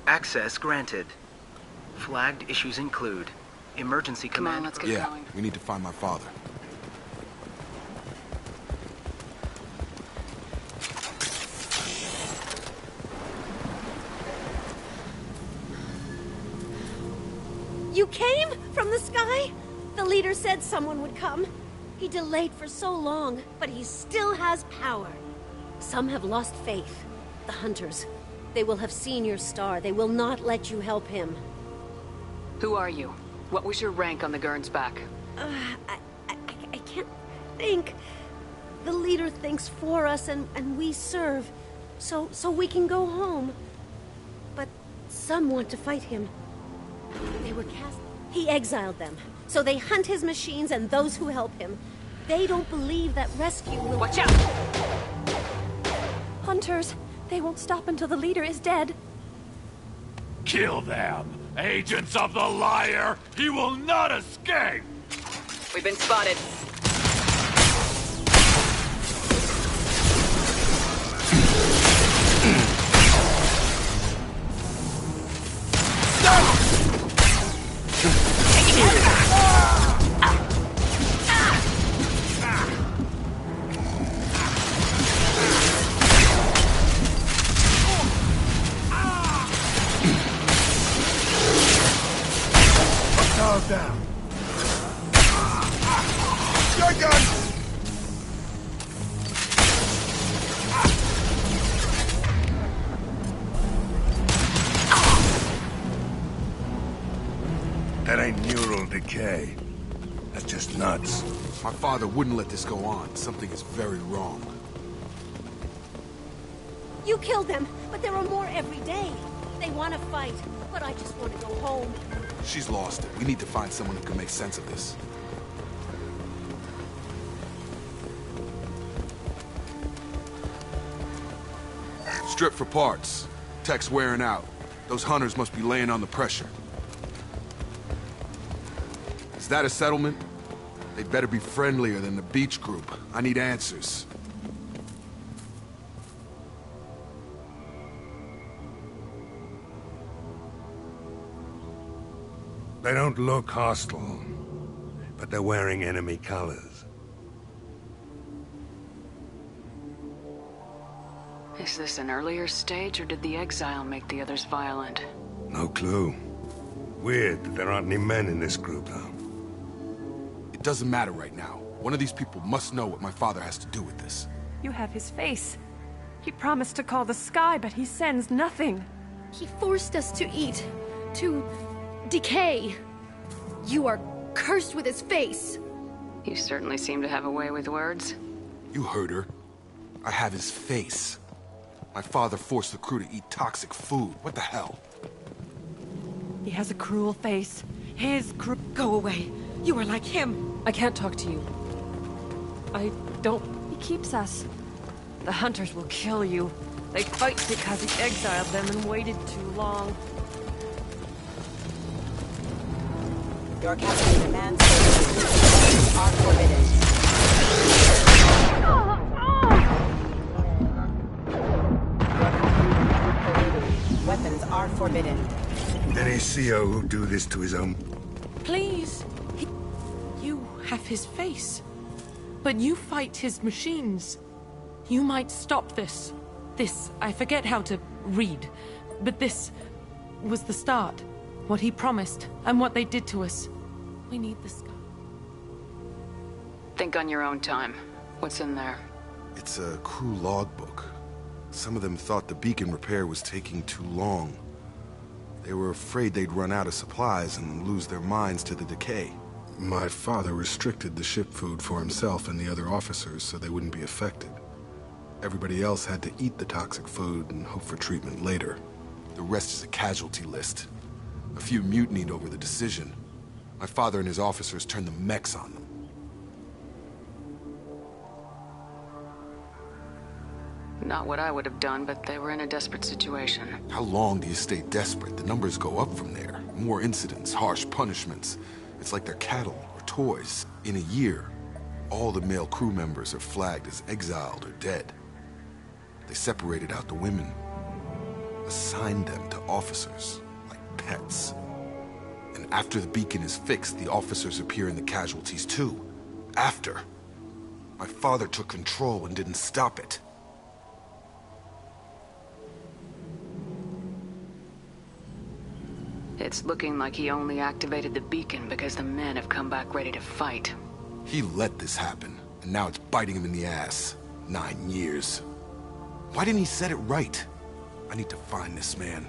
Speaker 2: Access granted. Flagged issues include emergency
Speaker 1: Come
Speaker 2: command.
Speaker 1: on, let's get going.
Speaker 15: We need to find my father.
Speaker 17: You came from the sky? The leader said someone would come. He delayed for so long, but he still has power. Some have lost faith. The hunters. They will have seen your star. They will not let you help him.
Speaker 1: Who are you? What was your rank on the Gernsback?
Speaker 17: I can't think. The leader thinks for us and we serve. So we can go home. But some want to fight him. They were cast... He exiled them. So they hunt his machines and those who help him. They don't believe that rescue will...
Speaker 1: Watch out!
Speaker 20: Hunters! They won't stop until the leader is dead.
Speaker 12: Kill them! Agents of the liar! He will not escape!
Speaker 1: We've been spotted.
Speaker 21: Down. Your gun! That ain't neural decay. That's just nuts.
Speaker 15: My father wouldn't let this go on. Something is very wrong.
Speaker 17: You killed them, but there are more every day. They want to fight, but I just want to go home.
Speaker 15: She's lost it. We need to find someone who can make sense of this. Strip for parts. Tech's wearing out. Those hunters must be laying on the pressure. Is that a settlement? They'd better be friendlier than the beach group. I need answers.
Speaker 21: They don't look hostile, but they're wearing enemy colors.
Speaker 1: Is this an earlier stage, or did the exile make the others violent?
Speaker 21: No clue. Weird that there aren't any men in this group, though.
Speaker 15: It doesn't matter right now. One of these people must know what my father has to do with this.
Speaker 20: You have his face. He promised to call the sky, but he sends nothing.
Speaker 17: He forced us to eat, to decay. You are cursed with his face.
Speaker 1: You certainly seem to have a way with words.
Speaker 15: You heard her. I have his face. My father forced the crew to eat toxic food. What the hell?
Speaker 20: He has a cruel face. His crew...
Speaker 8: Go away. You are like him.
Speaker 20: I can't talk to you. I don't... He keeps us. The hunters will kill you. They fight because he exiled them and waited too long.
Speaker 8: Your captain demands weapons are forbidden. Weapons are forbidden.
Speaker 21: Any CO who do this to his own...
Speaker 8: Please. You have his face. But you fight his machines. You might stop this. This, I forget how to read. But this was the start. What he promised, and what they did to us. We need the sky.
Speaker 1: Think on your own time. What's in there?
Speaker 15: It's a crew logbook. Some of them thought the beacon repair was taking too long. They were afraid they'd run out of supplies and lose their minds to the decay. My father restricted the ship food for himself and the other officers so they wouldn't be affected. Everybody else had to eat the toxic food and hope for treatment later. The rest is a casualty list. A few mutinied over the decision. My father and his officers turned the mechs on them.
Speaker 1: Not what I would have done, but they were in a desperate situation.
Speaker 15: How long do you stay desperate? The numbers go up from there. More incidents, harsh punishments. It's like they're cattle or toys. In a year, all the male crew members are flagged as exiled or dead. They separated out the women, assigned them to officers, like pets. And after the beacon is fixed, the officers appear in the casualties too. After. My father took control and didn't stop it.
Speaker 1: It's looking like he only activated the beacon because the men have come back ready to fight.
Speaker 15: He let this happen, and now it's biting him in the ass. 9 years. Why didn't he set it right? I need to find this man.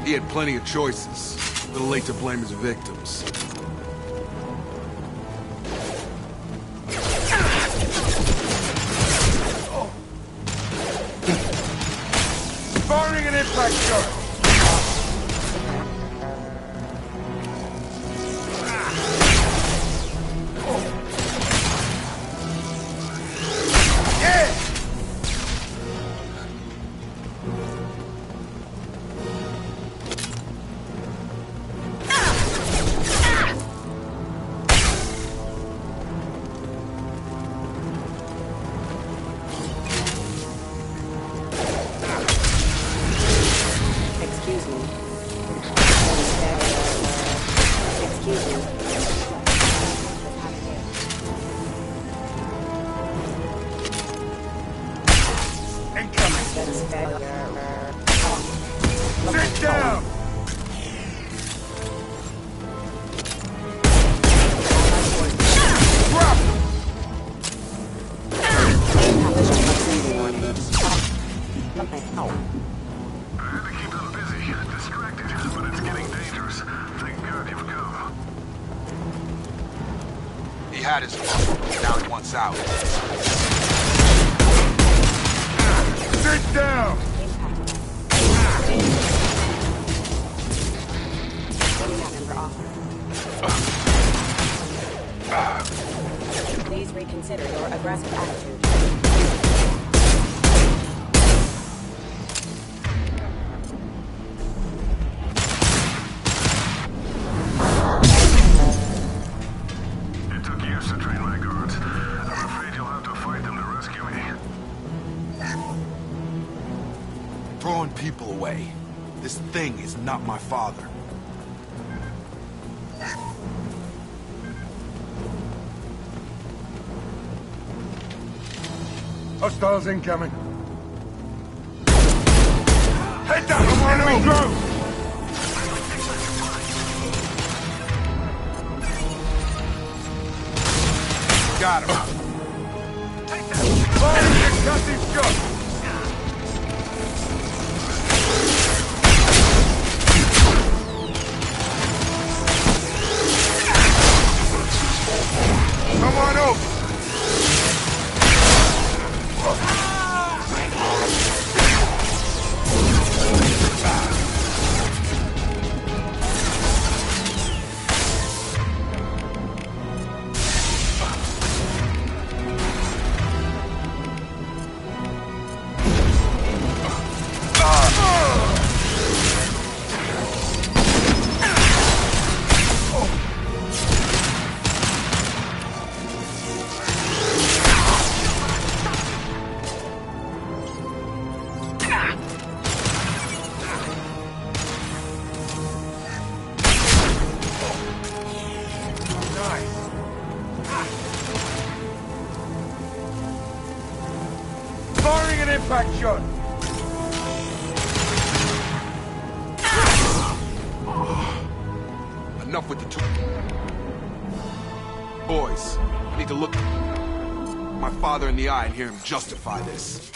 Speaker 15: He had plenty of choices. A little late to blame his victims.
Speaker 21: Firing an impact shot! Sit down!
Speaker 15: He had his fun. Now he wants out.
Speaker 21: Sit down!
Speaker 3: Please reconsider your aggressive attitude.
Speaker 7: It took years to train my guards. I'm afraid you'll have to fight them to rescue me.
Speaker 15: Throwing people away. This thing is not my father.
Speaker 21: Hostiles incoming. Head down! Enemy drone!
Speaker 15: Got him.
Speaker 21: Fire and cut these shots!
Speaker 15: Come on over.
Speaker 21: Firing an impact shot!
Speaker 15: Enough with the two. Boys, I need to look my father in the eye and hear him justify this.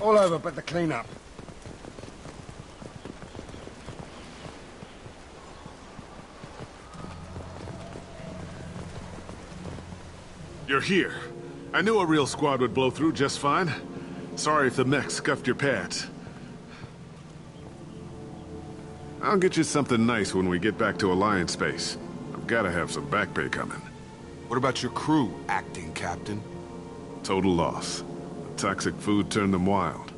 Speaker 21: All over but the cleanup.
Speaker 10: You're here. I knew a real squad would blow through just fine. Sorry if the mech scuffed your pads. I'll get you something nice when we get back to Alliance space. I've gotta have some back pay coming.
Speaker 15: What about your crew, acting captain?
Speaker 10: Total loss. The toxic food turned them wild.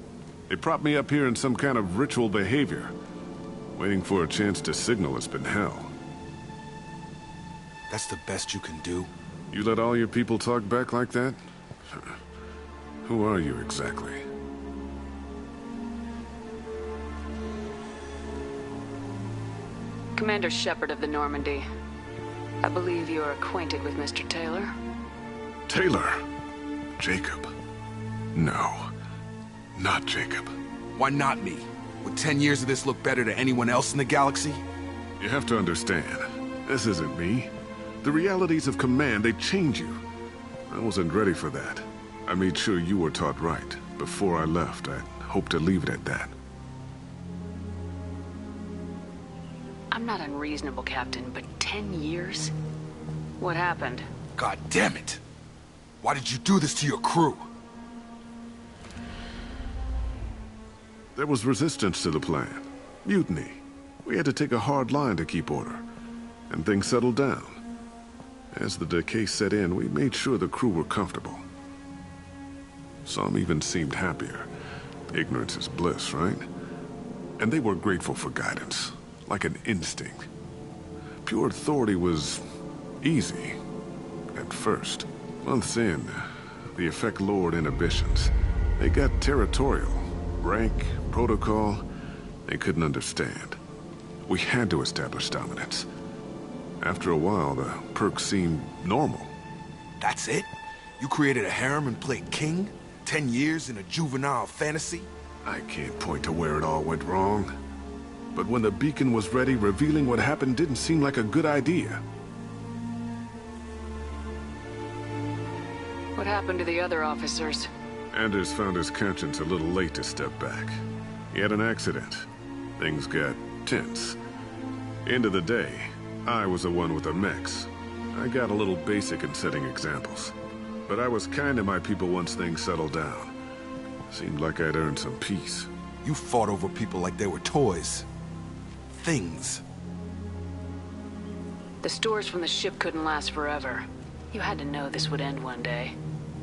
Speaker 10: They propped me up here in some kind of ritual behavior. Waiting for a chance to signal has been hell.
Speaker 15: That's the best you can do?
Speaker 10: You let all your people talk back like that? Who are you exactly?
Speaker 1: Commander Sheperd of the Normandy. I believe you are acquainted with Mr. Taylor.
Speaker 10: Taylor? Jacob? No. Not Jacob.
Speaker 15: Why not me? Would 10 years of this look better to anyone else in the galaxy?
Speaker 10: You have to understand, this isn't me. The realities of command, they change you. I wasn't ready for that. I made sure you were taught right. Before I left, I hoped to leave it at that.
Speaker 1: I'm not unreasonable, Captain, but 10 years? What happened?
Speaker 15: God damn it! Why did you do this to your crew?
Speaker 10: There was resistance to the plan. Mutiny. We had to take a hard line to keep order. And things settled down. As the decay set in, we made sure the crew were comfortable. Some even seemed happier. Ignorance is bliss, right? And they were grateful for guidance, like an instinct. Pure authority was easy, at first. Months in, the effect lowered inhibitions. They got territorial. Rank, protocol, they couldn't understand. We had to establish dominance. After a while, the perks seemed normal.
Speaker 15: That's it? You created a harem and played king? 10 years in a juvenile fantasy?
Speaker 10: I can't point to where it all went wrong. But when the beacon was ready, revealing what happened didn't seem like a good idea.
Speaker 1: What happened to the other officers?
Speaker 10: Anders found his conscience a little late to step back. He had an accident. Things got tense. End of the day, I was the one with the mechs. I got a little basic in setting examples. But I was kind to my people once things settled down. Seemed like I'd earned some peace.
Speaker 15: You fought over people like they were toys. Things.
Speaker 1: The stores from the ship couldn't last forever. You had to know this would end one day.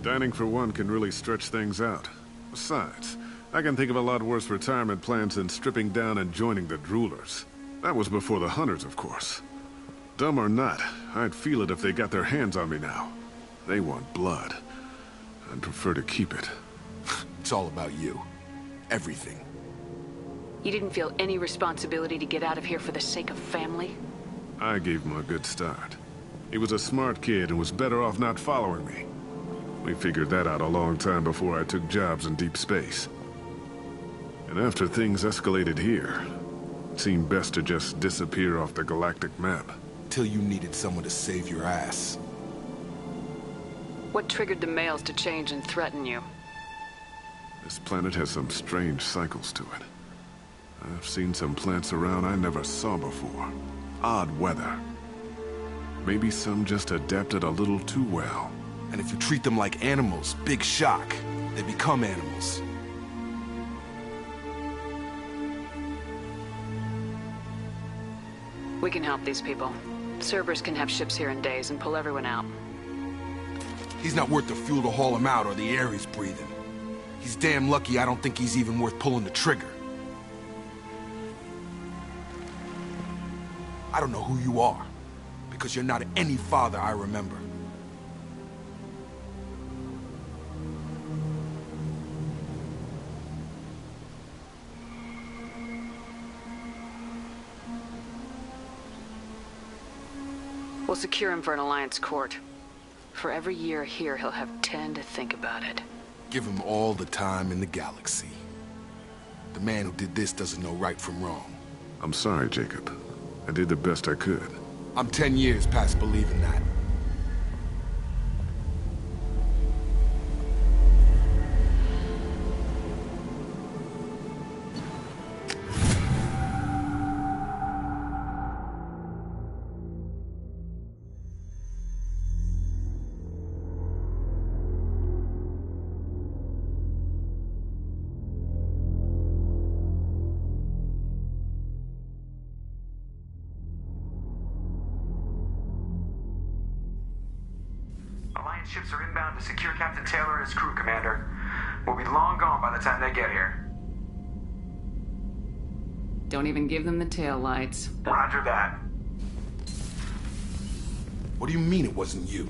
Speaker 10: Dining for one can really stretch things out. Besides, I can think of a lot worse retirement plans than stripping down and joining the droolers. That was before the hunters, of course. Dumb or not, I'd feel it if they got their hands on me now. They want blood. I'd prefer to keep it.
Speaker 15: It's all about you. Everything.
Speaker 1: You didn't feel any responsibility to get out of here for the sake of family?
Speaker 10: I gave him a good start. He was a smart kid and was better off not following me. We figured that out a long time before I took jobs in deep space. And after things escalated here, it seemed best to just disappear off the galactic map.
Speaker 15: Till you needed someone to save your ass.
Speaker 1: What triggered the males to change and threaten you?
Speaker 10: This planet has some strange cycles to it. I've seen some plants around I never saw before. Odd weather. Maybe some just adapted a little too well.
Speaker 15: And if you treat them like animals, big shock. They become animals.
Speaker 1: We can help these people. Cerberus can have ships here in days and pull everyone out.
Speaker 15: He's not worth the fuel to haul him out or the air he's breathing. He's damn lucky I don't think he's even worth pulling the trigger. I don't know who you are, because you're not any father I remember.
Speaker 1: We'll secure him for an Alliance court. For every year here, he'll have 10 to think about it.
Speaker 15: Give him all the time in the galaxy. The man who did this doesn't know right from wrong.
Speaker 10: I'm sorry, Jacob. I did the best I could.
Speaker 15: I'm 10 years past believing that.
Speaker 4: Alliance ships are inbound to secure Captain Taylor and his crew, Commander. We'll be long gone by the time they get here.
Speaker 1: Don't even give them the tail lights.
Speaker 4: Roger that.
Speaker 15: What do you mean it wasn't you?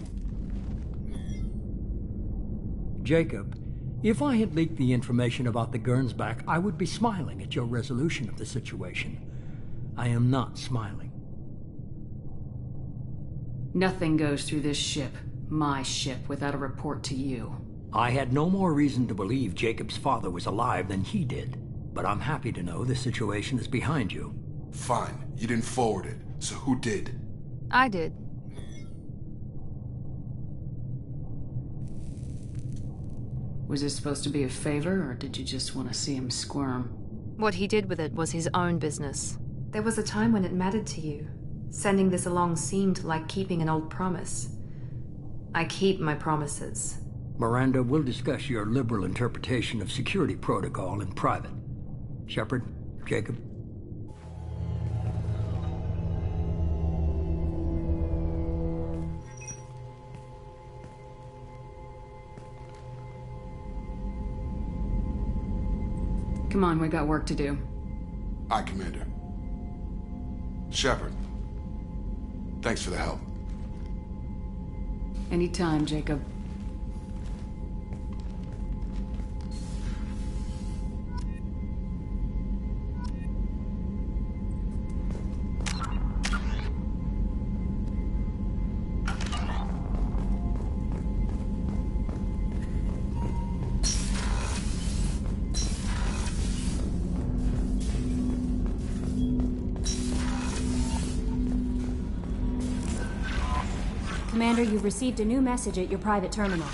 Speaker 5: Jacob, if I had leaked the information about the Gernsback, I would be smiling at your resolution of the situation. I am not smiling.
Speaker 1: Nothing goes through this ship, my ship, without a report to you.
Speaker 5: I had no more reason to believe Jacob's father was alive than he did. But I'm happy to know the situation is behind you.
Speaker 15: Fine. You didn't forward it. So who did?
Speaker 20: I did.
Speaker 1: Was this supposed to be a favor, or did you just want to see him squirm?
Speaker 20: What he did with it was his own business.
Speaker 14: There was a time when it mattered to you. Sending this along seemed like keeping an old promise. I keep my promises.
Speaker 5: Miranda, we'll discuss your liberal interpretation of security protocol in private. Sheperd, Jacob.
Speaker 18: Come on, we got work to do.
Speaker 15: Aye, Commander. Sheperd. Thanks for the help.
Speaker 18: Anytime, Jacob.
Speaker 6: Commander, you've received a new message at your private terminal.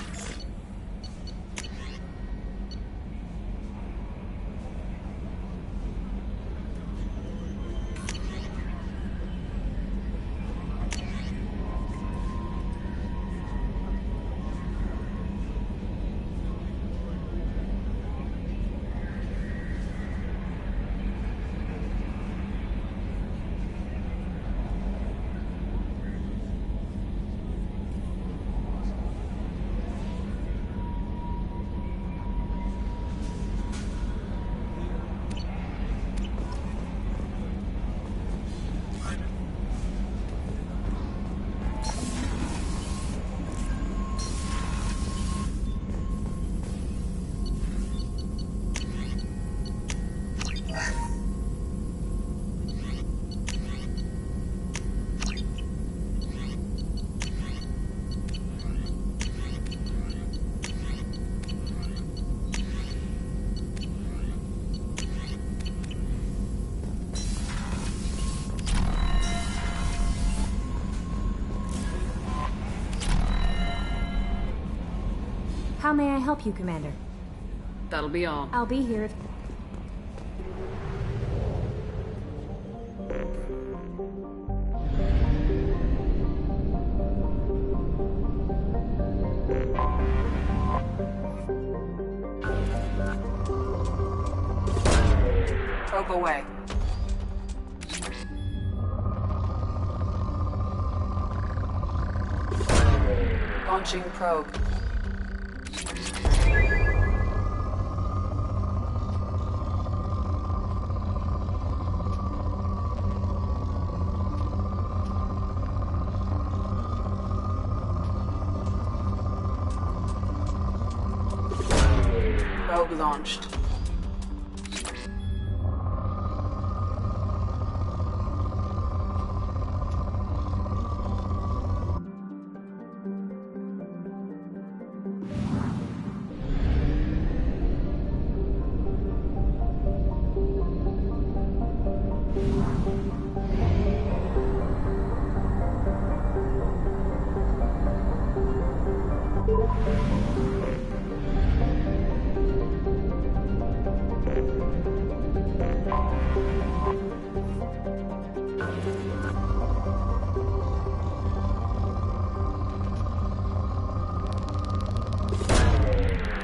Speaker 6: How may I help you, Commander?
Speaker 1: That'll be all.
Speaker 6: I'll be here if...
Speaker 18: Probe away. Launching probe. Probe launched.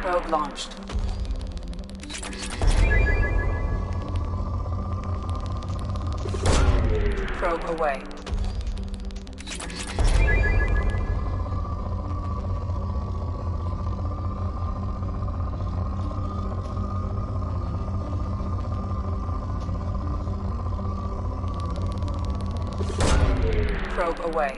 Speaker 18: Probe launched. Probe away. Probe away.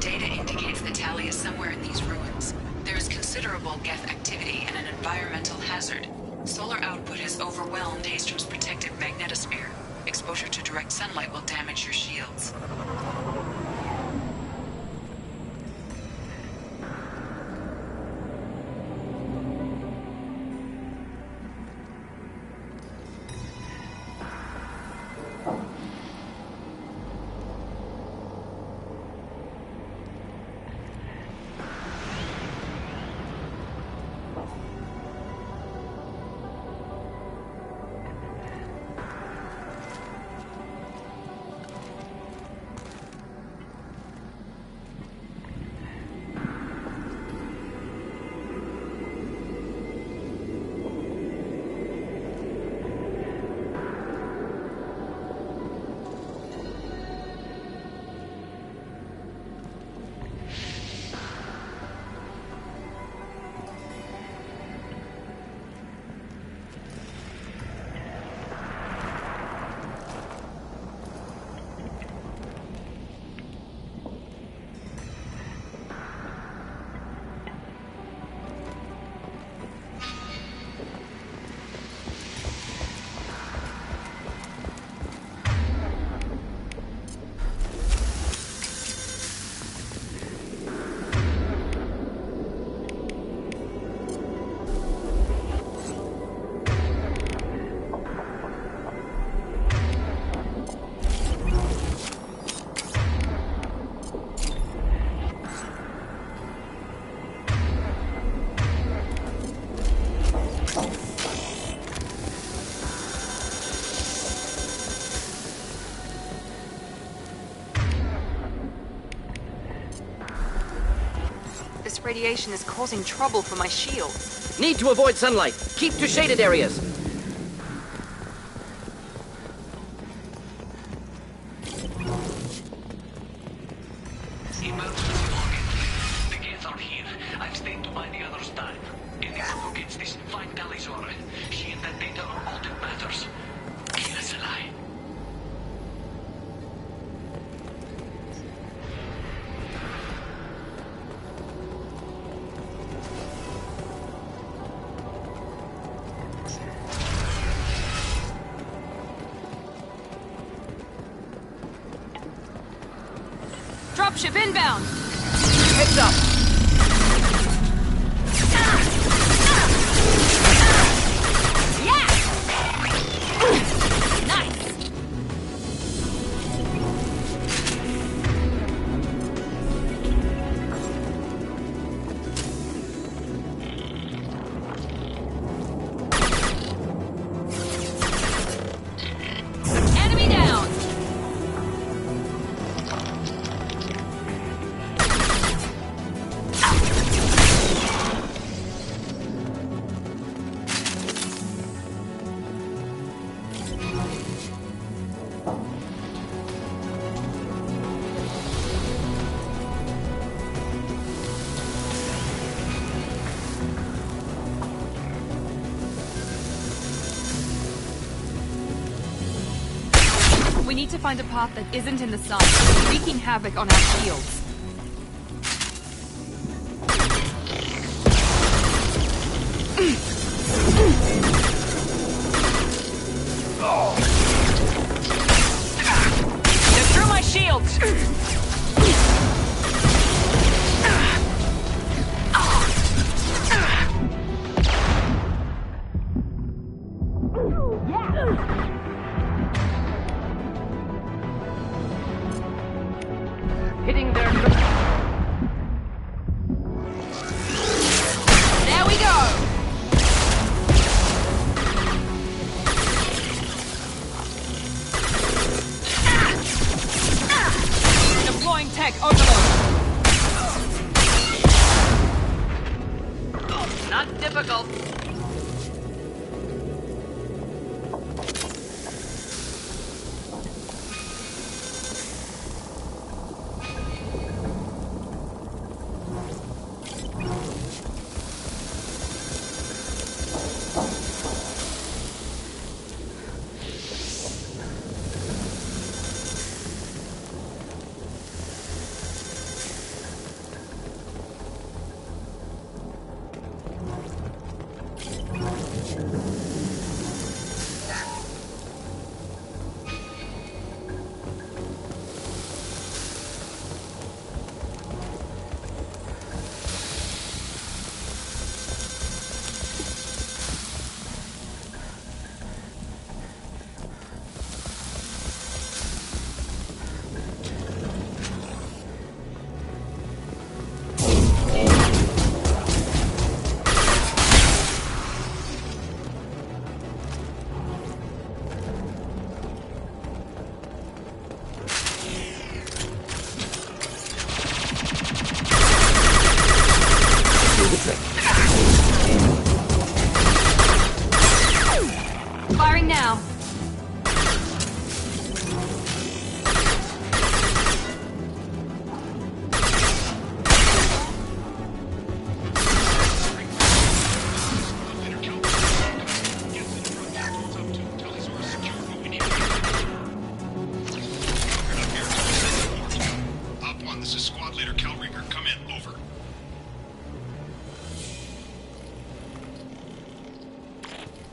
Speaker 18: Data indicates the tally is somewhere in these ruins. There is considerable geth activity and an environmental hazard. Solar output has overwhelmed Haystrom's protective magnetosphere. Exposure to direct sunlight will damage your shields.
Speaker 9: This radiation is causing trouble for my shield.
Speaker 16: Need to avoid sunlight. Keep to shaded areas.
Speaker 11: Emergency login. The gates are here. I've stayed to buy the others time. Anyone who gets this, find Talizora. She and that data are all that matters. Kill us alive.
Speaker 9: Dropship inbound!
Speaker 16: Heads up!
Speaker 9: Enemy down! We need to find a path that isn't in the sun, wreaking havoc on our shields. They're through my shields!
Speaker 16: Hitting their...
Speaker 9: There we go! Deploying tech overload.
Speaker 16: Not difficult.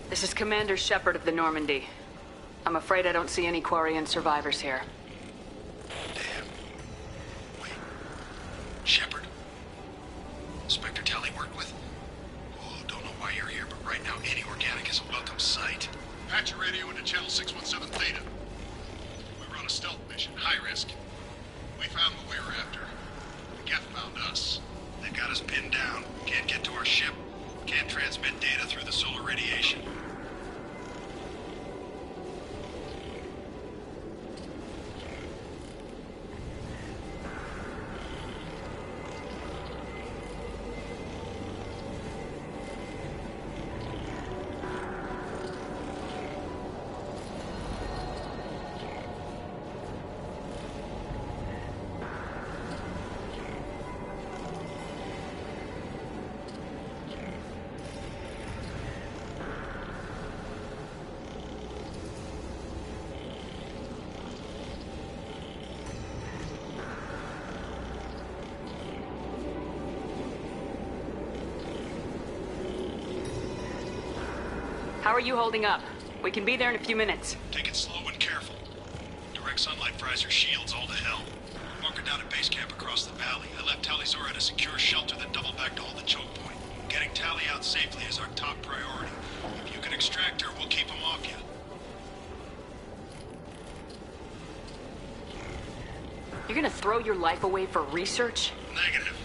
Speaker 1: This is Commander Sheperd of the Normandy. I'm afraid I don't see any Quarian survivors here.
Speaker 19: Sheperd? Inspector Tally worked with? Oh, don't know why you're here, but right now any organic is a welcome sight.
Speaker 10: Patch your radio into channel 617 Theta. We were on a stealth mission, high risk. We found what we were after. The Geth found us.
Speaker 19: They've got us pinned down. Can't get to our ship. Can't transmit data through the solar radiation.
Speaker 1: How are you holding up? We can be there in a few minutes.
Speaker 19: Take it slow and careful. Direct sunlight fries your shields all to hell. Bunker down at base camp across the valley. I left Tally Zora at a secure shelter, then doubled back to hold the choke point. Getting Tally out safely is our top priority. If you can extract her, we'll keep him off you.
Speaker 1: You're gonna throw your life away for research?
Speaker 19: Negative.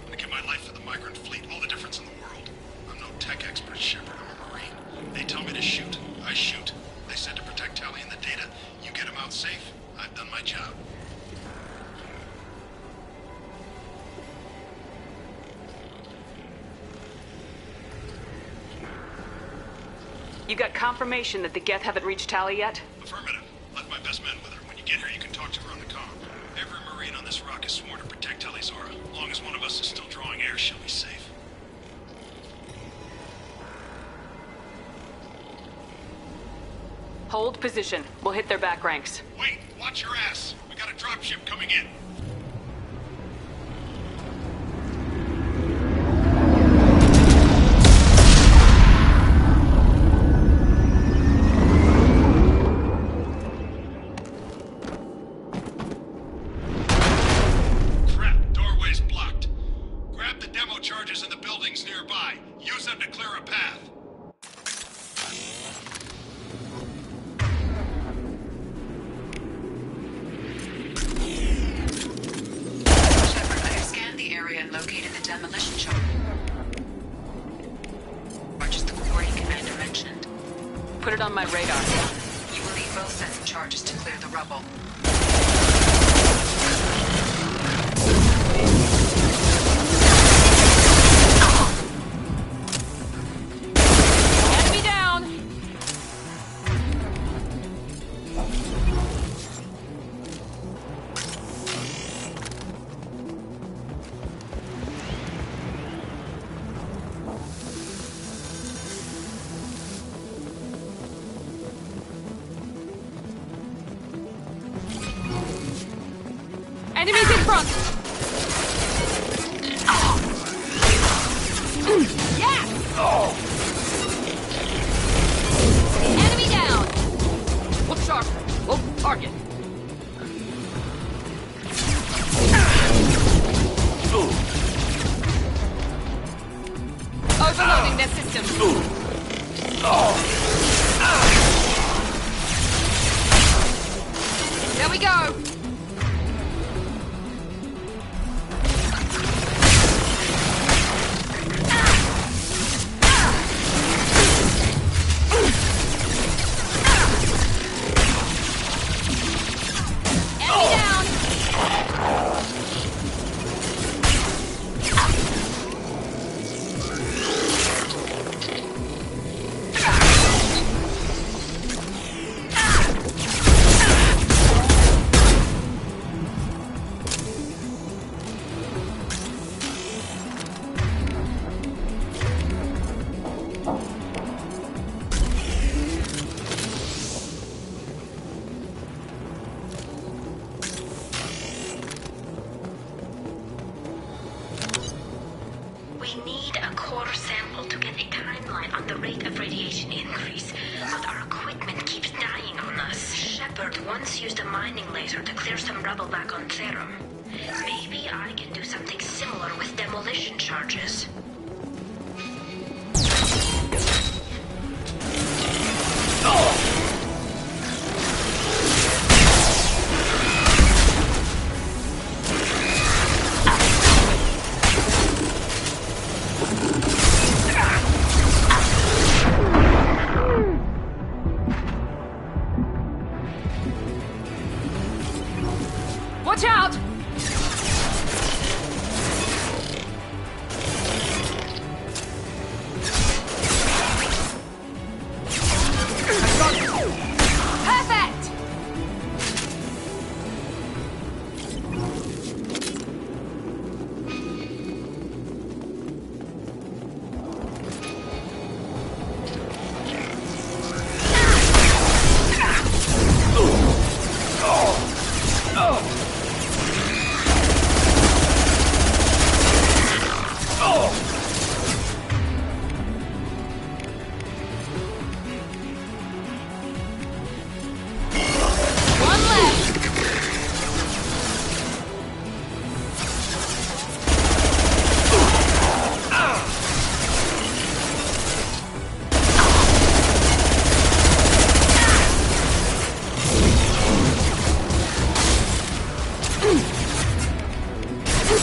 Speaker 19: I'm gonna give my life for the migrant fleet, all the difference in the world. I'm no tech expert, Sheperd. I'm a Marine. They tell me to shoot. I shoot. They said to protect Tally and the data. You get him out safe. I've done my job.
Speaker 1: You got confirmation that the Geth haven't reached Tally yet?
Speaker 19: Affirmative. Left my best men with her. When you get here, you can talk to her on the comm. Every Marine on this rock is sworn to protect Tally Zora. As long as one of us is still drawing air, she'll be safe.
Speaker 1: Hold position. We'll hit their back ranks.
Speaker 19: Wait! Watch your ass! We got a dropship coming in. Crap! Doorway's blocked. Grab the demo charges in the buildings nearby. Use them to clear a path.
Speaker 18: And located the demolition charge. Just the quarry commander mentioned.
Speaker 1: Put it on my radar.
Speaker 18: You will need both sets of charges to clear the rubble.
Speaker 8: Enemy down! Enemies in front! Yeah! Enemy down! Look sharp. Look target. Overloading their system. There we go.
Speaker 18: We need a
Speaker 11: core sample to get a timeline on the rate of radiation increase, but our equipment keeps dying on us. Sheperd once used a mining laser to clear some rubble back on Therum. Maybe I can do something similar with demolition charges.
Speaker 20: Watch out! Perfect!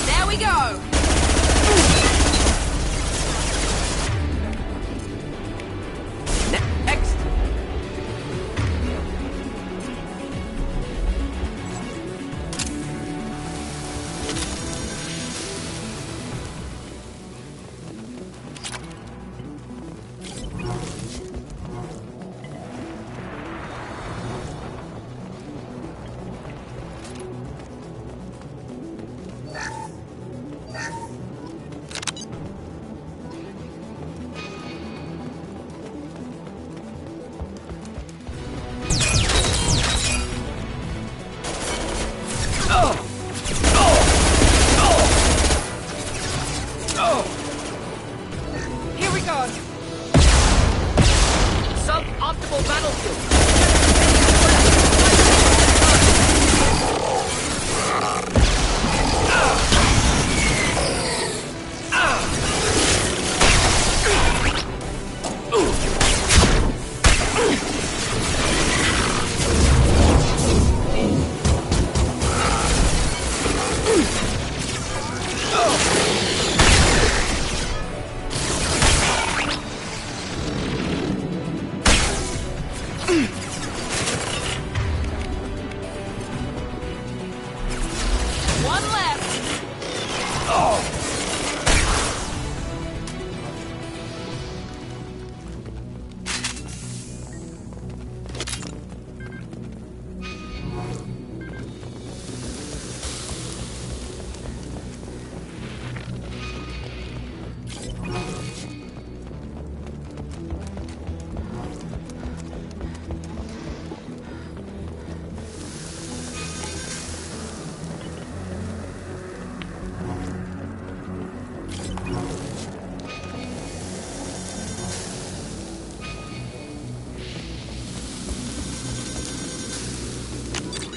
Speaker 20: There we go! Next! Here we go! Suboptimal battlefield! One left!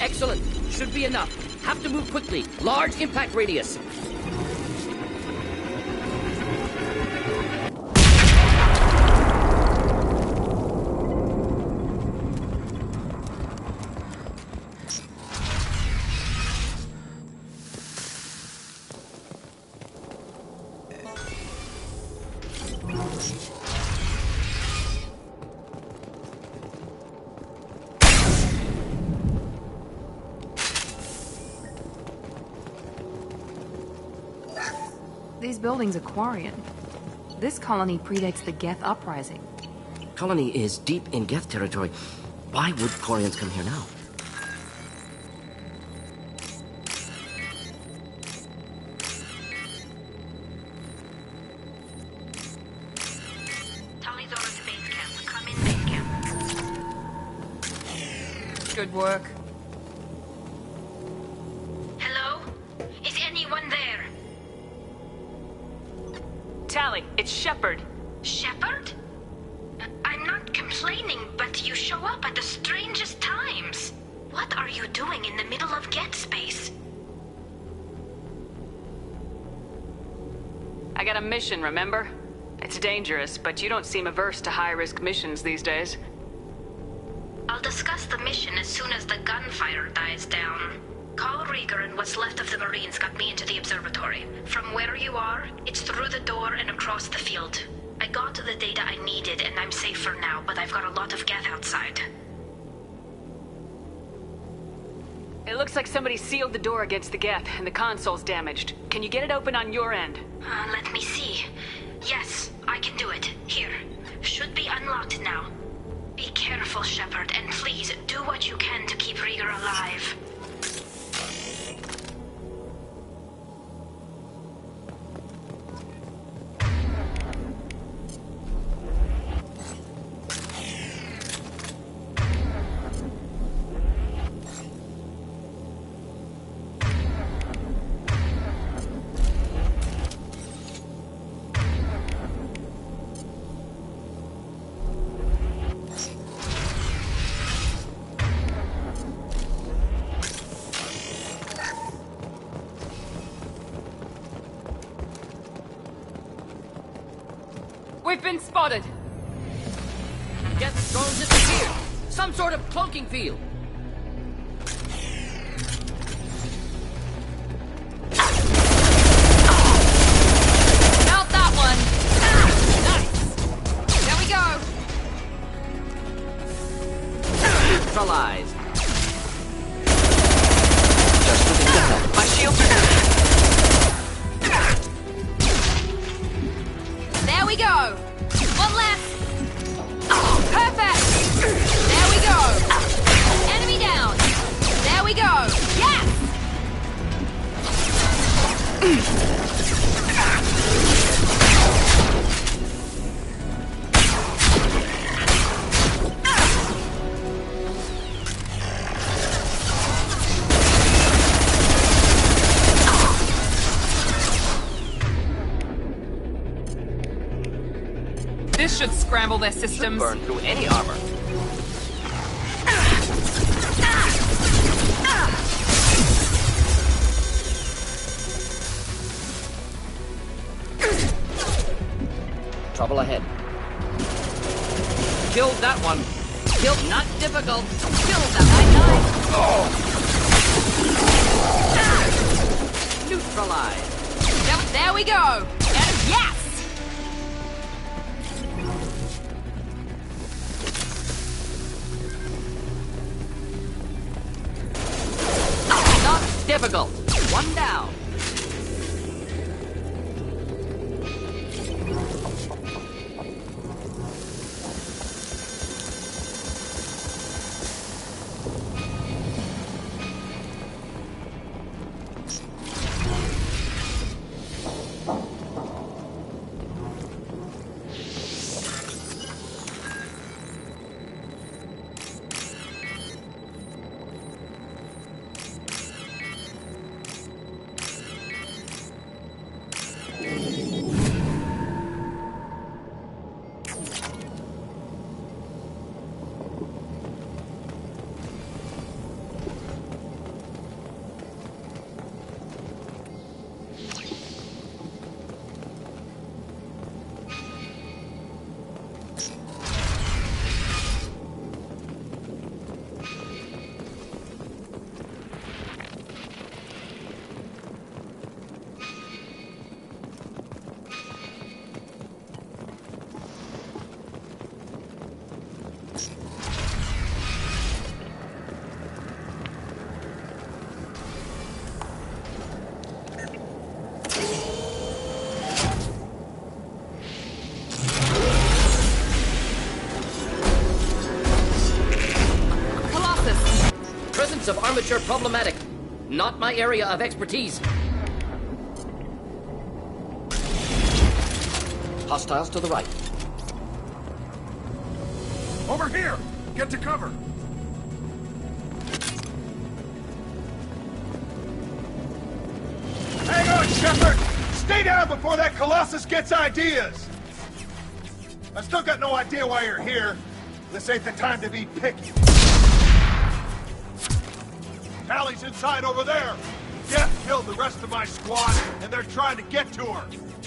Speaker 20: Excellent. Should be enough. Have to move quickly. Large impact radius.
Speaker 14: These buildings are Quarian. This colony predates the Geth uprising.
Speaker 16: Colony is deep in Geth territory. Why would Quarians come here now?
Speaker 14: Good work.
Speaker 11: Hello? Is anyone there?
Speaker 1: Tally, it's Sheperd.
Speaker 11: Sheperd? I'm not complaining, but you show up at the strangest times. What are you doing in the middle of Get Space?
Speaker 1: I got a mission, remember? It's dangerous, but you don't seem averse to high-risk missions these days.
Speaker 11: I'll discuss the mission as soon as the gunfire dies down. Call Rieger and what's left of the Marines got me into the observatory. From where you are, it's through the door and across the field. I got the data I needed and I'm safe for now, but I've got a lot of geth outside.
Speaker 1: It looks like somebody sealed the door against the geth, and the console's damaged. Can you get it open on your end?
Speaker 11: Let me see. Yes, I can do it. Here. Should be unlocked now. Be careful, Sheperd, and please do what you can to keep Rieger alive.
Speaker 20: We've been spotted!
Speaker 16: Geth drone disappeared! Some sort of cloaking field!
Speaker 9: Not that one! Nice! There we go!
Speaker 16: Neutralized. Just looking to help.
Speaker 1: My shields are...
Speaker 9: There we go! One left! Perfect! There we go! Enemy down! There we go! Yes! This should scramble their systems.
Speaker 16: Burn through any armor. Trouble ahead. Killed that one. Killed, not difficult. Killed that one. Nice. Neutralized.
Speaker 9: There we go. And yes!
Speaker 16: Difficult. One down. Of armature problematic. Not my area of expertise. Hostiles to the right.
Speaker 21: Over here! Get to cover! Hang on, Sheperd!
Speaker 13: Stay down before that Colossus gets ideas! I still got no idea why you're here. This ain't the time to be picky. Tally's inside over there. Death killed the rest of my squad, and they're trying to get to her.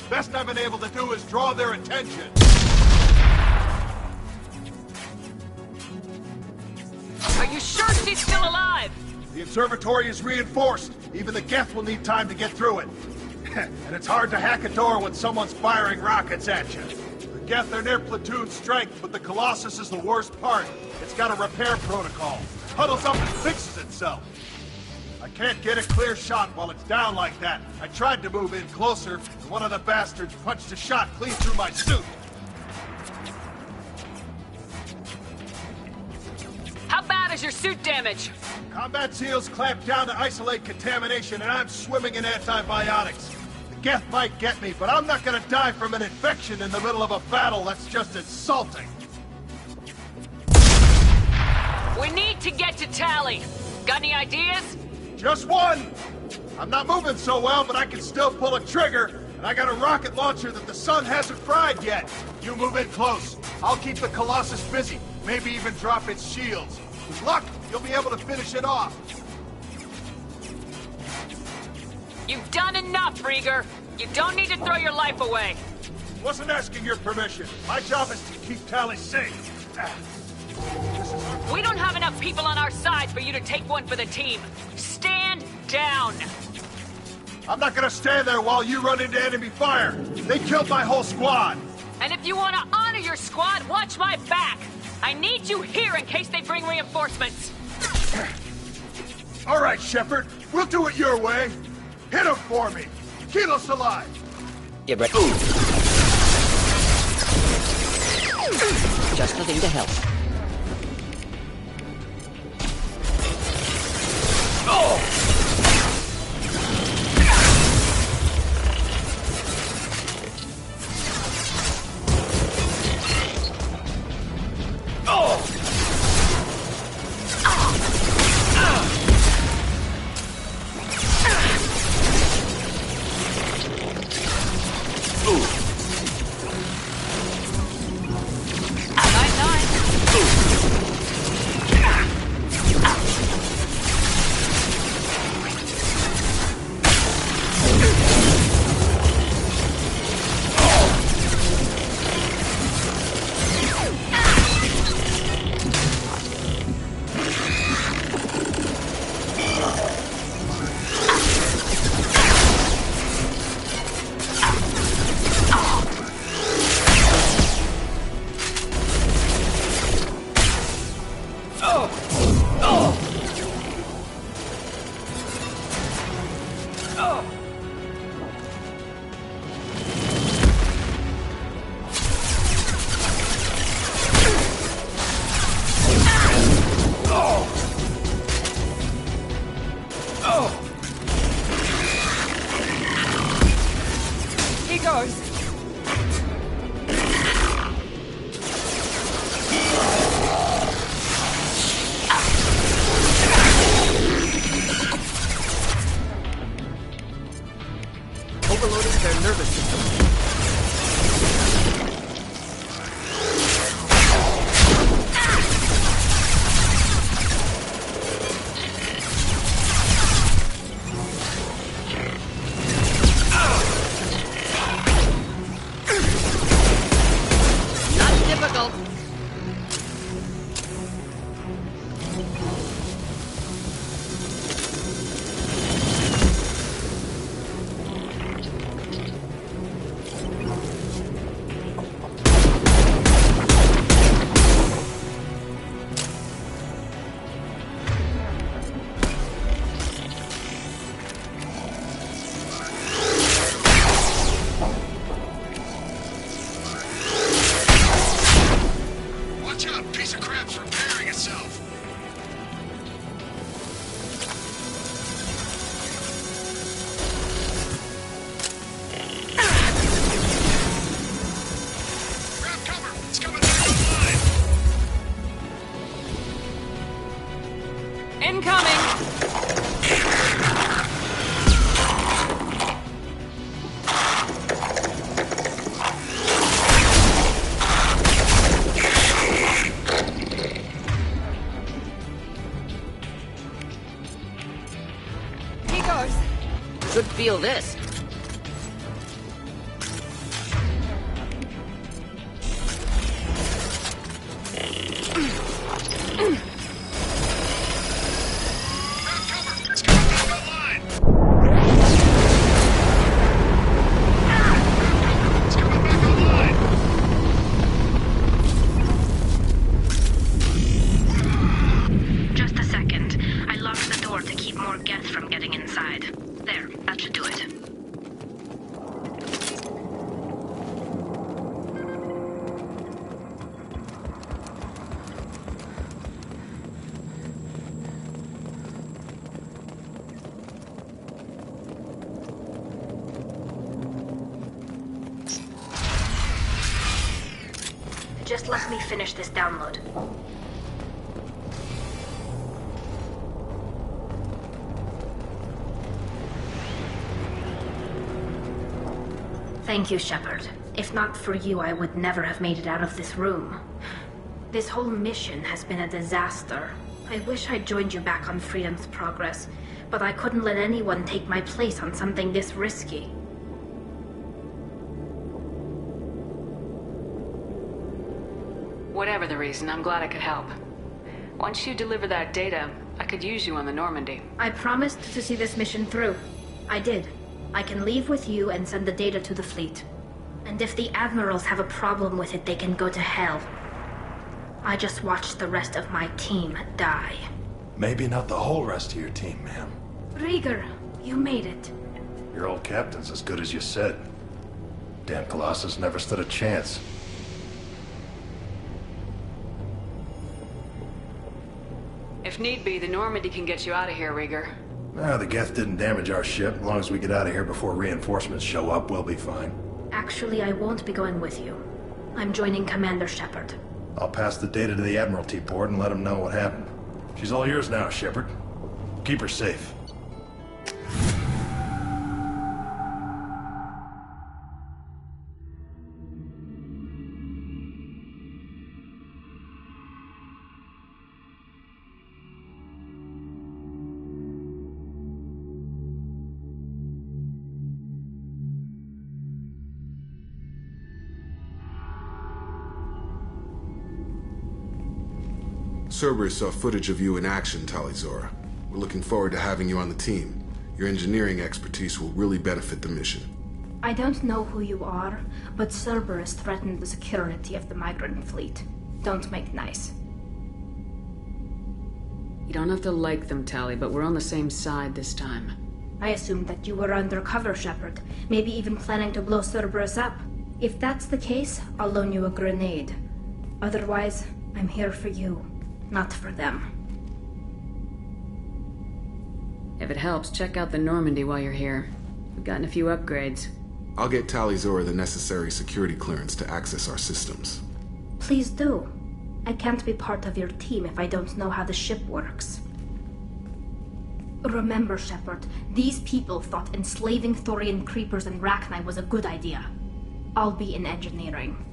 Speaker 13: Best I've been able to do is draw their attention.
Speaker 1: Are you sure she's still alive?
Speaker 13: The observatory is reinforced. Even the Geth will need time to get through it. And it's hard to hack a door when someone's firing rockets at you. The Geth are near platoon strength, but the Colossus is the worst part. It's got a repair protocol. Huddles up and fixes itself. I can't get a clear shot while it's down like that. I tried to move in closer, and one of the bastards punched a shot clean through my suit.
Speaker 1: How bad is your suit damage?
Speaker 13: Combat seals clamp down to isolate contamination, and I'm swimming in antibiotics. The Geth might get me, but I'm not gonna die from an infection in the middle of a battle. That's just insulting.
Speaker 1: We need to get to Tally. Got any ideas?
Speaker 13: Just one! I'm not moving so well, but I can still pull a trigger, and I got a rocket launcher that the sun hasn't fried yet. You move in close. I'll keep the Colossus busy, maybe even drop its shields. With luck, you'll be able to finish it off.
Speaker 1: You've done enough, Rieger. You don't need to throw your life away.
Speaker 13: Wasn't asking your permission. My job is to keep Tally safe.
Speaker 1: We don't have enough people on our side for you to take one for the team. Stand down.
Speaker 13: I'm not gonna stand there while you run into enemy fire. They killed my whole squad.
Speaker 1: And if you want to honor your squad, watch my back. I need you here in case they bring reinforcements.
Speaker 13: All right, Sheperd. We'll do it your way. Hit him for me. Keep us alive.
Speaker 16: Yeah, but... Just the thing to help.
Speaker 13: Oh!
Speaker 2: Overloading their nervous system.
Speaker 9: Not difficult. feel this.
Speaker 11: Just a second. I locked the door to keep more Geth from getting inside. There, that should do it. Just let me finish this download. Thank you, Sheperd. If not for you, I would never have made it out of this room. This whole mission has been a disaster. I wish I'd joined you back on Freedom's Progress, but I couldn't let anyone take my place on something this risky.
Speaker 1: Whatever the reason, I'm glad I could help. Once you deliver that data, I could use you on the Normandy.
Speaker 11: I promised to see this mission through. I did. I can leave with you and send the data to the fleet. And if the admirals have a problem with it, they can go to hell. I just watched the rest of my team die.
Speaker 12: Maybe not the whole rest of your team, ma'am.
Speaker 11: Rieger, you made it.
Speaker 12: Your old captain's as good as you said. Damn Colossus never stood a chance.
Speaker 1: If need be, the Normandy can get you out of here, Rieger.
Speaker 12: The Geth didn't damage our ship. As long as we get out of here before reinforcements show up, we'll be fine.
Speaker 11: Actually, I won't be going with you. I'm joining Commander Sheperd.
Speaker 12: I'll pass the data to the Admiralty board and let them know what happened. She's all yours now, Sheperd. Keep her safe.
Speaker 15: Cerberus saw footage of you in action, Talizora. We're looking forward to having you on the team. Your engineering expertise will really benefit the mission.
Speaker 11: I don't know who you are, but Cerberus threatened the security of the migrant fleet. Don't make nice.
Speaker 1: You don't have to like them, Tally, but we're on the same side this time.
Speaker 11: I assumed that you were undercover, Sheperd. Maybe even planning to blow Cerberus up. If that's the case, I'll loan you a grenade. Otherwise, I'm here for you. Not for them.
Speaker 1: If it helps, check out the Normandy while you're here. We've gotten a few upgrades.
Speaker 15: I'll get Talizora the necessary security clearance to access our systems.
Speaker 11: Please do. I can't be part of your team if I don't know how the ship works. Remember, Sheperd, these people thought enslaving Thorian creepers and Rachni was a good idea. I'll be in engineering.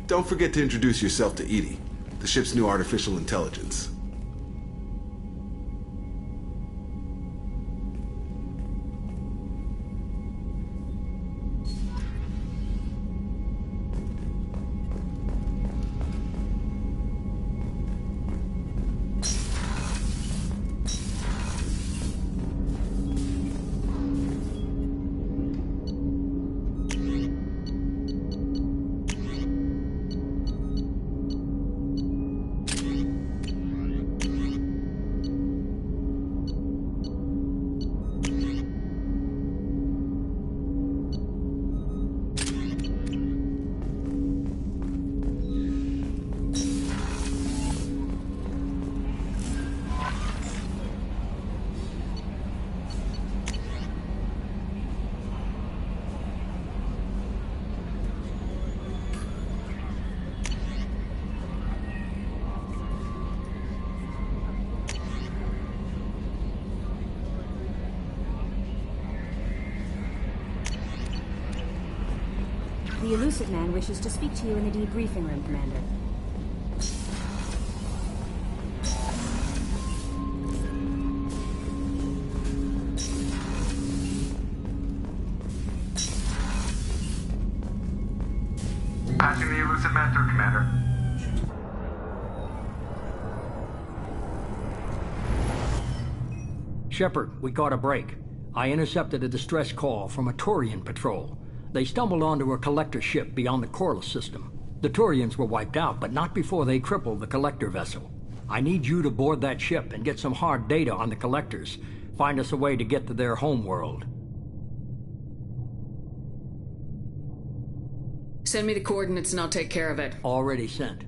Speaker 15: Don't forget to introduce yourself to Edie, the ship's new artificial intelligence.
Speaker 6: The Elusive Man wishes to speak to you in the debriefing room, Commander.
Speaker 4: Lucid man through, Commander.
Speaker 5: Sheperd, we caught a break. I intercepted a distress call from a Turian patrol. They stumbled onto a collector ship beyond the Corliss system. The Turians were wiped out, but not before they crippled the collector vessel. I need you to board that ship and get some hard data on the collectors. Find us a way to get to their homeworld.
Speaker 1: Send me the coordinates and I'll take care of it.
Speaker 5: Already sent.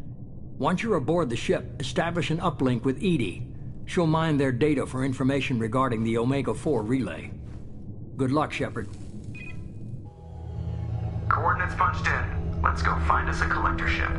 Speaker 5: Once you're aboard the ship, establish an uplink with Edie. She'll mine their data for information regarding the Omega-4 relay. Good luck, Sheperd.
Speaker 4: Coordinates punched in. Let's go find us a collector ship.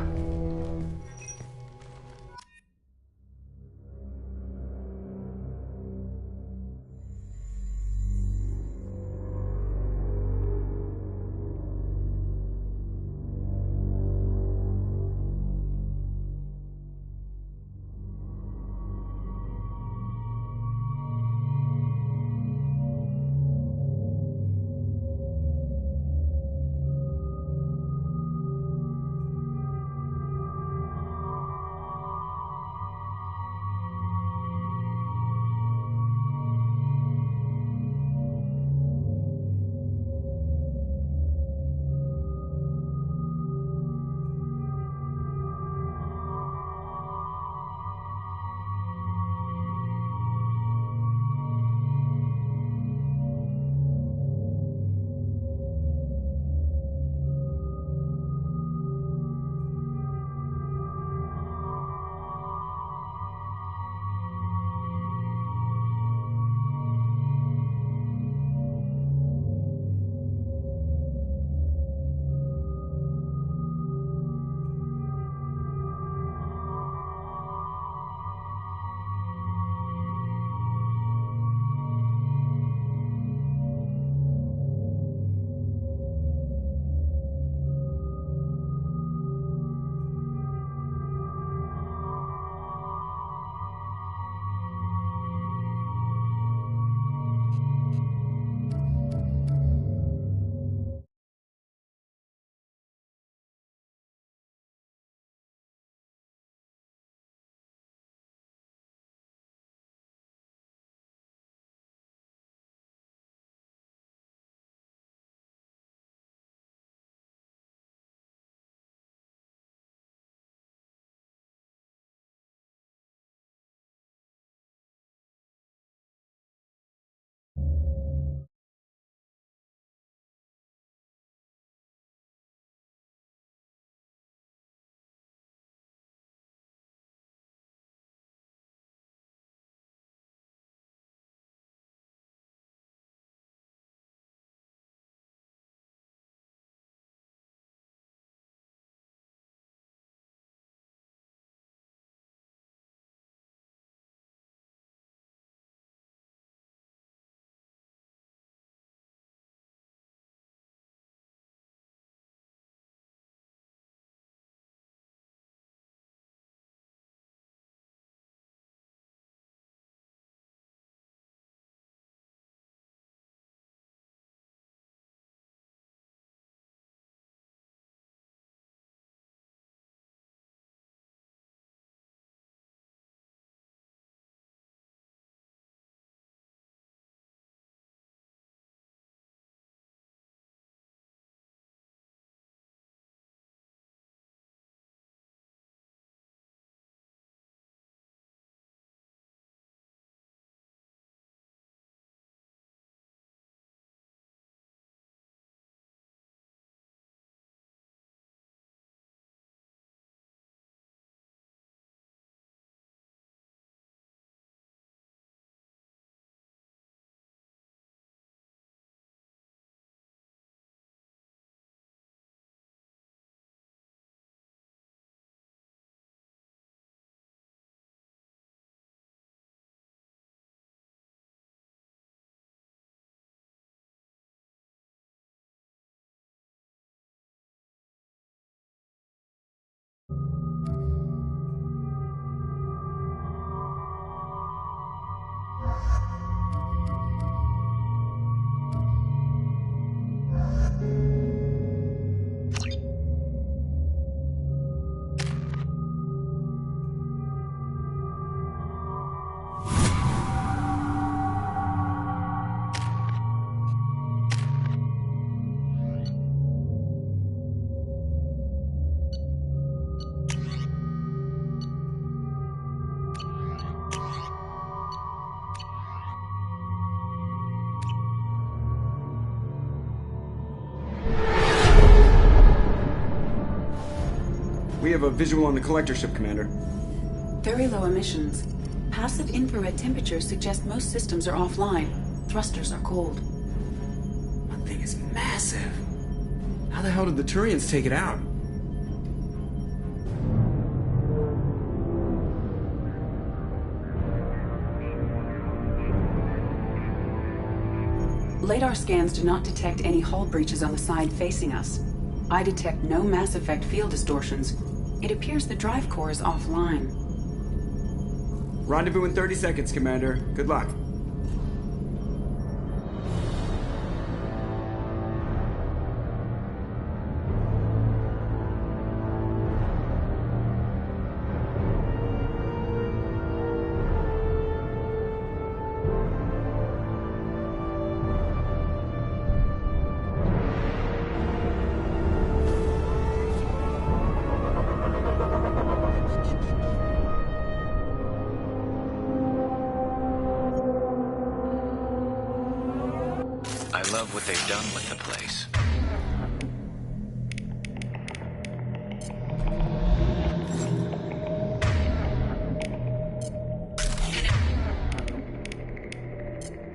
Speaker 17: We have a visual on the collector ship, Commander.
Speaker 18: Very low emissions. Passive infrared temperatures suggest most systems are offline. Thrusters are cold.
Speaker 17: That thing is massive. How the hell did the Turians take it out?
Speaker 18: Radar scans do not detect any hull breaches on the side facing us. I detect no Mass Effect field distortions. It appears the drive core is offline.
Speaker 17: Rendezvous in 30 seconds, Commander. Good luck.
Speaker 22: I love what they've done with the place.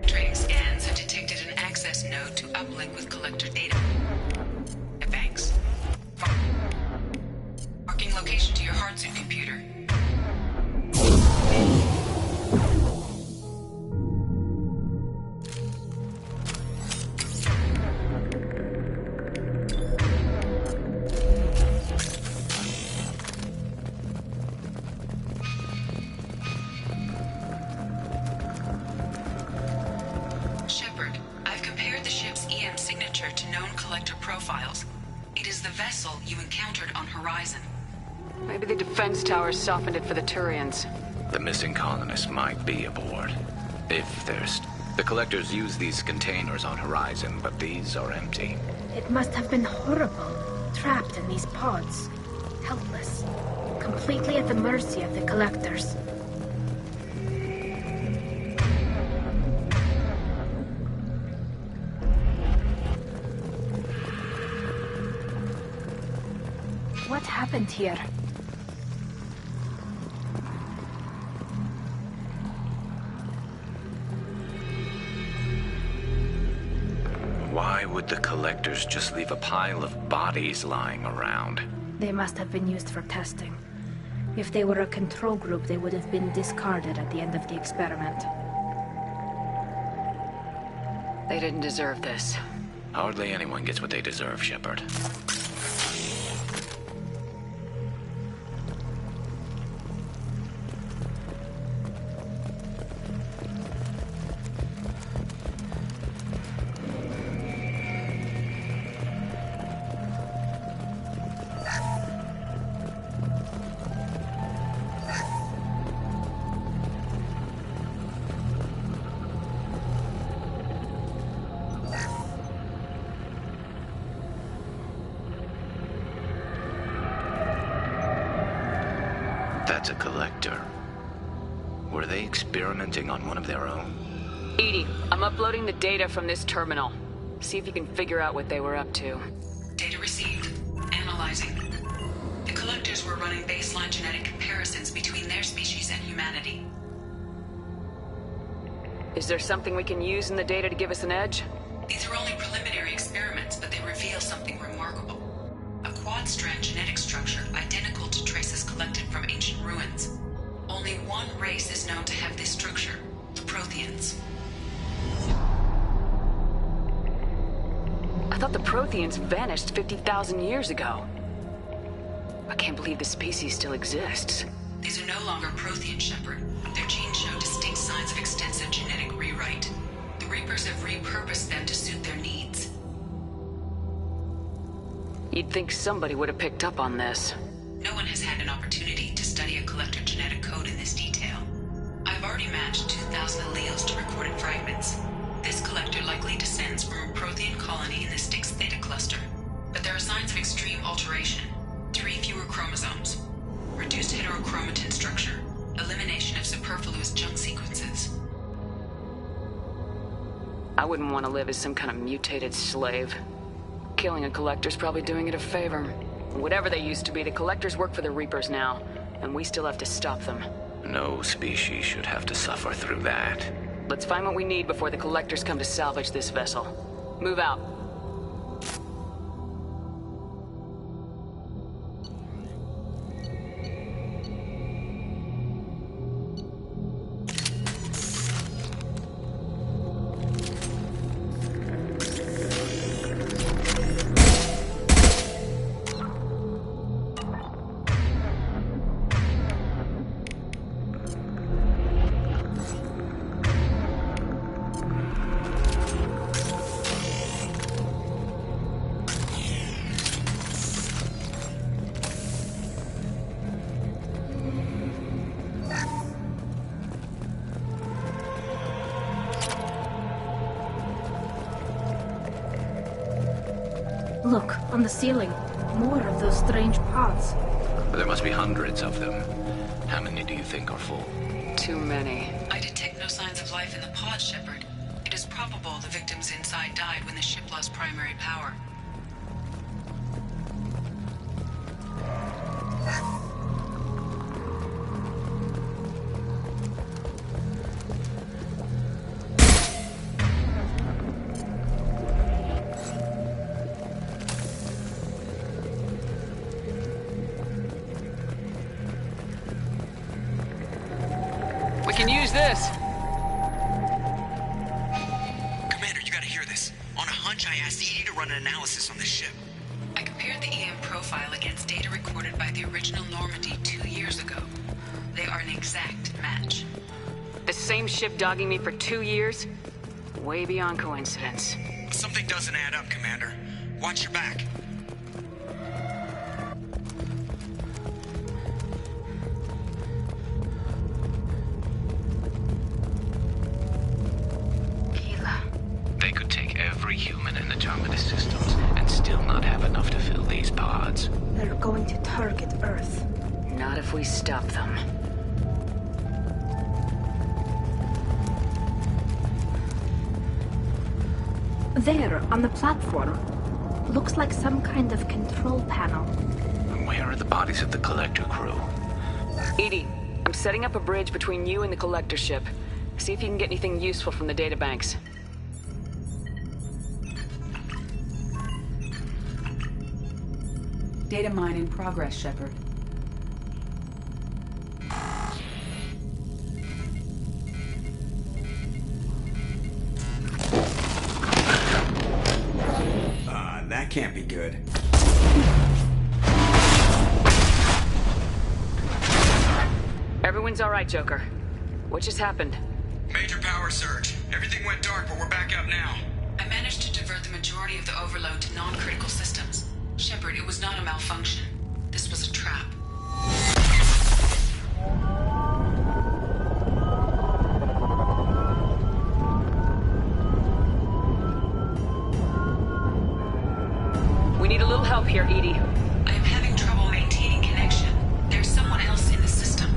Speaker 18: Trading scans have detected an access node to uplink with collector data banks. Marking location to your hardsuit computer. Sheperd, I've compared the ship's EM signature to known collector profiles. It is the vessel you encountered on Horizon.
Speaker 1: Maybe the defense towers softened it for the Turians.
Speaker 22: The missing colonists might be aboard. If there's... The collectors use these containers on Horizon, but these are empty.
Speaker 23: It must have been horrible, trapped in these pods. Helpless. Completely at the mercy of the collectors. What happened here?
Speaker 22: Why would the collectors just leave a pile of bodies lying around?
Speaker 23: They must have been used for testing. If they were a control group, they would have been discarded at the end of the experiment.
Speaker 1: They didn't deserve this.
Speaker 22: Hardly anyone gets what they deserve, Sheperd. That's a collector. Were they experimenting on one of their own?
Speaker 1: Edie, I'm uploading the data from this terminal. See if you can figure out what they were up to.
Speaker 18: Data received. Analyzing. The collectors were running baseline genetic comparisons between their species and humanity.
Speaker 1: Is there something we can use in the data to give us an edge?
Speaker 18: These are only preliminary experiments, but they reveal something remarkable. A quad-strand genetic structure identical to traces collected from ancient ruins. Only one race is known to have this structure, the Protheans.
Speaker 1: I thought the Protheans vanished 50,000 years ago. I can't believe the species still exists.
Speaker 18: These are no longer Prothean, Sheperd. Their genes show distinct signs of extensive genetic rewrite. The Reapers have repurposed them to suit their needs.
Speaker 1: You'd think somebody would have picked up on this.
Speaker 18: No one has had an opportunity to study a collector genetic code in this detail. I've already matched 2,000 alleles to recorded fragments. This collector likely descends from a Prothean colony in the Styx Theta cluster. But there are signs of extreme alteration. 3 fewer chromosomes. Reduced heterochromatin structure. Elimination of superfluous junk sequences.
Speaker 1: I wouldn't want to live as some kind of mutated slave. Killing a collector's probably doing it a favor. Whatever they used to be, the Collectors work for the Reapers now, and we still have to stop them.
Speaker 22: No species should have to suffer through that.
Speaker 1: Let's find what we need before the Collectors come to salvage this vessel. Move out.
Speaker 23: Look, on the ceiling. More of those strange pods.
Speaker 22: There must be hundreds of them. How many do you think are full?
Speaker 1: Too many.
Speaker 18: I detect no signs of life in the pod, Sheperd. It is probable the victims inside died when the ship lost primary power.
Speaker 1: We can use this.
Speaker 3: Commander, you gotta hear this. On a hunch, I asked Edie to run an analysis on this ship.
Speaker 18: I compared the EM profile against data recorded by the original Normandy 2 years ago. They are an exact match.
Speaker 1: The same ship dogging me for 2 years? Way beyond coincidence.
Speaker 3: Something doesn't add up, Commander. Watch your back.
Speaker 22: They could take every human in the Terminus systems and still not have enough to fill these pods.
Speaker 23: They're going to target Earth.
Speaker 1: Not if we stop them.
Speaker 23: There, on the platform. Looks like some kind of control panel.
Speaker 22: Where are the bodies of the Collector crew?
Speaker 1: Edie, I'm setting up a bridge between you and the Collector ship. See if you can get anything useful from the databanks.
Speaker 18: Data mine in progress, Sheperd.
Speaker 17: That can't be good.
Speaker 1: Everyone's all right, Joker. What just happened?
Speaker 3: Major power surge. Everything went dark, but we're back up now.
Speaker 18: I managed to divert the majority of the overload to non-critical systems. Sheperd, it was not a malfunction. This was a trap.
Speaker 1: We need a little help here, Edie.
Speaker 18: I am having trouble maintaining connection. There's someone else in the system.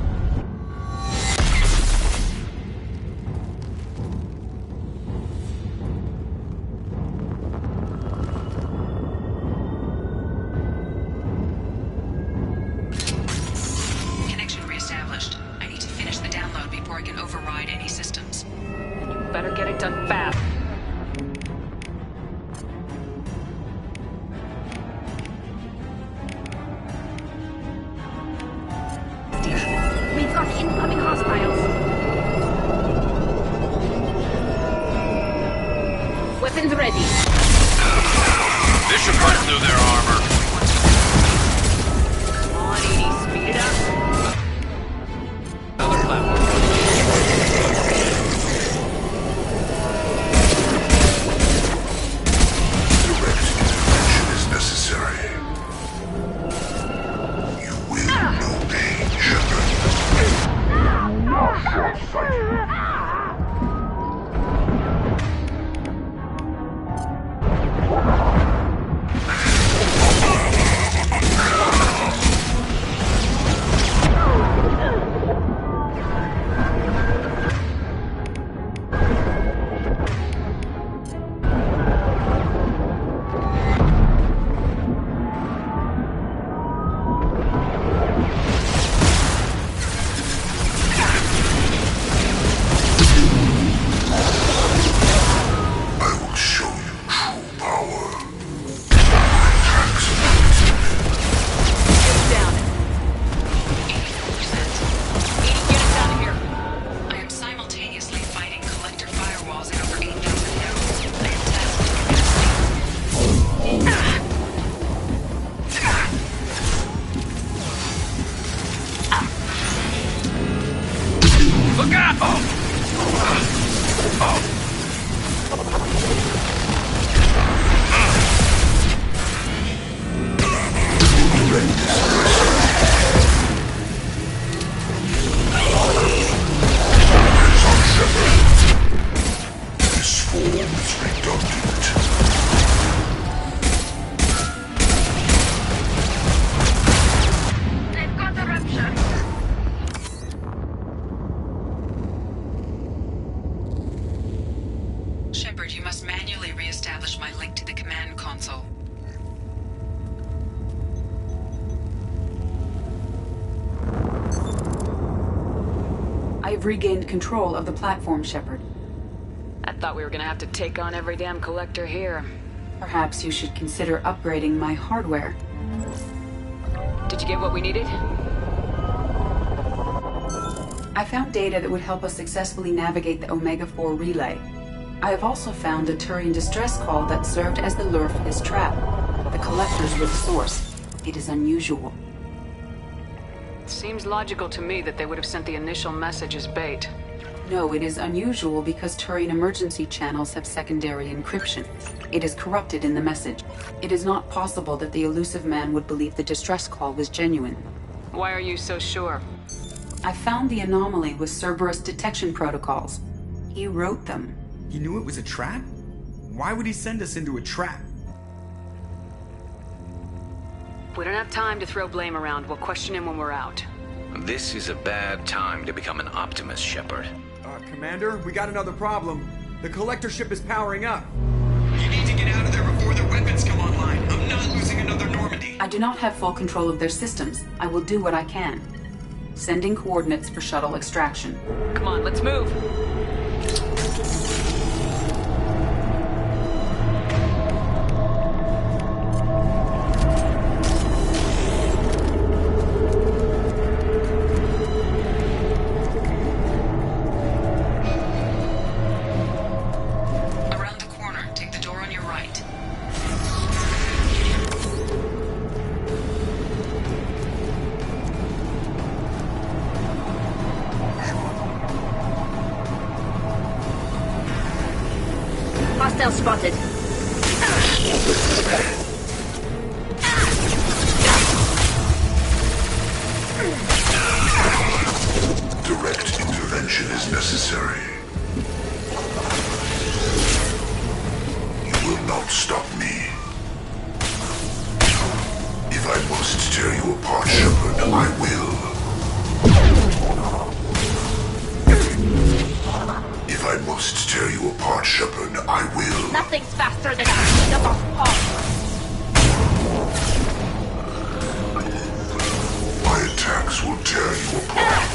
Speaker 18: Connection reestablished. I need to finish the download before I can override any systems.
Speaker 1: And you better get it done fast.
Speaker 23: We've got incoming hostiles. Weapons ready.
Speaker 7: This should burn through their armor.
Speaker 1: Come on, Edie, speed it up. Another platform.
Speaker 21: Direct intervention is necessary. You will know pain, Sheperd. Not your fight.
Speaker 18: have regained control of the platform, Sheperd.
Speaker 1: I thought we were gonna have to take on every damn collector here.
Speaker 18: Perhaps you should consider upgrading my hardware.
Speaker 1: Did you get what we needed?
Speaker 18: I found data that would help us successfully navigate the Omega-4 relay. I have also found a Turian distress call that served as the lure for his trap. The collectors were the source. It is unusual.
Speaker 1: Seems logical to me that they would have sent the initial message as bait.
Speaker 18: No, it is unusual because Turian emergency channels have secondary encryption. It is corrupted in the message. It is not possible that the elusive man would believe the distress call was genuine.
Speaker 1: Why are you so sure?
Speaker 18: I found the anomaly with Cerberus detection protocols. He wrote them.
Speaker 17: He knew it was a trap? Why would he send us into a trap?
Speaker 1: We don't have time to throw blame around. We'll question him when we're out.
Speaker 22: This is a bad time to become an optimist, Sheperd.
Speaker 17: Commander, we got another problem. The collector ship is powering up.
Speaker 3: You need to get out of there before their weapons come online. I'm not losing another Normandy.
Speaker 18: I do not have full control of their systems. I will do what I can. Sending coordinates for shuttle extraction.
Speaker 1: Come on, let's move.
Speaker 11: Hostile spotted.
Speaker 8: Direct intervention is necessary. You will not stop me. If I must tear you apart, Sheperd, I will. If I must tear you apart, Sheperd, I will.
Speaker 11: Nothing's faster than a speed of a pulse.
Speaker 8: My attacks will tear you apart.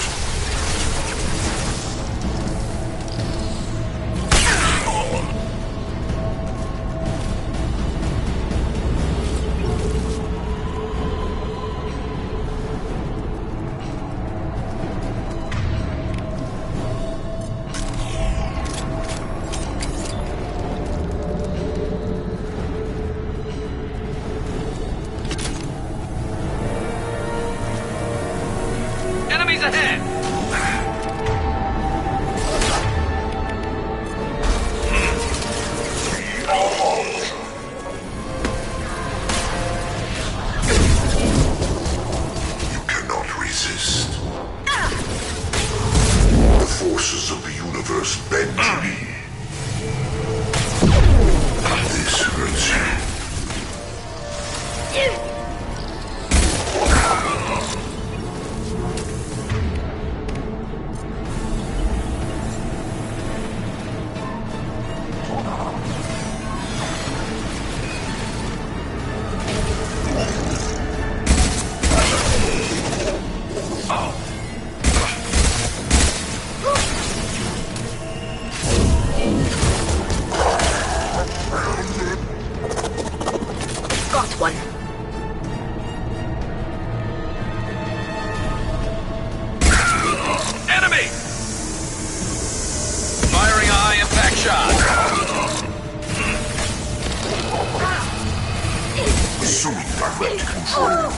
Speaker 7: Enemies ahead!
Speaker 8: You cannot resist. The forces of the universe bend to me. This hurts you.
Speaker 11: Got one.
Speaker 7: Enemy! Firing a high-impact shot.
Speaker 8: Assuming direct control.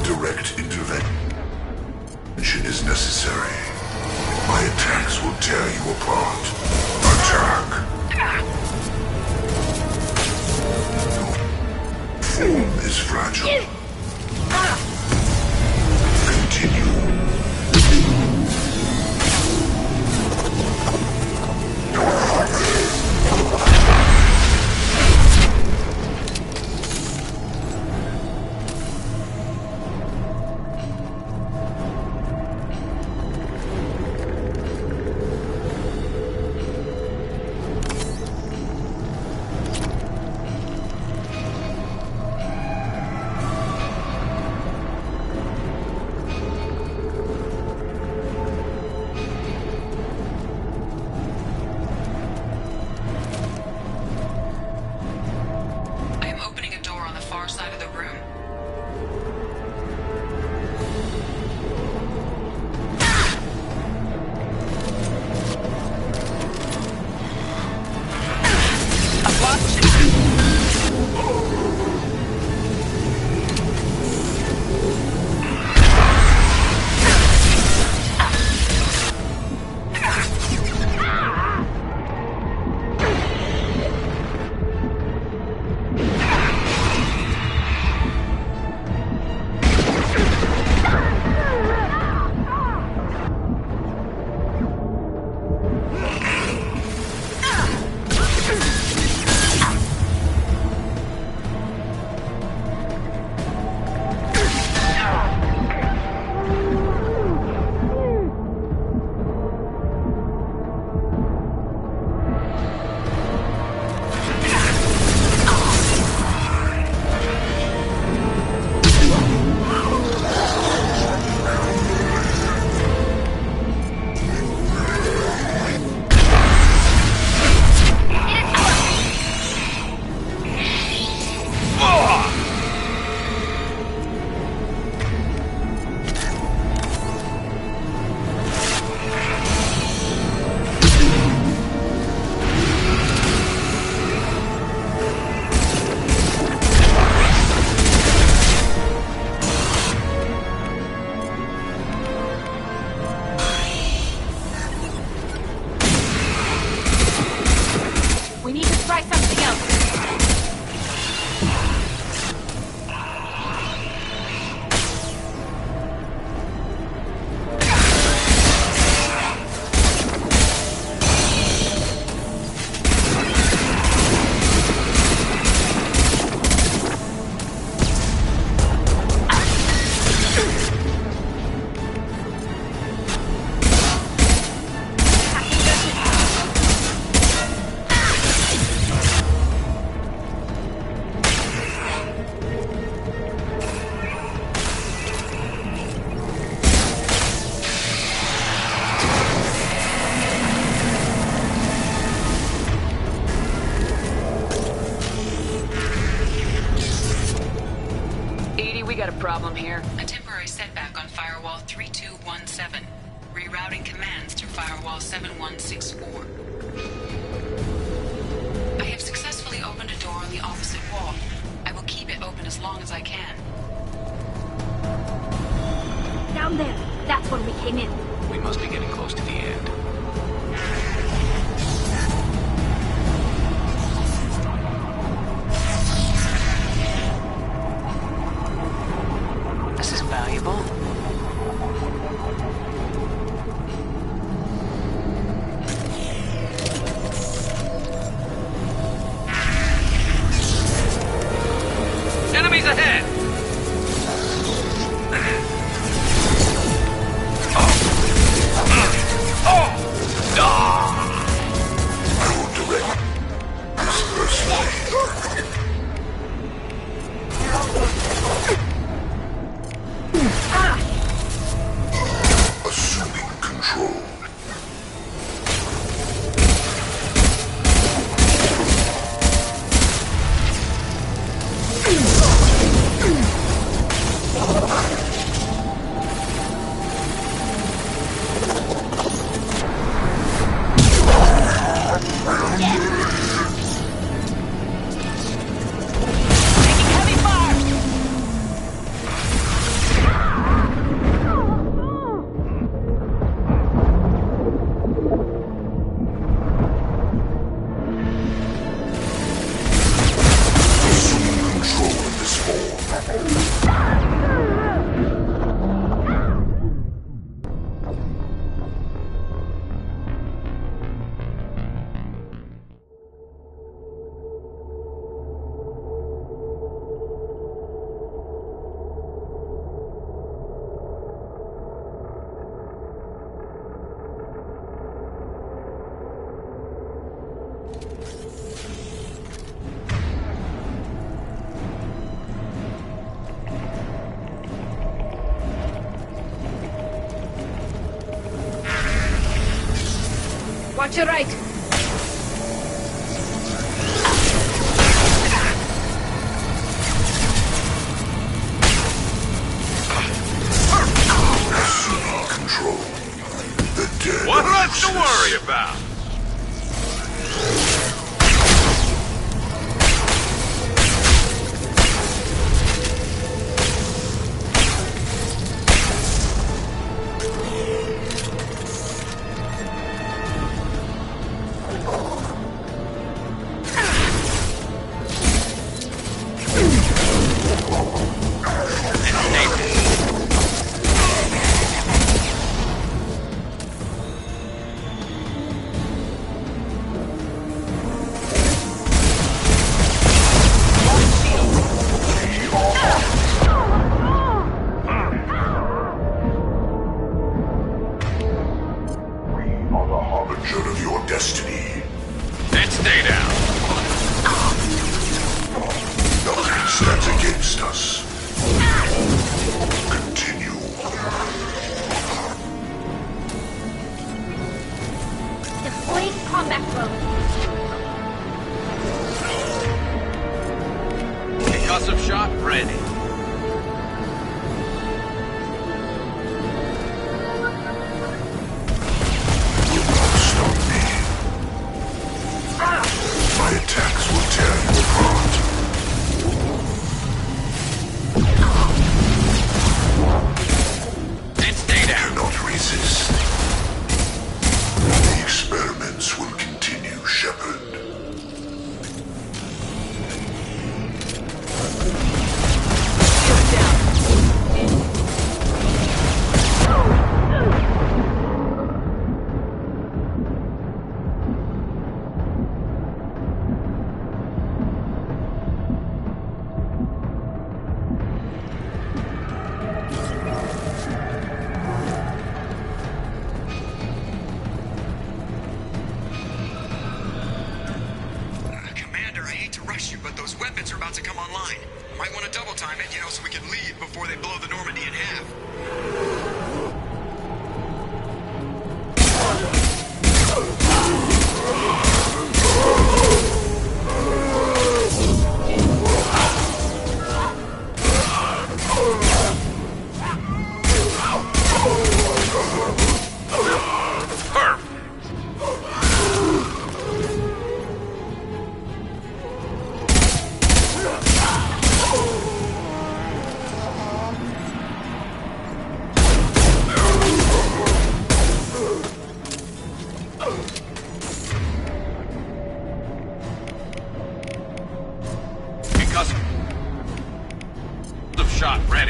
Speaker 8: Direct intervention is necessary. My attacks will tear you apart. Attack! Form is fragile. Continue.
Speaker 1: problem here.
Speaker 18: A temporary setback on Firewall 3217. Rerouting commands to Firewall 7164. I have successfully opened a door on the opposite wall. I will keep it open as long as I can.
Speaker 23: Down there. That's where we came in.
Speaker 22: We must be getting close to the end.
Speaker 1: This is valuable.
Speaker 7: Enemies ahead!
Speaker 8: I will direct this personally. Assuming control.
Speaker 23: Watch your right.
Speaker 8: Control. The dead.
Speaker 7: What left to worry about?
Speaker 8: Of your destiny.
Speaker 7: And stay down.
Speaker 8: Nothing stands against us. Continue.
Speaker 23: Deploying combat drone.
Speaker 7: Concussive shot ready.
Speaker 8: My attacks will tear you apart.
Speaker 7: And stay down.
Speaker 8: Do not resist. The experiments will continue, Sheperd.
Speaker 4: Might want to double time it, so we can leave before they blow the Normandy in half.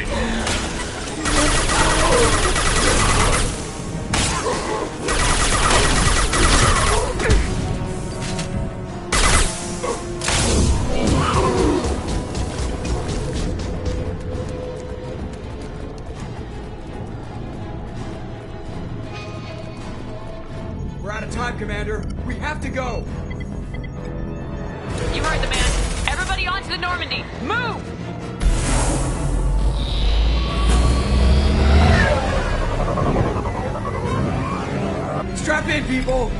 Speaker 7: ready.
Speaker 17: We're out of time, Commander. We have to go.
Speaker 1: You heard the man. Everybody onto the Normandy. Move!
Speaker 17: Strap in, people!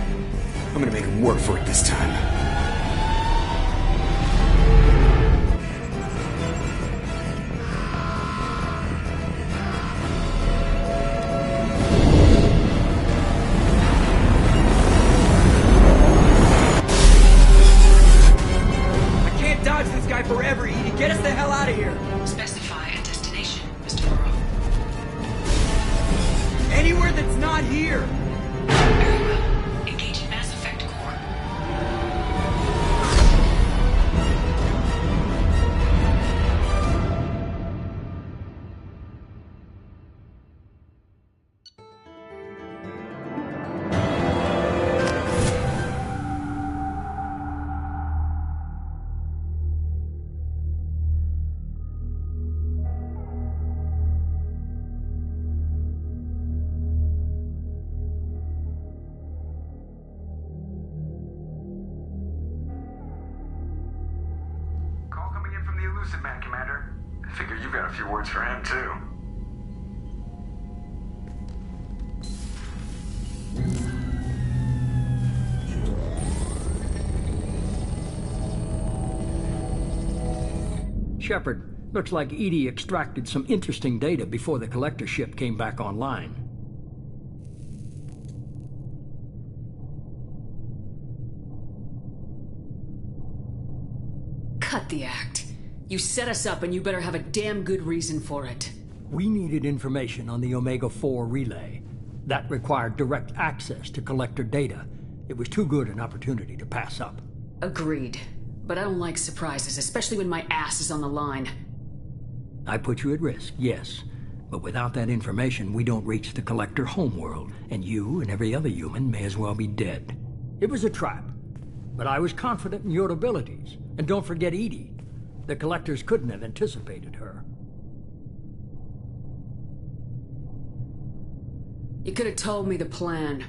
Speaker 17: I'm gonna make them work for it this time. I can't dodge this guy forever, Edie. Get us the hell out of here!
Speaker 18: Specify a destination, Mr. Morrow.
Speaker 17: Anywhere that's not here!
Speaker 18: Very well. Engaging Mass Effect Core.
Speaker 4: Call coming in from the Elusive Man, Commander. I figure you've got a few words for him, too.
Speaker 5: Sheperd, looks like Edie extracted some interesting data before the collector ship came back online.
Speaker 1: Cut the act. You set us up and you better have a damn good reason for it.
Speaker 5: We needed information on the Omega-4 relay. That required direct access to collector data. It was too good an opportunity to pass up.
Speaker 1: Agreed. But I don't like surprises, especially when my ass is on the line.
Speaker 5: I put you at risk, yes. But without that information, we don't reach the collector homeworld, and you and every other human may as well be dead. It was a trap. But I was confident in your abilities. And don't forget Edie. The collectors couldn't have anticipated her.
Speaker 1: You could have told me the plan.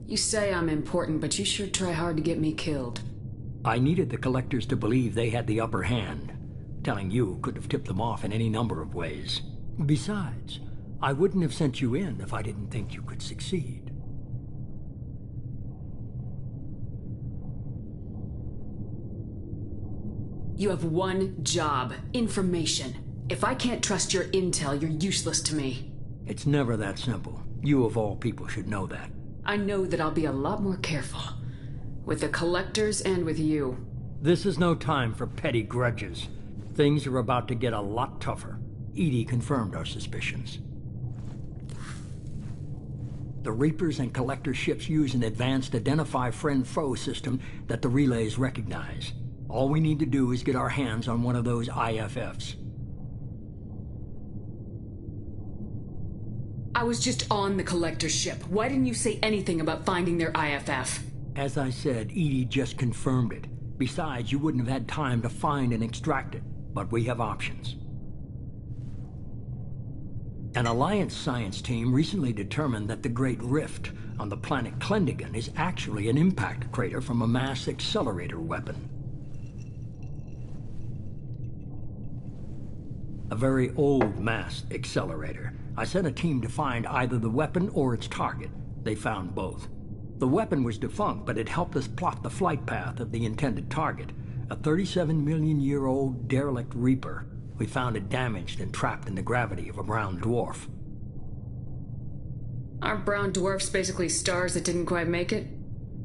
Speaker 1: You say I'm important, but you sure try hard to get me killed.
Speaker 5: I needed the collectors to believe they had the upper hand. Telling you could have tipped them off in any number of ways. Besides, I wouldn't have sent you in if I didn't think you could succeed.
Speaker 1: You have one job. Information. If I can't trust your intel, you're useless to me.
Speaker 5: It's never that simple. You of all people should know that.
Speaker 1: I know that I'll be a lot more careful. With the collectors and with you.
Speaker 5: This is no time for petty grudges. Things are about to get a lot tougher. Edie confirmed our suspicions. The Reapers and Collector ships use an advanced identify friend-foe system that the relays recognize. All we need to do is get our hands on one of those IFFs.
Speaker 1: I was just on the Collector ship. Why didn't you say anything about finding their IFF?
Speaker 5: As I said, Edie just confirmed it. Besides, you wouldn't have had time to find and extract it. But we have options. An Alliance science team recently determined that the Great Rift on the planet Klendigan is actually an impact crater from a mass accelerator weapon. A very old mass accelerator. I sent a team to find either the weapon or its target. They found both. The weapon was defunct, but it helped us plot the flight path of the intended target. A 37-million-year-old derelict Reaper. We found it damaged and trapped in the gravity of a brown dwarf.
Speaker 1: Aren't brown dwarfs basically stars that didn't quite make it?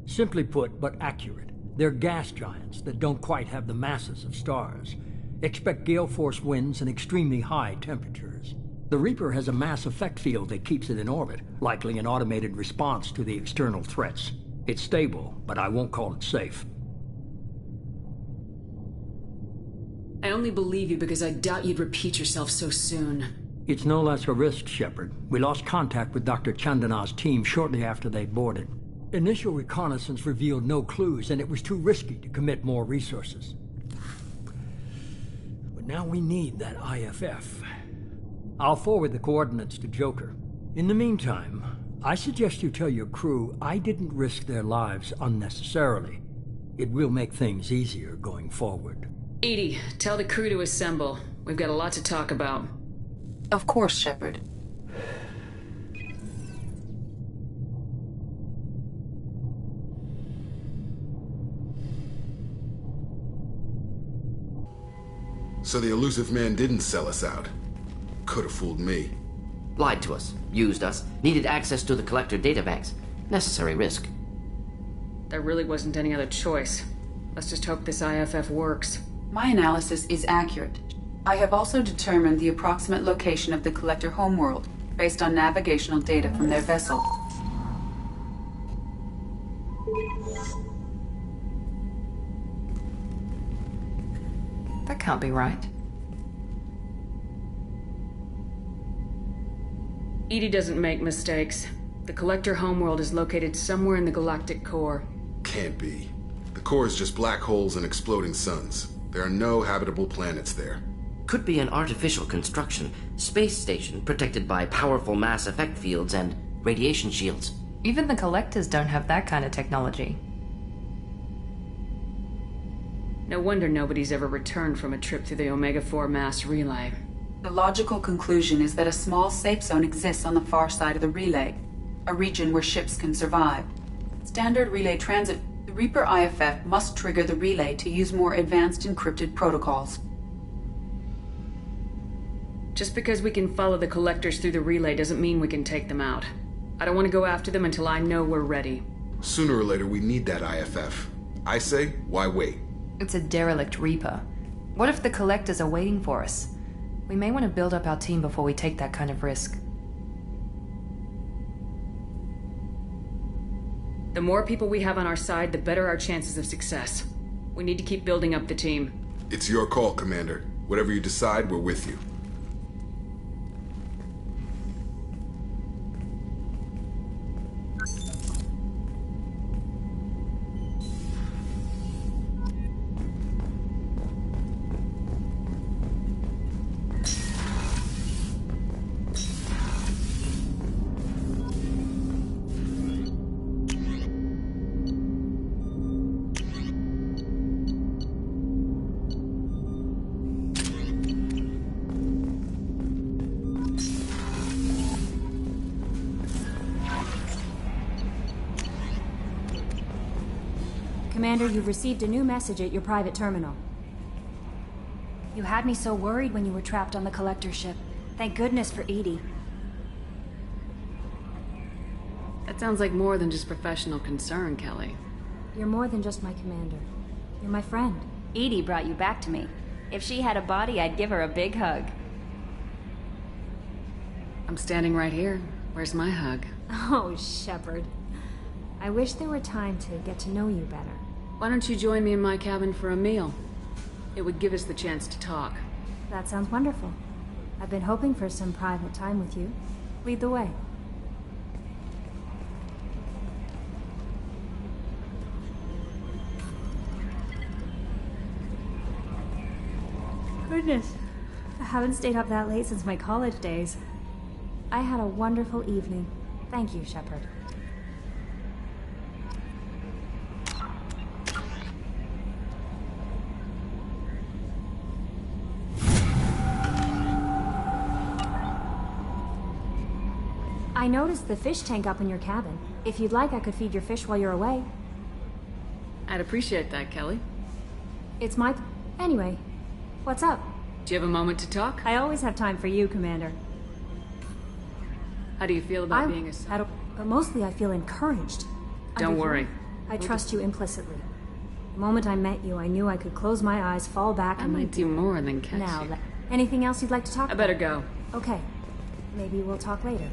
Speaker 5: Simply put, but accurate. They're gas giants that don't quite have the masses of stars. Expect gale force winds and extremely high temperatures. The Reaper has a mass effect field that keeps it in orbit, likely an automated response to the external threats. It's stable, but I won't call it safe.
Speaker 1: I only believe you because I doubt you'd repeat yourself so soon.
Speaker 5: It's no less a risk, Sheperd. We lost contact with Dr. Chandana's team shortly after they boarded. Initial reconnaissance revealed no clues, and it was too risky to commit more resources. But now we need that IFF. I'll forward the coordinates to Joker. In the meantime, I suggest you tell your crew I didn't risk their lives unnecessarily. It will make things easier going forward.
Speaker 1: Edie, tell the crew to assemble. We've got a lot to talk about.
Speaker 18: Of course, Sheperd.
Speaker 15: So the elusive man didn't sell us out. Could have fooled me.
Speaker 16: Lied to us, used us, needed access to the collector databanks. Necessary risk.
Speaker 1: There really wasn't any other choice. Let's just hope this IFF works.
Speaker 18: My analysis is accurate. I have also determined the approximate location of the collector homeworld, based on navigational data from their vessel.
Speaker 10: That can't be right.
Speaker 1: Edie doesn't make mistakes. The collector homeworld is located somewhere in the galactic core.
Speaker 15: Can't be. The core is just black holes and exploding suns. There are no habitable planets there.
Speaker 16: Could be an artificial construction, space station protected by powerful mass effect fields and radiation shields.
Speaker 10: Even the collectors don't have that kind of technology.
Speaker 1: No wonder nobody's ever returned from a trip through the Omega-4 mass relay.
Speaker 18: The logical conclusion is that a small safe zone exists on the far side of the relay, a region where ships can survive. Standard relay transit, the Reaper IFF must trigger the relay to use more advanced encrypted protocols.
Speaker 1: Just because we can follow the collectors through the relay doesn't mean we can take them out. I don't want to go after them until I know we're ready.
Speaker 15: Sooner or later we need that IFF. I say, why wait?
Speaker 10: It's a derelict Reaper. What if the collectors are waiting for us? We may want to build up our team before we take that kind of risk.
Speaker 1: The more people we have on our side, the better our chances of success. We need to keep building up the team.
Speaker 15: It's your call, Commander. Whatever you decide, we're with you.
Speaker 6: Commander, you've received a new message at your private terminal.
Speaker 14: You had me so worried when you were trapped on the collector ship. Thank goodness for Edie.
Speaker 1: That sounds like more than just professional concern, Kelly.
Speaker 6: You're more than just my commander. You're my friend.
Speaker 14: Edie brought you back to me. If she had a body, I'd give her a big hug.
Speaker 1: I'm standing right here. Where's my hug?
Speaker 6: Oh, Sheperd. I wish there were time to get to know you better.
Speaker 1: Why don't you join me in my cabin for a meal? It would give us the chance to talk.
Speaker 6: That sounds wonderful. I've been hoping for some private time with you. Lead the way. Goodness, I haven't stayed up that late since my college days. I had a wonderful evening. Thank you, Sheperd. I noticed the fish tank up in your cabin. If you'd like, I could feed your fish while you're away.
Speaker 1: I'd appreciate that, Kelly.
Speaker 6: It's my... Anyway, what's up?
Speaker 1: Do you have a moment to talk?
Speaker 6: I always have time for you, Commander.
Speaker 1: How do you feel about being a...
Speaker 6: But mostly I feel encouraged.
Speaker 1: Don't worry.
Speaker 6: I trust you implicitly. The moment I met you, I knew I could close my eyes, fall back,
Speaker 1: I might do more than catch
Speaker 6: now,
Speaker 1: you.
Speaker 6: Anything else you'd like to talk about?
Speaker 1: I better go.
Speaker 6: Okay. Maybe we'll talk later.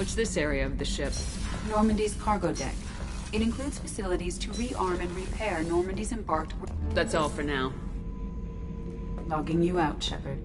Speaker 1: What's this area of the ship?
Speaker 18: Normandy's cargo deck. It includes facilities to rearm and repair Normandy's embarked...
Speaker 1: That's all for now.
Speaker 18: Logging you out, Sheperd.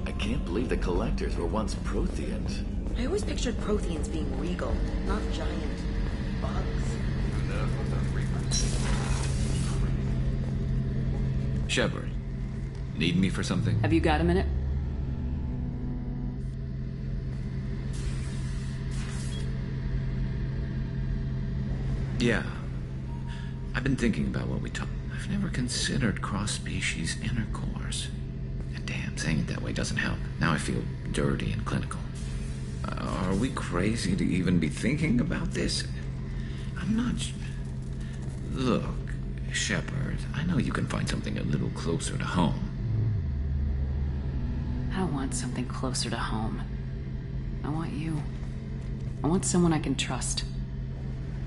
Speaker 13: I can't believe the collectors were once Protheans.
Speaker 11: I always pictured Protheans being regal, not giant bugs.
Speaker 22: Sheperd, need me for something?
Speaker 1: Have you got a minute?
Speaker 22: Yeah. I've been thinking about what we talked. I've never considered cross-species intercourse. And damn, saying it that way doesn't help. Now I feel dirty and clinical. Are we crazy to even be thinking about this? I'm not... Look, Sheperd, I know you can find something a little closer to home.
Speaker 1: I don't want something closer to home. I want you. I want someone I can trust.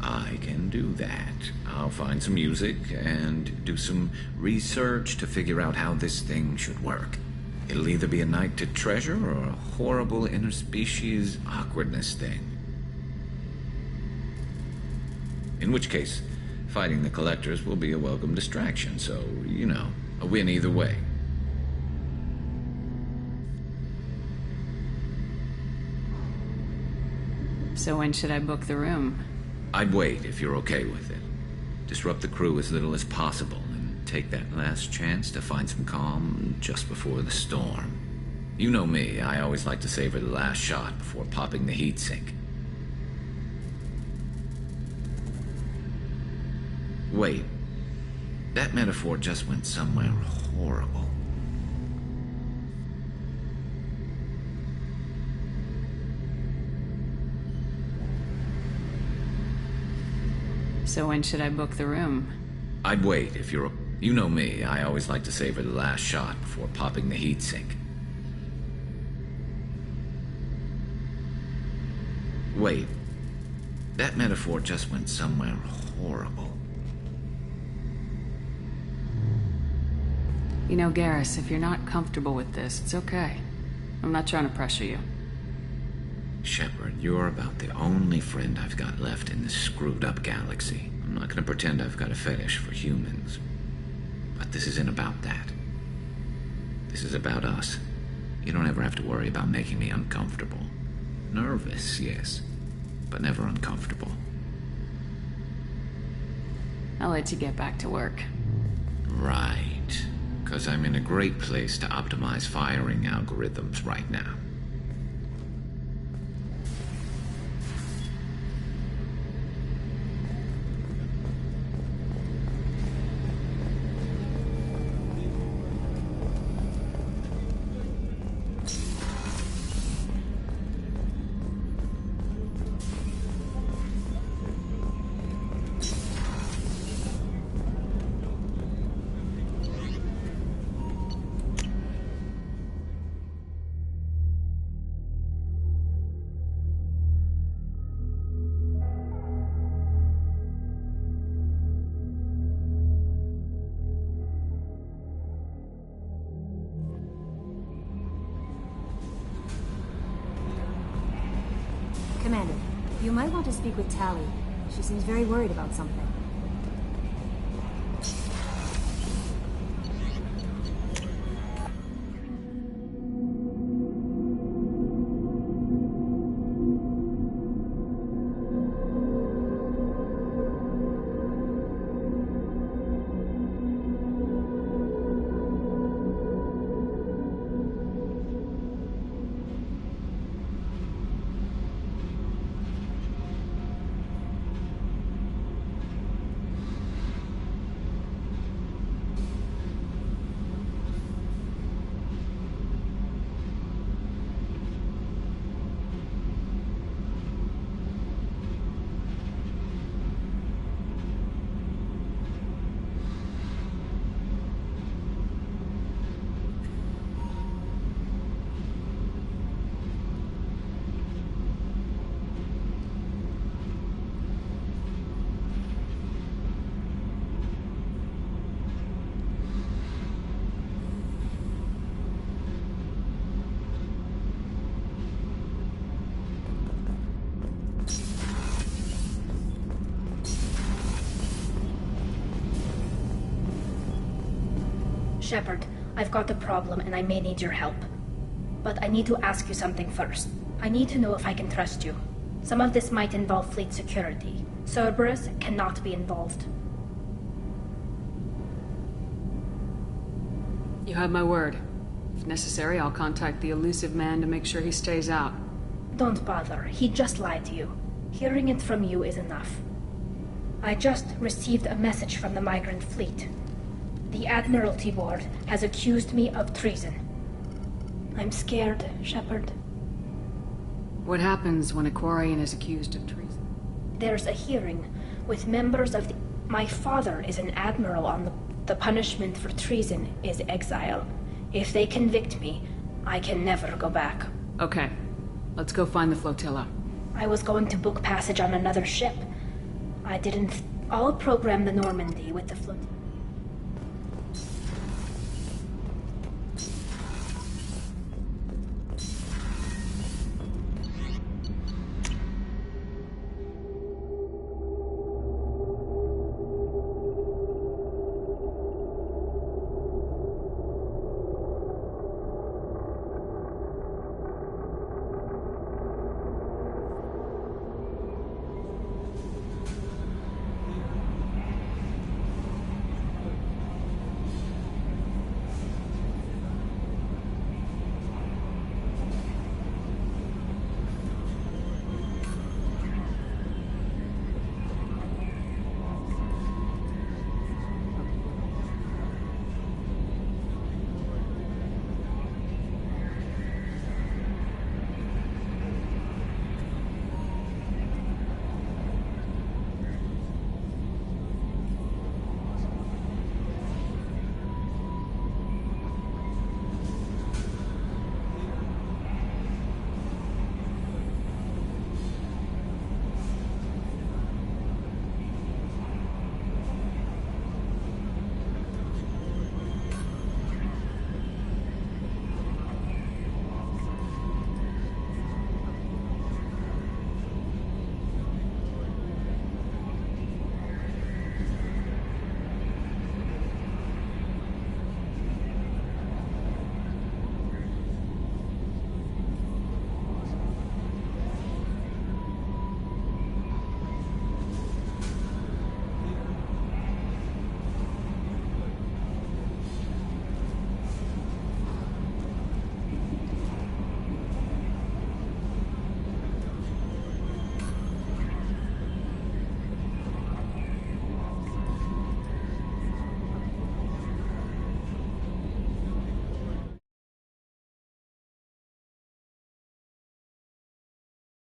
Speaker 22: I can do that. I'll find some music and do some research to figure out how this thing should work. It'll either be a night to treasure or a horrible interspecies awkwardness thing. In which case, fighting the collectors will be a welcome distraction, so, you know, a win either way.
Speaker 1: So when should I book the room?
Speaker 22: I'd wait if you're okay with it. Disrupt the crew as little as possible and take that last chance to find some calm just before the storm. You know me, I always like to savor the last shot before popping the heatsink. Wait, that metaphor just went somewhere horrible.
Speaker 1: So when should I book the room?
Speaker 22: I'd wait if you're... You know me, I always like to savor the last shot before popping the heatsink. Wait, that metaphor just went somewhere horrible.
Speaker 1: You know, Garrus, if you're not comfortable with this, it's okay. I'm not trying to pressure you.
Speaker 22: Sheperd, you're about the only friend I've got left in this screwed-up galaxy. I'm not gonna pretend I've got a fetish for humans. But this isn't about that. This is about us. You don't ever have to worry about making me uncomfortable. Nervous, yes, but never uncomfortable.
Speaker 1: I'll let you get back to work.
Speaker 22: Right. 'Cause I'm in a great place to optimize firing algorithms right now.
Speaker 14: Commander, you might want to speak with Tally. She seems very worried about something.
Speaker 23: Sheperd, I've got a problem and I may need your help. But I need to ask you something first. I need to know if I can trust you. Some of this might involve fleet security. Cerberus cannot be involved.
Speaker 1: You have my word. If necessary, I'll contact the elusive man to make sure he stays out.
Speaker 23: Don't bother. He just lied to you. Hearing it from you is enough. I just received a message from the migrant fleet. The Admiralty Board has accused me of treason. I'm scared, Sheperd.
Speaker 1: What happens when a Quarian is accused of treason?
Speaker 23: There's a hearing with members of the... My father is an admiral on the punishment for treason is exile. If they convict me, I can never go back.
Speaker 1: Okay. Let's go find the flotilla.
Speaker 23: I was going to book passage on another ship. I didn't... I'll program the Normandy with the flotilla.